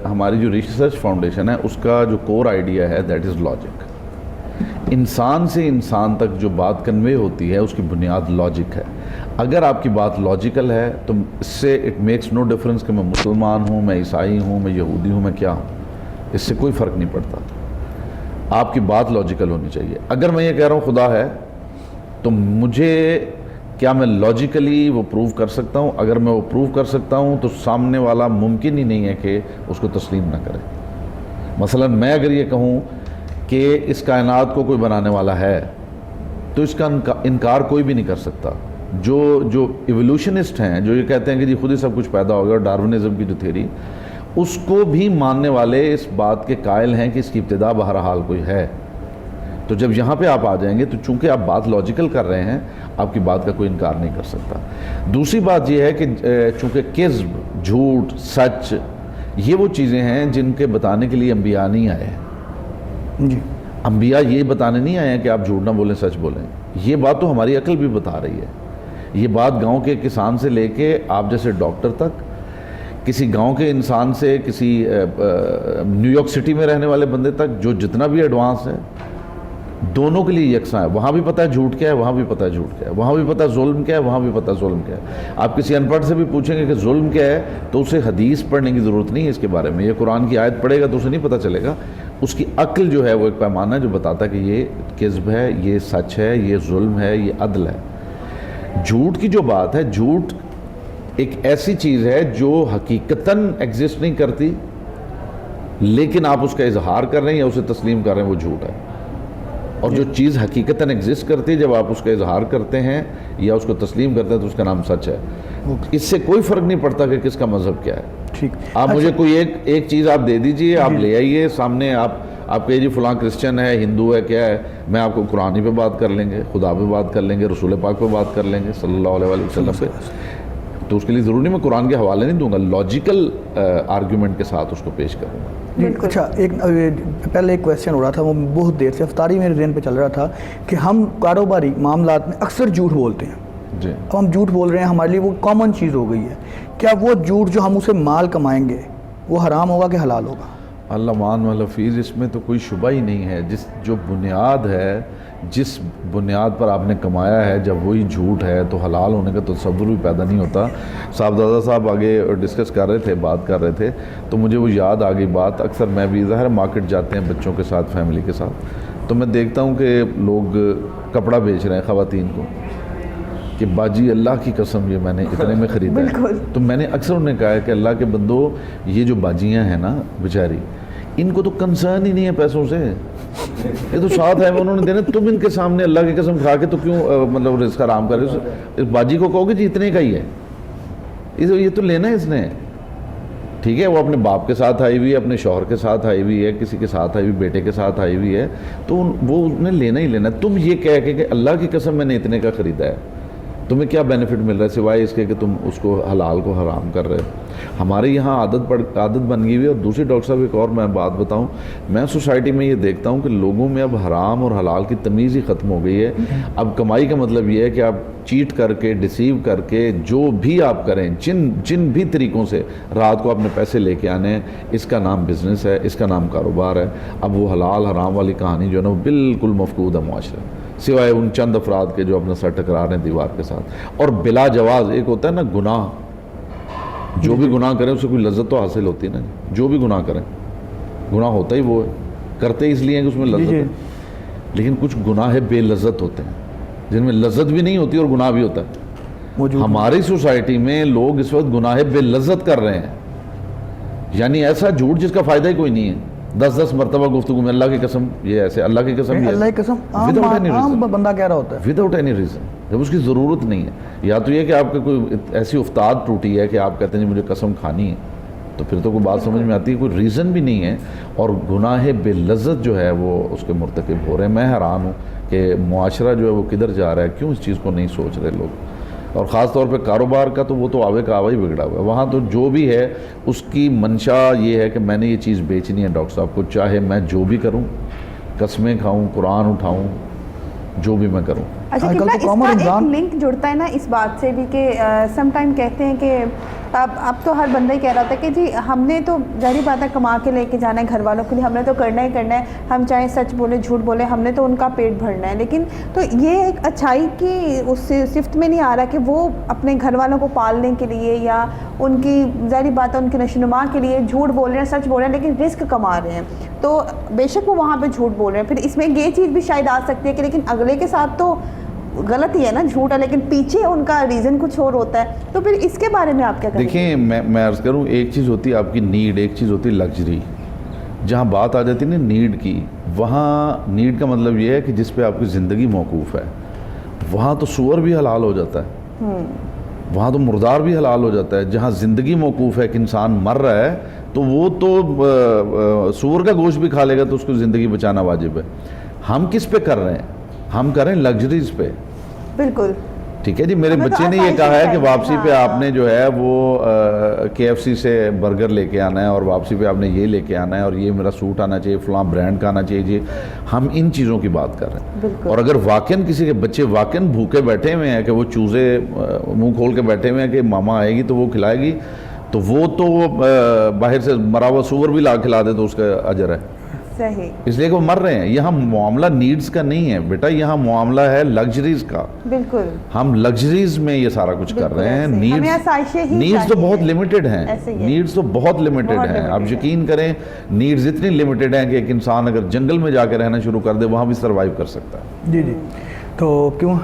ہماری جو ریسرچ فاؤنڈیشن ہے اس کا جو کور آئیڈیا ہے دیٹ از لاجک۔ انسان سے انسان تک جو بات کنوے ہوتی ہے اس کی بنیاد لاجک ہے۔ اگر آپ کی بات لاجیکل ہے تو اس سے اٹ میکس نو ڈفرنس کہ میں مسلمان ہوں، میں عیسائی ہوں، میں یہودی ہوں، میں کیا ہوں، اس سے کوئی فرق نہیں پڑتا۔ آپ کی بات لاجیکل ہونی چاہیے۔ اگر میں یہ کہہ رہا ہوں خدا ہے تو مجھے کیا میں لاجیکلی وہ پروو کر سکتا ہوں؟ اگر میں وہ پروو کر سکتا ہوں تو سامنے والا ممکن ہی نہیں ہے کہ اس کو تسلیم نہ کرے۔ مثلا میں اگر یہ کہوں کہ اس کائنات کو کوئی بنانے والا ہے تو اس کا انکار کوئی بھی نہیں کر سکتا۔ جو ایولیوشنسٹ ہیں جو یہ کہتے ہیں کہ جی خود ہی سب کچھ پیدا ہو گیا، ڈارونزم کی جو تھیوری، اس کو بھی ماننے والے اس بات کے قائل ہیں کہ اس کی ابتدا بہرحال کوئی ہے۔ تو جب یہاں پہ آپ آ جائیں گے تو چونکہ آپ بات لاجیکل کر رہے ہیں، آپ کی بات کا کوئی انکار نہیں کر سکتا۔ دوسری بات یہ ہے کہ چونکہ کذب، جھوٹ، سچ یہ وہ چیزیں ہیں جن کے بتانے کے لیے انبیاء نہیں آئے ہیں۔ جی انبیاء یہ بتانے نہیں آئے ہیں کہ آپ جھوٹ نہ بولیں سچ بولیں، یہ بات تو ہماری عقل بھی بتا رہی ہے۔ یہ بات گاؤں کے کسان سے لے کے آپ جیسے ڈاکٹر تک، کسی گاؤں کے انسان سے کسی نیو یارک سٹی میں رہنے والے بندے تک جو جتنا بھی ایڈوانس ہے، دونوں کے لیے یکساں ہے۔ وہاں بھی پتہ ہے جھوٹ کیا ہے، وہاں بھی پتہ ہے جھوٹ کیا ہے، وہاں بھی پتہ ہے ظلم کیا ہے، وہاں بھی پتہ ہے ظلم کیا ہے۔ آپ کسی ان پڑھ سے بھی پوچھیں گے کہ ظلم کیا ہے تو اسے حدیث پڑھنے کی ضرورت نہیں ہے اس کے بارے میں، یہ قرآن کی آیت پڑھے گا تو اسے نہیں پتہ چلے گا۔ اس کی عقل جو ہے وہ ایک پیمانہ ہے جو بتاتا ہے کہ یہ کذب ہے، یہ سچ ہے، یہ ظلم ہے، یہ عدل ہے۔ جھوٹ کی جو بات ہے، جھوٹ ایک ایسی چیز ہے جو حقیقتاً ایگزسٹ نہیں کرتی، لیکن آپ اس کا اظہار کر رہے ہیں یا اسے تسلیم کر رہے ہیں، وہ جھوٹ ہے۔ اور جو چیز حقیقتاً ایگزسٹ کرتی ہے، جب آپ اس کا اظہار کرتے ہیں یا اس کو تسلیم کرتے ہیں تو اس کا نام سچ ہے۔ اس سے کوئی فرق نہیں پڑتا کہ کس کا مذہب کیا ہے۔ ٹھیک، آپ مجھے کوئی ایک چیز آپ دے دیجئے، آپ لے آئیے سامنے، آپ کہیے جی فلاں کرسچن ہے، ہندو ہے، کیا ہے، میں آپ کو قرآن پہ بات کر لیں گے، خدا پہ بات کر لیں گے، رسول پاک پہ بات کر لیں گے صلی اللہ علیہ وسلم پہ۔ تو اس کے لیے ضروری میں قرآن کے حوالے نہیں دوں گا، لاجیکل آرگیومنٹ کے ساتھ اس کو پیش کروں گا۔ اچھا، پہلے ایک کویسچن ہو رہا تھا، وہ بہت دیر سے افطاری میرے ذہن پہ چل رہا تھا کہ ہم کاروباری معاملات میں اکثر جھوٹ بولتے ہیں۔ جی اب ہم جھوٹ بول رہے ہیں، ہمارے لیے وہ کامن چیز ہو گئی ہے۔ کیا وہ جھوٹ جو ہم اسے مال کمائیں گے وہ حرام ہوگا کہ حلال ہوگا؟ اللہ مان و لفیظ، اس میں تو کوئی شبہ ہی نہیں ہے۔ جو بنیاد ہے، جس بنیاد پر آپ نے کمایا ہے، جب وہی جھوٹ ہے تو حلال ہونے کا تصور بھی پیدا نہیں ہوتا۔ صاحبزادہ صاحب آگے ڈسکس کر رہے تھے، بات کر رہے تھے، تو مجھے وہ یاد آ گئی بات۔ اکثر میں بھی ظاہر مارکیٹ جاتے ہیں بچوں کے ساتھ، فیملی کے ساتھ، تو میں دیکھتا ہوں کہ لوگ کپڑا بیچ رہے ہیں خواتین کو کہ باجی اللہ کی قسم یہ میں نے اتنے میں خریدا ہے۔ تو میں نے اکثر انہیں کہا ہے کہ اللہ کے بندو، یہ جو باجیاں ہیں نا بیچاری، ان کو تو کنسرن ہی نہیں ہے پیسوں سے، یہ تو ساتھ ہے انہوں نے دینا، تم ان کے سامنے اللہ کی قسم کھا کے تو کیوں مطلب رزق حرام کر رہے ہو؟ اس باجی کو کہو گے جی اتنے کا ہی ہے، یہ تو لینا ہے اس نے۔ ٹھیک ہے, وہ اپنے باپ کے ساتھ آئی ہوئی ہے, اپنے شوہر کے ساتھ آئی ہوئی ہے, کسی کے ساتھ آئی ہوئی, بیٹے کے ساتھ آئی ہوئی ہے, تو وہ انہیں لینا ہی لینا ہے. تم یہ کہہ کے کہ اللہ کی قسم میں نے اتنے کا خریدا ہے, تمہیں کیا بینیفٹ مل رہا ہے سوائے اس کے کہ تم اس کو حلال کو حرام کر رہے ہو. ہمارے یہاں عادت بن گئی ہوئی ہے. اور دوسری ڈاکٹر صاحب ایک اور میں بات بتاؤں, میں سوسائٹی میں یہ دیکھتا ہوں کہ لوگوں میں اب حرام اور حلال کی تمیز ہی ختم ہو گئی ہے. اب کمائی کا مطلب یہ ہے کہ آپ چیٹ کر کے, ڈیسیو کر کے, جو بھی آپ کریں, جن بھی طریقوں سے رات کو اپنے پیسے لے کے آنے ہیں, اس کا نام بزنس ہے, اس کا نام کاروبار ہے. اب وہ حلال حرام والی کہانی جو ہے نا وہ بالکل مفقود ہے معاشرے, سوائے ان چند افراد کے جو اپنا سر ٹکرا رہے ہیں دیوار کے ساتھ. اور بلا جواز ایک ہوتا ہے نا گناہ, جو بھی گناہ کریں اسے کوئی لذت تو حاصل ہوتی ہے نا. جو بھی گناہ کریں, گناہ ہوتا ہی وہ ہے, کرتے اس لیے ہیں کہ اس میں لذت ہے. لیکن کچھ گناہ بے لذت ہوتے ہیں جن میں لذت بھی نہیں ہوتی اور گناہ بھی ہوتا ہے. ہماری سوسائٹی میں لوگ اس وقت گناہ بے لذت کر رہے ہیں, یعنی ایسا جھوٹ جس کا فائدہ ہی کوئی نہیں ہے. 10 مرتبہ گفتگو میں اللہ کی قسم یہ ایسے, اللہ کی قسم یہ, اللہ کی قسم عام بندہ کہہ رہا ہوتا ہے وداؤٹ اینی ریزن, جب اس کی ضرورت نہیں ہے. یا تو یہ کہ آپ کا کوئی ایسی افتاد ٹوٹی ہے کہ آپ کہتے ہیں جی مجھے قسم کھانی ہے, تو پھر تو کوئی بات سمجھ میں آتی ہے, کوئی ریزن بھی نہیں ہے. اور گناہ بے لذت جو ہے وہ اس کے مرتکب ہو رہے ہیں. میں حیران ہوں کہ معاشرہ جو ہے وہ کدھر جا رہا ہے, کیوں اس چیز کو نہیں سوچ رہے لوگ. اور خاص طور پہ کاروبار کا تو وہ تو آوے کا آوا ہی بگڑا ہوا ہے. وہاں تو جو بھی ہے اس کی منشا یہ ہے کہ میں نے یہ چیز بیچنی ہے ڈاکٹر صاحب کو, چاہے میں جو بھی کروں, قسمیں کھاؤں, قرآن اٹھاؤں, جو بھی میں کروں. اچھا کتنا اس کا ایک لنک جڑتا ہے نا اس بات سے بھی کہ سم ٹائم کہتے ہیں کہ اب تو ہر بندہ ہی کہہ رہا تھا کہ جی ہم نے تو ظاہری بات ہے کما کے لے کے جانا ہے گھر والوں کے لیے, ہم نے تو کرنا ہی کرنا ہے, ہم چاہے سچ بولے جھوٹ بولے, ہم نے تو ان کا پیٹ بھرنا ہے. لیکن تو یہ ایک اچھائی کی اس صفت میں نہیں آ رہا کہ وہ اپنے گھر والوں کو پالنے کے لیے یا ان کی ظاہری بات ہے ان کی نشوونما کے لیے جھوٹ بول رہے ہیں, سچ بول رہے ہیں, لیکن رزق کما رہے ہیں. تو بے شک وہ وہاں پہ جھوٹ بول رہے ہیں. پھر اس میں یہ چیز بھی شاید آ سکتی ہے کہ لیکن اگلے کے ساتھ تو غلط ہی ہے نا, جھوٹ ہے, لیکن پیچھے ان کا ریزن کچھ اور ہوتا ہے. تو پھر اس کے بارے میں آپ کیا کہیں گے؟ دیکھیں میں عرض کروں, ایک چیز ہوتی ہے آپ کی نیڈ, ایک چیز ہوتی ہے لگژری. جہاں بات آ جاتی ہے نا نیڈ کی, وہاں نیڈ کا مطلب یہ ہے کہ جس پہ آپ کی زندگی موقوف ہے, وہاں تو سور بھی حلال ہو جاتا ہے, وہاں تو مردار بھی حلال ہو جاتا ہے. جہاں زندگی موقوف ہے کہ انسان مر رہا ہے تو وہ تو سور کا گوشت بھی کھا لے گا تو اس کو زندگی بچانا واجب ہے. ہم کس پہ کر رہے ہیں؟ ہم کر رہے ہیں لگژریز پہ. بالکل ٹھیک ہے جی, میرے بچے نے یہ کہا ہے کہ واپسی پہ آپ نے جو ہے وہ KFC سے برگر لے کے آنا ہے, اور واپسی پہ آپ نے یہ لے کے آنا ہے, اور یہ میرا سوٹ آنا چاہیے, فلاں برانڈ کا آنا چاہیے. ہم ان چیزوں کی بات کر رہے ہیں. اور اگر واقعاً کسی کے بچے واقعاً بھوکے بیٹھے ہوئے ہیں کہ وہ چوزے منہ کھول کے بیٹھے ہوئے ہیں کہ ماما آئے گی تو وہ کھلائے گی, تو وہ تو باہر سے مرا ہوا سور بھی لا کھلا دے تو اس کا اجر ہے, صحیح, اس لیے کہ وہ مر رہے ہیں. یہاں معاملہ نیڈز کا نہیں ہے بیٹا, یہاں معاملہ ہے لگژریز کا. بالکل ہم لگژریز میں یہ سارا کچھ کر رہے ہیں. نیڈز تو بہت لمیٹڈ ہیں, نیڈز تو بہت لمیٹڈ ہیں. آپ یقین کریں نیڈز اتنی لمیٹڈ ہیں کہ ایک انسان اگر جنگل میں جا کے رہنا شروع کر دے وہاں بھی سروائیو کر سکتا ہے. جی تو کیوں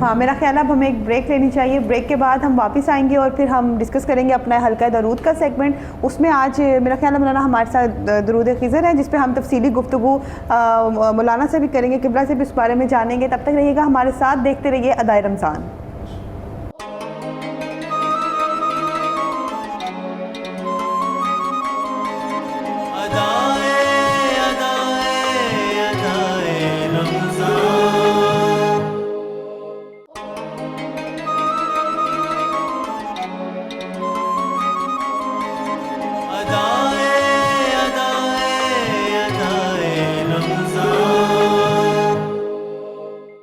ہاں میرا خیال ہے اب ہمیں ایک بریک لینی چاہیے. بریک کے بعد ہم واپس آئیں گے اور پھر ہم ڈسکس کریں گے اپنا حلقہ درود کا سیگمنٹ. اس میں آج میرا خیال ہے مولانا ہمارے ساتھ درود خضر ہے, جس پہ ہم تفصیلی گفتگو مولانا سے بھی کریں گے, قبلہ سے بھی اس بارے میں جانیں گے. تب تک رہیے گا ہمارے ساتھ, دیکھتے رہیے ادائے رمضان.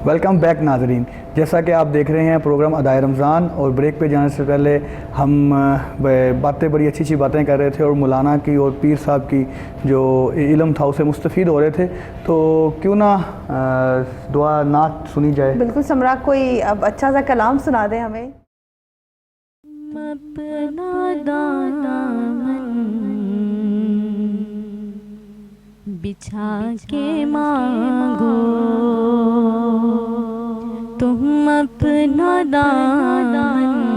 ویلکم بیک ناظرین. جیسا کہ آپ دیکھ رہے ہیں پروگرام ادائے رمضان, اور بریک پہ جانے سے پہلے ہم باتیں بڑی اچھی اچھی باتیں کر رہے تھے, اور مولانا کی اور پیر صاحب کی جو علم تھا اسے مستفید ہو رہے تھے. تو کیوں نہ دعا نعت سنی جائے. بالکل سمرا, کوئی اب اچھا سا کلام سنا دیں ہمیں. اپنا دامن بچھا کے مانگو, تم اپنا دامن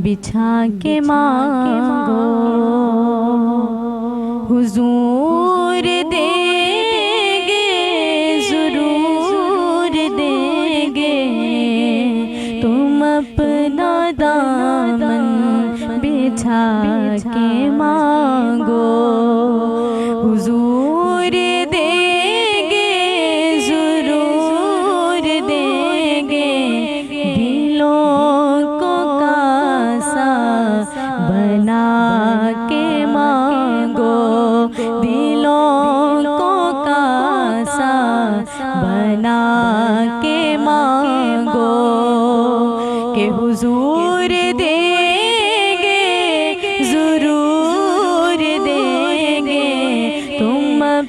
بچھا کے مانگو, حضور دیں گے ضرور دیں گے, تم اپنا دامن بچھا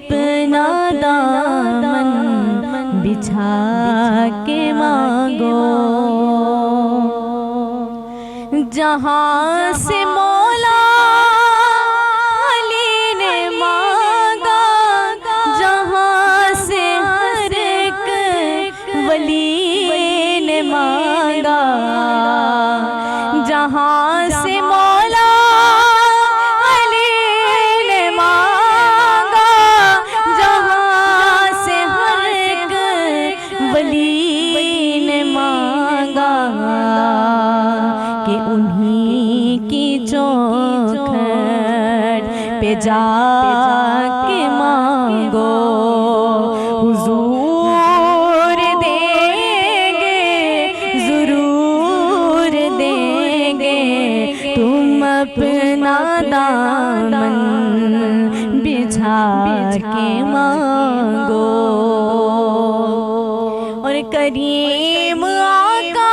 اپنا دامن بچھا کے مانگو جہاں سے مولا علی نے مانگا جہاں سے ہر ایک ولی نے مانگا جہاں سے مولا علی نے مانگا جہاں سے ہر ایک ولی نے مانگا کہ انہی کی چوکھٹ پہ جا کے مانگو حضور دیں گے ضرور دیں گے تم اپنا دامن بچھا کے مانگو اور کریم آقا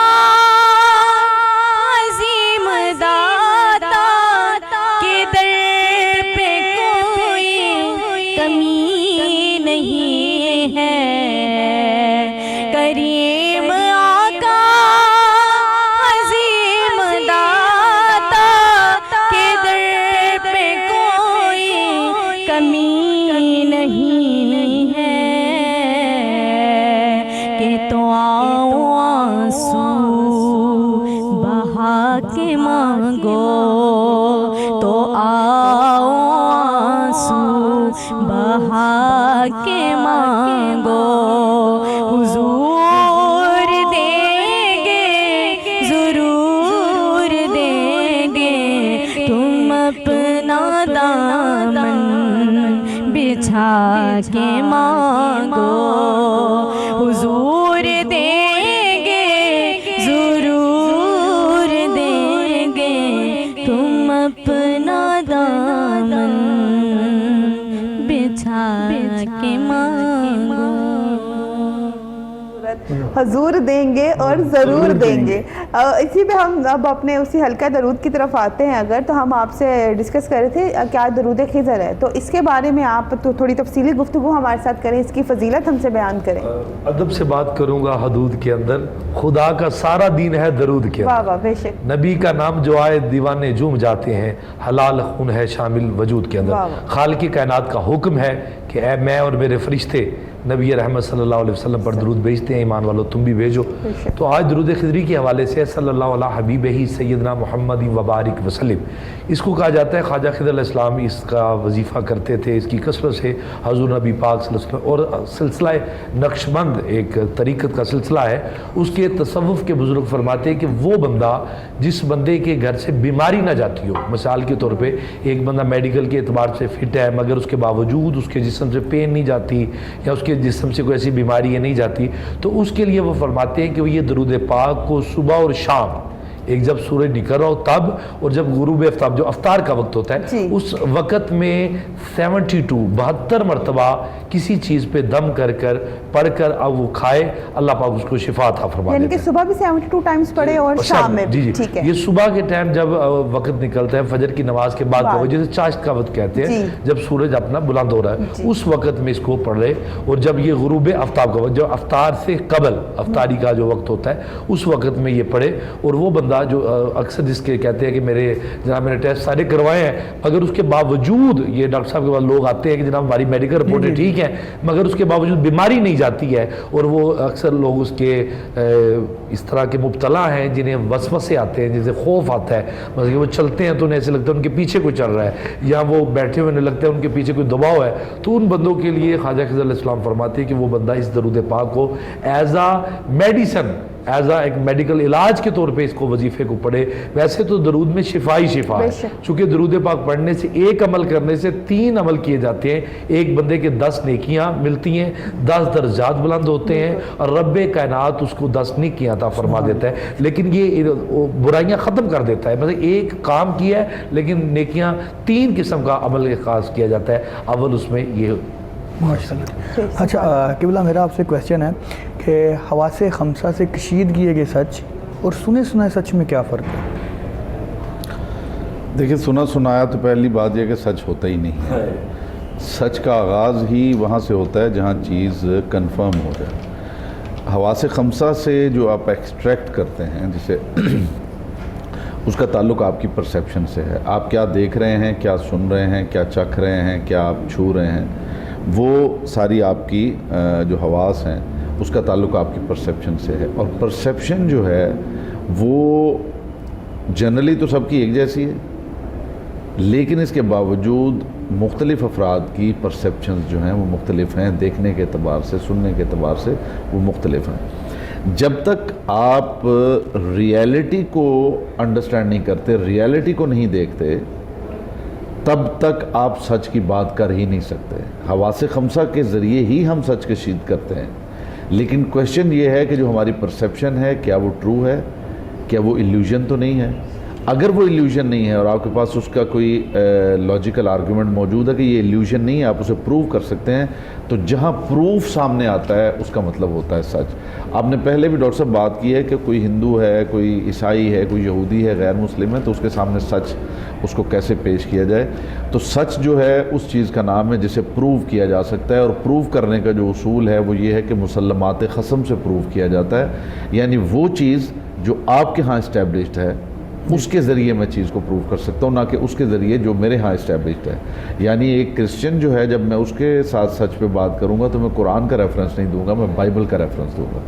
عظیم داتا کے در پہ کوئی کمی نہیں ہے کریم آقا عظیم داتا کے در پہ کوئی کمی نہیں ہے کہ تو آؤ آنسو بہا کے مانگو تو آؤ آنسو بہا کے مانگو حضور دیں گے ضرور دیں گے تم اپنا دامن بچھا کے مانگو حضور دیں گے ضرور دیں گے تم اپنا دامن بچھا کے مانگو حضور دیں گے اور ضرور دیں گے. اسی پہ ہم اب اپنے اسی حلقہ درود کی طرف آتے ہیں. اگر تو ہم آپ سے ڈسکس کر رہے تھے کیا درود خضر ہے, تو اس کے بارے میں آپ تو تھوڑی تفصیلی گفتگو ہمارے ساتھ کریں, اس کی فضیلت ہم سے بیان کریں. ادب سے بات کروں گا. حدود کے اندر خدا کا سارا دین ہے درود کے واہ اندر. واہ بے شک. نبی کا نام جو آئے دیوانے جھوم جاتے ہیں. حلال خون ہے شامل وجود کے اندر. خالق کائنات کا حکم ہے کہ اے میں اور میرے فرشتے نبی رحمت صلی اللہ علیہ وسلم پر درود بھیجتے ہیں, ایمان والو تم بھی بھیجو. تو آج درود خضری کے حوالے سے صلی اللہ علیہ حبیب ہی سیدنا محمد وبارک وسلم, اس کو کہا جاتا ہے خواجہ خضر علیہ السلام اس کا وظیفہ کرتے تھے. اس کی کثرت سے حضور نبی پاک صلی اللہ علیہ وسلم, اور سلسلہ نقشبند ایک طریقت کا سلسلہ ہے, اس کے تصوف کے بزرگ فرماتے ہیں کہ وہ بندہ جس بندے کے گھر سے بیماری نہ جاتی ہو, مثال کے طور پہ ایک بندہ میڈیکل کے اعتبار سے فٹ ہے مگر اس کے باوجود اس کے جسم سے پین نہیں جاتی یا اس کے جسم سے کوئی ایسی بیماری نہیں جاتی, تو اس کے لیے وہ فرماتے ہیں کہ وہ یہ درود پاک کو صبح اور شام, ایک جب سورج نکل رہا ہو تب اور جب غروب آفتاب جو افطار کا وقت ہوتا ہے اس وقت میں 72 مرتبہ کسی چیز پہ دم کر کر پڑھ کر اب وہ کھائے, اللہ پاک اس کو شفا عطا فرما دیتا ہے. یعنی کہ صبح بھی 72 ٹائمز پڑھے اور شام میں بھی. ٹھیک ہے. یہ صبح کے ٹائم جب وقت نکلتا ہے فجر کی نماز کے بعد کا وقت, جسے چاشت کا وقت کہتے ہیں, جب سورج اپنا بلند ہو رہا ہے اس وقت میں اس کو پڑھ رہے, اور جب یہ غروب آفتاب کا وقت, جو افطار سے قبل افطاری کا جو وقت ہوتا ہے اس وقت میں یہ پڑھے. اور وہ بندہ جو اکثر جس کے کہتے ہیں کہ جناب میں نے ٹیسٹ سارے کروائے ہیں مگر اس کے باوجود, یہ ڈاکٹر صاحب کے بعد لوگ آتے ہیں کہ جناب ہماری میڈیکل رپورٹیں ٹھیک ہیں مگر اس کے باوجود بیماری نہیں جاتی ہے, اور وہ اکثر لوگ اس کے اس طرح کے مبتلا ہیں جنہیں وسوسے آتے ہیں, جیسے خوف آتا ہے, مثلا کہ وہ چلتے ہیں تو انہیں ایسے لگتا ہے ان کے پیچھے کوئی چل رہا ہے, یا وہ بیٹھے ہوئے انہیں لگتا ہے ان کے پیچھے کوئی دباؤ ہے, تو ان بندوں کے لیے خواجہ خضر علیہ السلام فرماتے ہیں کہ وہ بندہ اس درود پاک کو as a medicine, as a ایک میڈیکل علاج کے طور پہ اس کو وظیفے کو پڑھے. ویسے تو درود میں شفا ہی شفا ہے, چونکہ درود پاک پڑھنے سے ایک عمل کرنے سے 3 عمل کیے جاتے ہیں. ایک بندے کے 10 نیکیاں ملتی ہیں, 10 درجات بلند ہوتے ہیں, اور رب کائنات اس کو 10 نیکیاں عطا فرما دیتا ہے. لیکن یہ برائیاں ختم کر دیتا ہے. مثلا ایک کام کیا ہے لیکن نیکیاں 3 قسم کا عمل خاص کیا جاتا ہے. اول اس میں یہ. اچھا قبلہ, میرا آپ سے کویسچن ہے کہ حواس خمسہ سے کشیدگی ہے کہ سچ اور سنے سنائے سچ میں کیا فرق ہے؟ دیکھیں سنا سنایا تو پہلی بات یہ کہ سچ ہوتا ہی نہیں ہے. سچ کا آغاز ہی وہاں سے ہوتا ہے جہاں چیز کنفرم ہو جائے. حواس خمسہ سے جو آپ ایکسٹریکٹ کرتے ہیں جسے اس کا تعلق آپ کی پرسیپشن سے ہے. آپ کیا دیکھ رہے ہیں, کیا سن رہے ہیں, کیا چکھ رہے ہیں, کیا آپ چھو رہے ہیں, وہ ساری آپ کی جو حواس ہیں اس کا تعلق آپ کی پرسیپشن سے ہے. اور پرسیپشن جو ہے وہ جنرلی تو سب کی ایک جیسی ہے, لیکن اس کے باوجود مختلف افراد کی پرسیپشنز جو ہیں وہ مختلف ہیں. دیکھنے کے اعتبار سے, سننے کے اعتبار سے وہ مختلف ہیں. جب تک آپ ریالٹی کو انڈرسٹینڈ نہیں کرتے, ریالٹی کو نہیں دیکھتے, تب تک آپ سچ کی بات کر ہی نہیں سکتے. حواس خمسہ کے ذریعے ہی ہم سچ کشید کرتے ہیں, لیکن کویشچن یہ ہے کہ جو ہماری پرسیپشن ہے کیا وہ ٹرو ہے, کیا وہ ایلیوژن تو نہیں ہے. اگر وہ ایلیوژن نہیں ہے اور آپ کے پاس اس کا کوئی لاجیکل آرگومنٹ موجود ہے کہ یہ ایلیوژن نہیں ہے, آپ اسے پروو کر سکتے ہیں, تو جہاں پروف سامنے آتا ہے اس کا مطلب ہوتا ہے سچ. آپ نے پہلے بھی ڈاکٹر صاحب بات کی ہے کہ کوئی ہندو ہے, کوئی عیسائی ہے, کوئی یہودی ہے, غیر مسلم ہے, تو اس کے سامنے سچ اس کو کیسے پیش کیا جائے. تو سچ جو ہے اس چیز کا نام ہے جسے پروو کیا جا سکتا ہے, اور پروو کرنے کا جو اصول ہے وہ یہ ہے کہ مسلمات خصم سے پروو کیا جاتا ہے. یعنی وہ چیز جو آپ کے ہاں اسٹیبلشڈ ہے اس کے ذریعے میں چیز کو پروو کر سکتا ہوں, نہ کہ اس کے ذریعے جو میرے ہاں اسٹیبلشڈ ہے. یعنی ایک کرسچن جو ہے جب میں اس کے ساتھ سچ پہ بات کروں گا تو میں قرآن کا ریفرنس نہیں دوں گا, میں بائبل کا ریفرنس دوں گا.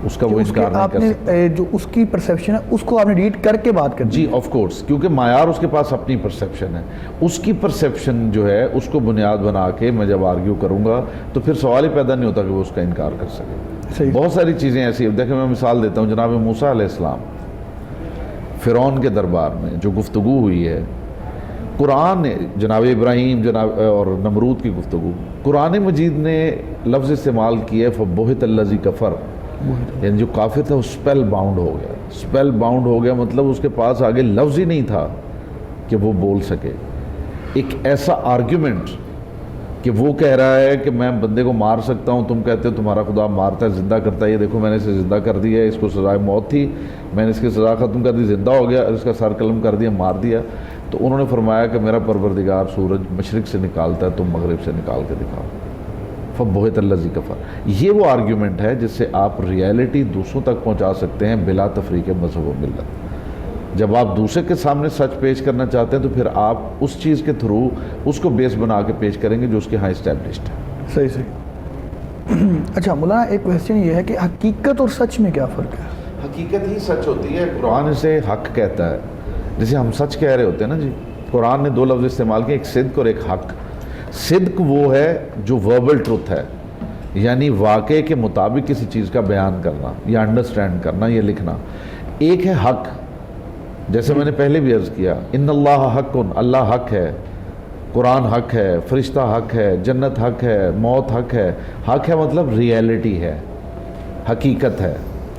اس کا وہ انکار نہیں کر سکتا. جو اس کی پرسیپشن ہے اس کو آپ نے ریڈ کر کے بات کر جی آف کورس, کیونکہ معیار اس کے پاس اپنی پرسیپشن ہے. اس کی پرسیپشن جو ہے اس کو بنیاد بنا کے میں جب آرگیو کروں گا تو پھر سوال ہی پیدا نہیں ہوتا کہ وہ اس کا انکار کر سکے. بہت ساری چیزیں ایسی ہیں. دیکھیں میں مثال دیتا ہوں, جناب موسیٰ علیہ السلام فرعون کے دربار میں جو گفتگو ہوئی ہے, قرآن نے جناب ابراہیم جناب اور نمرود کی گفتگو, قرآن مجید نے لفظ استعمال کیا ہے فَبُہِتَ الَّذِي كَفَرَ, یعنی جو کافر تھا وہ اسپیل باؤنڈ ہو گیا. اسپیل باؤنڈ ہو گیا مطلب اس کے پاس آگے لفظ ہی نہیں تھا کہ وہ بول سکے. ایک ایسا آرگیومنٹ کہ وہ کہہ رہا ہے کہ میں بندے کو مار سکتا ہوں, تم کہتے ہو تمہارا خدا مارتا ہے, زندہ کرتا ہے, یہ دیکھو میں نے اسے زندہ کر دیا ہے, اس کو سزائے موت تھی, میں نے اس کی سزا ختم کر دی, زندہ ہو گیا, اور اس کا سر قلم کر دیا, مار دیا. تو انہوں نے فرمایا کہ میرا پروردگار سورج مشرق سے نکالتا ہے, تم مغرب سے نکال کے دکھاؤ. فَبُہِتَ الَّذِي كَفَرَ. یہ وہ آرگیومنٹ ہے جس سے آپ ریالٹی دوسروں تک پہنچا سکتے ہیں بلا تفریق مذہب و ملت. جب آپ دوسرے کے سامنے سچ پیش کرنا چاہتے ہیں تو پھر آپ اس چیز کے تھرو اس کو بیس بنا کے پیش کریں گے جو اس کے ہاں اسٹیبلشڈ ہے. صحیح صحیح. اچھا مولانا, ایک کویسچن یہ ہے کہ حقیقت اور سچ میں کیا فرق ہے؟ حقیقت ہی سچ ہوتی ہے. قرآن اسے حق کہتا ہے, جسے ہم سچ کہہ رہے ہوتے ہیں نا جی. قرآن نے دو لفظ استعمال کیے, ایک صدق اور ایک حق. صدق وہ ہے جو وربل ٹروتھ ہے, یعنی واقعے کے مطابق کسی چیز کا بیان کرنا یا انڈرسٹینڈ کرنا یا لکھنا. ایک ہے حق, جیسے میں نے پہلے بھی عرض کیا, ان اللہ حق, اللہ حق ہے, قرآن حق ہے, فرشتہ حق ہے, جنت حق ہے, موت حق ہے. حق ہے مطلب ریالٹی ہے, حقیقت ہے.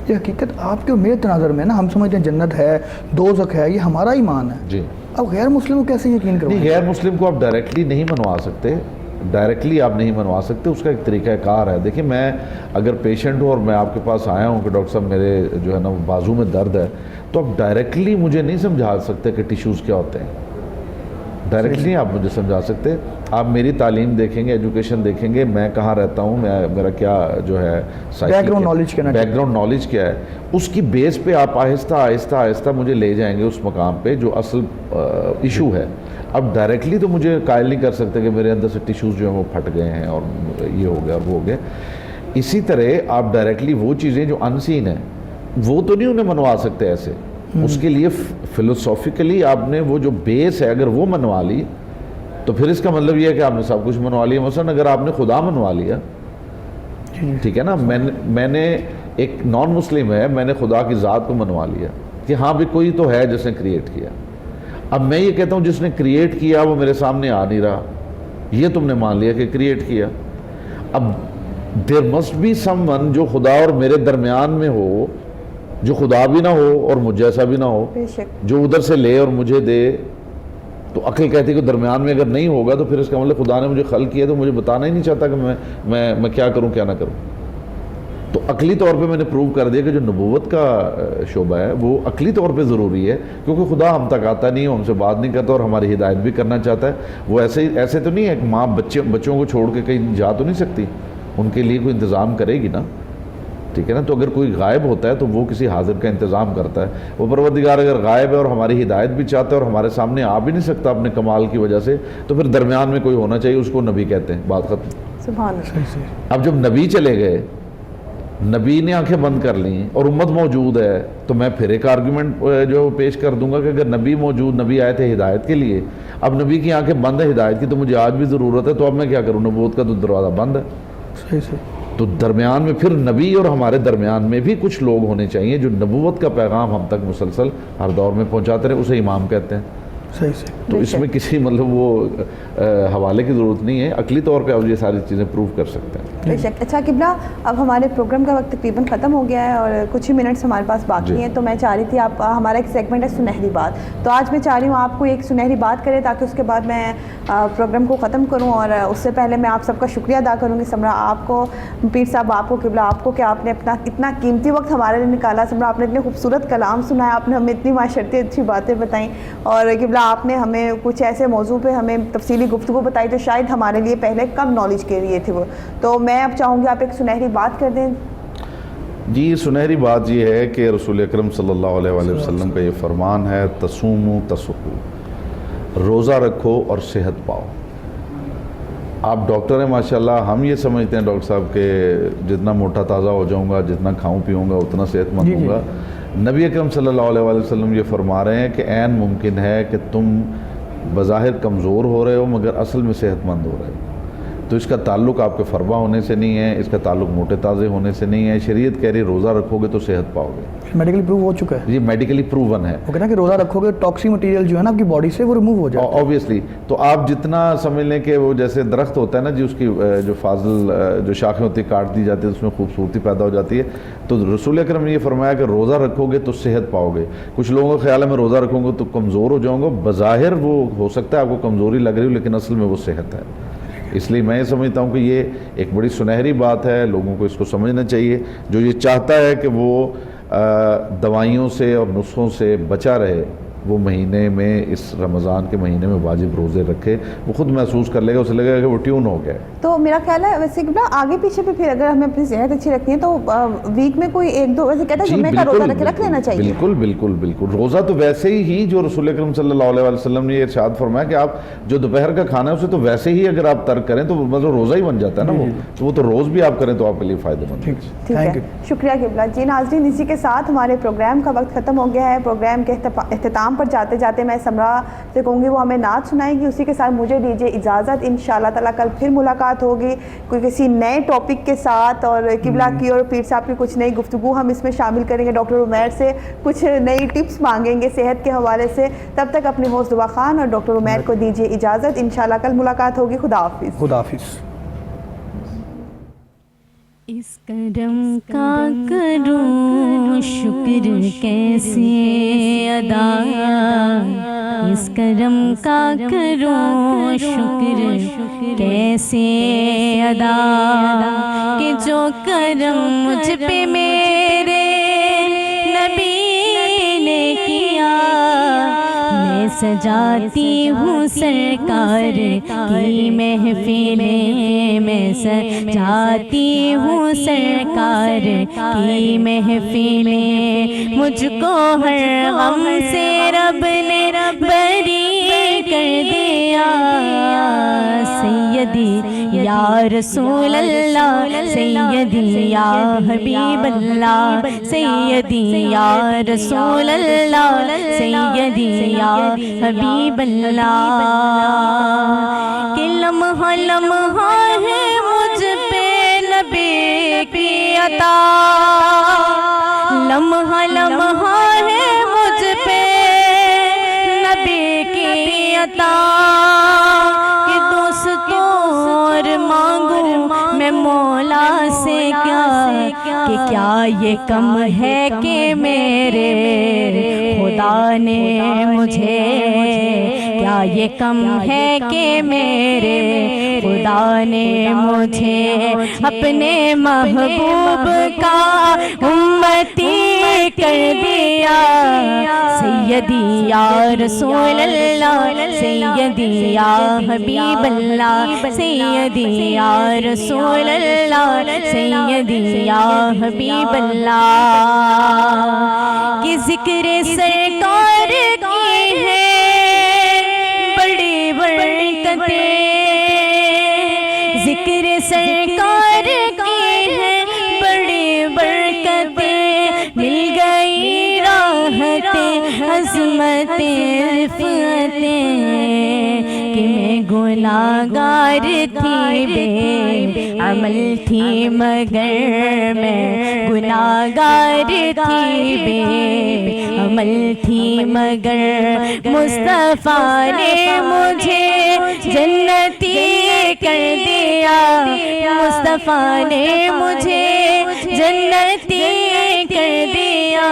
یہ حقیقت آپ کے میرے تناظر میں نا, ہم سمجھتے ہیں جنت ہے, دوزخ ہے, یہ ہمارا ایمان ہے. جی. اب غیر مسلم کو کیسے یقین کریں؟ نہیں, غیر مسلم کو آپ ڈائریکٹلی نہیں منوا سکتے, ڈائریکٹلی آپ نہیں منوا سکتے. اس کا ایک طریقہ کار ہے. دیکھیں میں اگر پیشنٹ ہوں اور میں آپ کے پاس آیا ہوں کہ ڈاکٹر صاحب میرے جو ہے نا بازو میں درد ہے, تو آپ ڈائریکٹلی مجھے نہیں سمجھا سکتے کہ ٹیشوز کیا ہوتے ہیں. ڈائریکٹلی آپ مجھے سمجھا سکتے. آپ میری تعلیم دیکھیں گے, ایجوکیشن دیکھیں گے, میں کہاں رہتا ہوں, میرا کیا جو ہے بیک گراؤنڈ نالج کیا ہے, اس کی بیس پہ آپ آہستہ آہستہ آہستہ مجھے لے جائیں گے اس مقام پہ جو اصل ایشو ہے. اب ڈائریکٹلی تو مجھے قائل نہیں کر سکتے کہ میرے اندر سے ٹیشوز جو ہیں وہ پھٹ گئے ہیں اور یہ ہو گیا اور وہ ہو گیا. اسی طرح آپ ڈائریکٹلی وہ چیزیں جو انسین ہیں وہ تو نہیں انہیں منوا سکتے ایسے. اس کے لیے فلسافیکلی آپ نے وہ جو بیس ہے اگر وہ منوا لی تو پھر اس کا مطلب یہ ہے کہ آپ نے سب کچھ منوا لیا. مثلا اگر آپ نے خدا منوا لیا, ٹھیک ہے نا, میں نے ایک نان مسلم ہے, میں نے خدا کی ذات کو منوا لیا کہ ہاں بھی کوئی تو ہے جس نے کریٹ کیا. اب میں یہ کہتا ہوں جس نے کریٹ کیا وہ میرے سامنے آ نہیں رہا, یہ تم نے مان لیا کہ کریٹ کیا. اب there must be someone جو خدا اور میرے درمیان میں ہو, جو خدا بھی نہ ہو اور مجھ جیسا بھی نہ ہو, جو ادھر سے لے اور مجھے دے. تو عقل کہتی ہے کہ درمیان میں اگر نہیں ہوگا تو پھر اس کا مطلب خدا نے مجھے خلق کیا تو مجھے بتانا ہی نہیں چاہتا کہ میں کیا کروں کیا نہ کروں. تو عقلی طور پہ میں نے پروو کر دیا کہ جو نبوت کا شعبہ ہے وہ عقلی طور پہ ضروری ہے، کیونکہ خدا ہم تک آتا نہیں ہے، ہم سے بات نہیں کرتا اور ہماری ہدایت بھی کرنا چاہتا ہے۔ وہ ایسے تو نہیں ہے کہ ماں بچوں کو چھوڑ کے کہیں جا تو نہیں سکتی، ان کے لیے کوئی انتظام کرے گی نا، ٹھیک ہے نا۔ تو اگر کوئی غائب ہوتا ہے تو وہ کسی حاضر کا انتظام کرتا ہے۔ وہ پروردگار اگر غائب ہے اور ہماری ہدایت بھی چاہتا ہے اور ہمارے سامنے آ بھی نہیں سکتا اپنے کمال کی وجہ سے، تو پھر درمیان میں کوئی ہونا چاہیے، اس کو نبی کہتے ہیں، بات ختم۔ سبحان اللہ۔ اب جب نبی چلے گئے، نبی نے آنکھیں بند کر لیں اور امت موجود ہے، تو میں پھر ایک آرگومنٹ جو پیش کر دوں گا کہ اگر نبی موجود، نبی آئے تھے ہدایت کے لیے، اب نبی کی آنکھیں بند ہے ہدایت کی، تو مجھے آج بھی ضرورت ہے، تو اب میں کیا کروں؟ نبوت کا تو دروازہ بند ہے۔ صحیح۔ تو درمیان میں پھر نبی اور ہمارے درمیان میں بھی کچھ لوگ ہونے چاہیے جو نبوت کا پیغام ہم تک مسلسل ہر دور میں پہنچاتے رہے، اسے امام کہتے ہیں۔ صحیح۔ تو اس میں کسی وہ حوالے کی ضرورت نہیں ہے، عقلی طور پہ آپ یہ ساری چیزیں پروف کر سکتے ہیں۔ بے شک۔ اچھا قبلہ، اب ہمارے پروگرام کا وقت تقریباً ختم ہو گیا ہے اور کچھ ہی منٹس ہمارے پاس باقی ہیں، تو میں چاہ رہی تھی آپ، ہمارا ایک سیگمنٹ ہے سنہری بات، تو آج میں چاہ رہی ہوں آپ کو ایک سنہری بات کریں تاکہ اس کے بعد میں پروگرام کو ختم کروں۔ اور اس سے پہلے میں آپ سب کا شکریہ ادا کروں گی، سمرا آپ کو، پیر صاحب آپ کو، قبلہ آپ کو، کہ آپ نے اپنا اتنا قیمتی وقت ہمارے لیے نکالا۔ سمرا آپ نے اتنے خوبصورت کلام سنایا، آپ نے ہمیں اتنی معاشرتی اچھی باتیں بتائیں، اور قبلہ آپ نے ہمیں کچھ ایسے موضوع پہ ہمیں تفصیلی گفتگو بتائی تو شاید ہمارے لیے پہلے کم نالج کے لیے تھے وہ۔ تو میں اب چاہوں گی آپ ایک سنہری بات کر دیں۔ جی، سنہری بات یہ ہے کہ رسول اکرم صلی اللہ علیہ وآلہ وسلم کا یہ فرمان ہے، تصوموا تصحوا، روزہ رکھو اور صحت پاؤ۔ آپ ڈاکٹر ہیں ماشاءاللہ، ہم یہ سمجھتے ہیں ڈاکٹر صاحب کہ جتنا موٹا تازہ ہو جاؤں گا، جتنا کھاؤں پیوں گا اتنا صحت مند ہوں گا۔ نبی اکرم صلی اللہ علیہ وآلہ وسلم یہ فرما رہے ہیں کہ عین ممکن ہے کہ تم بظاہر کمزور ہو رہے ہو مگر اصل میں صحت مند ہو رہے ہو۔ تو اس کا تعلق آپ کے فربہ ہونے سے نہیں ہے، اس کا تعلق موٹے تازے ہونے سے نہیں ہے۔ شریعت کہہ رہی روزہ رکھو گے تو صحت پاؤ گے، میڈیکلی پروو ہو چکا ہے، یہ میڈیکلی پروون ہے۔ وہ کہنا کہ روزہ رکھو گے ٹاکسی مٹیریل جو ہے نا آپ کی باڈی سے وہ ریموو ہو جائے گا اوبیسلی۔ تو آپ جتنا سمجھ لیں کہ وہ جیسے درخت ہوتا ہے نا جی، اس کی جو فاضل جو شاخیں ہوتی ہیں کاٹ دی جاتی ہے، اس میں خوبصورتی پیدا ہو جاتی ہے۔ تو رسول اکرم نے یہ فرمایا کہ روزہ رکھو گے تو صحت پاؤ گے۔ کچھ لوگوں کا خیال ہے میں روزہ رکھوں گا تو کمزور ہو جاؤں گا، بظاہر وہ ہو سکتا ہے آپ کو کمزوری لگ رہی ہو لیکن اصل میں وہ صحت ہے۔ اس لیے میں یہ سمجھتا ہوں کہ یہ ایک بڑی سنہری بات ہے، لوگوں کو اس کو سمجھنا چاہیے۔ جو یہ چاہتا ہے کہ وہ دوائیوں سے اور نسخوں سے بچا رہے، وہ مہینے میں، اس رمضان کے مہینے میں واجب روزے رکھے، وہ خود محسوس کر لے گا، اسے لگے گا کہ وہ ٹیون ہو گیا۔ تو میرا خیال ہے ویسے کہ آگے پیچھے بھی پھر اگر ہمیں اپنی صحت اچھی رکھنی ہے تو ویک میں کوئی ایک دو، ویسے کہتا ہے جمعے کا روزہ رکھ لینا چاہیے۔ بالکل بالکل بالکل، روزہ تو ویسے ہی جو رسول اکرم صلی اللہ علیہ وسلم نے یہ ارشاد فرمایا کہ آپ جو دوپہر کا کھانا ہے اسے تو ویسے ہی اگر آپ ترک کریں تو مطلب روزہ ہی بن جاتا ہے نا، وہ تو روز بھی آپ کریں تو آپ کے لیے فائدہ مند ہے۔ ٹھیک ہے، شکریہ قبلہ جی۔ ناظرین، اسی کے ساتھ ہمارے پروگرام کا وقت ختم ہو گیا ہے۔ پروگرام کے اختتام پر جاتے جاتے میں سمرا سے کہوں گی وہ ہمیں نعت سنائے گی، اسی کے ساتھ مجھے دیجیے اجازت۔ انشاءاللہ تعالیٰ کل پھر ملاقات ہوگی کوئی کسی نئے ٹاپک کے ساتھ، اور قبلہ کی اور پیر صاحب کی کچھ نئی گفتگو ہم اس میں شامل کریں گے، ڈاکٹر عمیر سے کچھ نئی ٹپس مانگیں گے صحت کے حوالے سے۔ تب تک اپنے ہوسٹ دعا خان اور ڈاکٹر عمیر کو دیجیے اجازت، انشاءاللہ کل ملاقات ہوگی۔ خدا حافظ۔ خدا حافظ۔ اس کرم کا کروں شکر کیسے ادا، اس کرم کا کروں شکر کیسے ادا، کہ جو کرم مجھ پہ میرے نبی نے کیا، میں سجاتی ہوں سرکار کی محفلیں، میں سجاتی ہوں سرکار کی محفلیں، مجھ کو ہر غم سے رب نے بری کر دیا، سیدی یا رسول اللہ، سیدی یا حبیب اللہ، سیدی یا رسول اللہ، سیدی یا حبیب اللہ، کہ لمحہ لمحہ ہے مجھ پہ نبی کی عطا، لمحہ لمحہ ہے مجھ پہ نبی کی عطا، کہ دوستوں اور مانگوں میں مولا سے کیا، کہ کیا یہ کم ہے کہ میرے خدا نے مجھے کیا یہ کم ہے کہ میرے خدا نے مجھے اپنے محبوب کا امتی کر دیا. سیدی یا رسول اللہ سیدی یا حبیب اللہ سیدی یا رسول اللہ سیدی یا حبیب اللہ کی ذکر سرکار کی ہے بڑی برکتیں. ذکر سرکار کی ہے بڑی برکتیں. مل گئی راحتیں عظمتیں رفعتیں کہ میں گناہگار تھی بے عمل تھی مگر میں گناہگار تھی بے عمل تھی مگر مصطفیٰ نے مجھے جنتی کر دیا. مصطفیٰ نے مجھے جنتی کر دیا.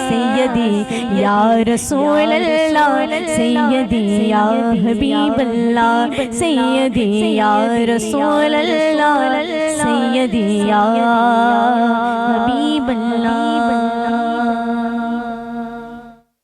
سیدی یا رسول اللہ سیدی یا حبیب اللہ سیدی یا رسول اللہ سیدی یا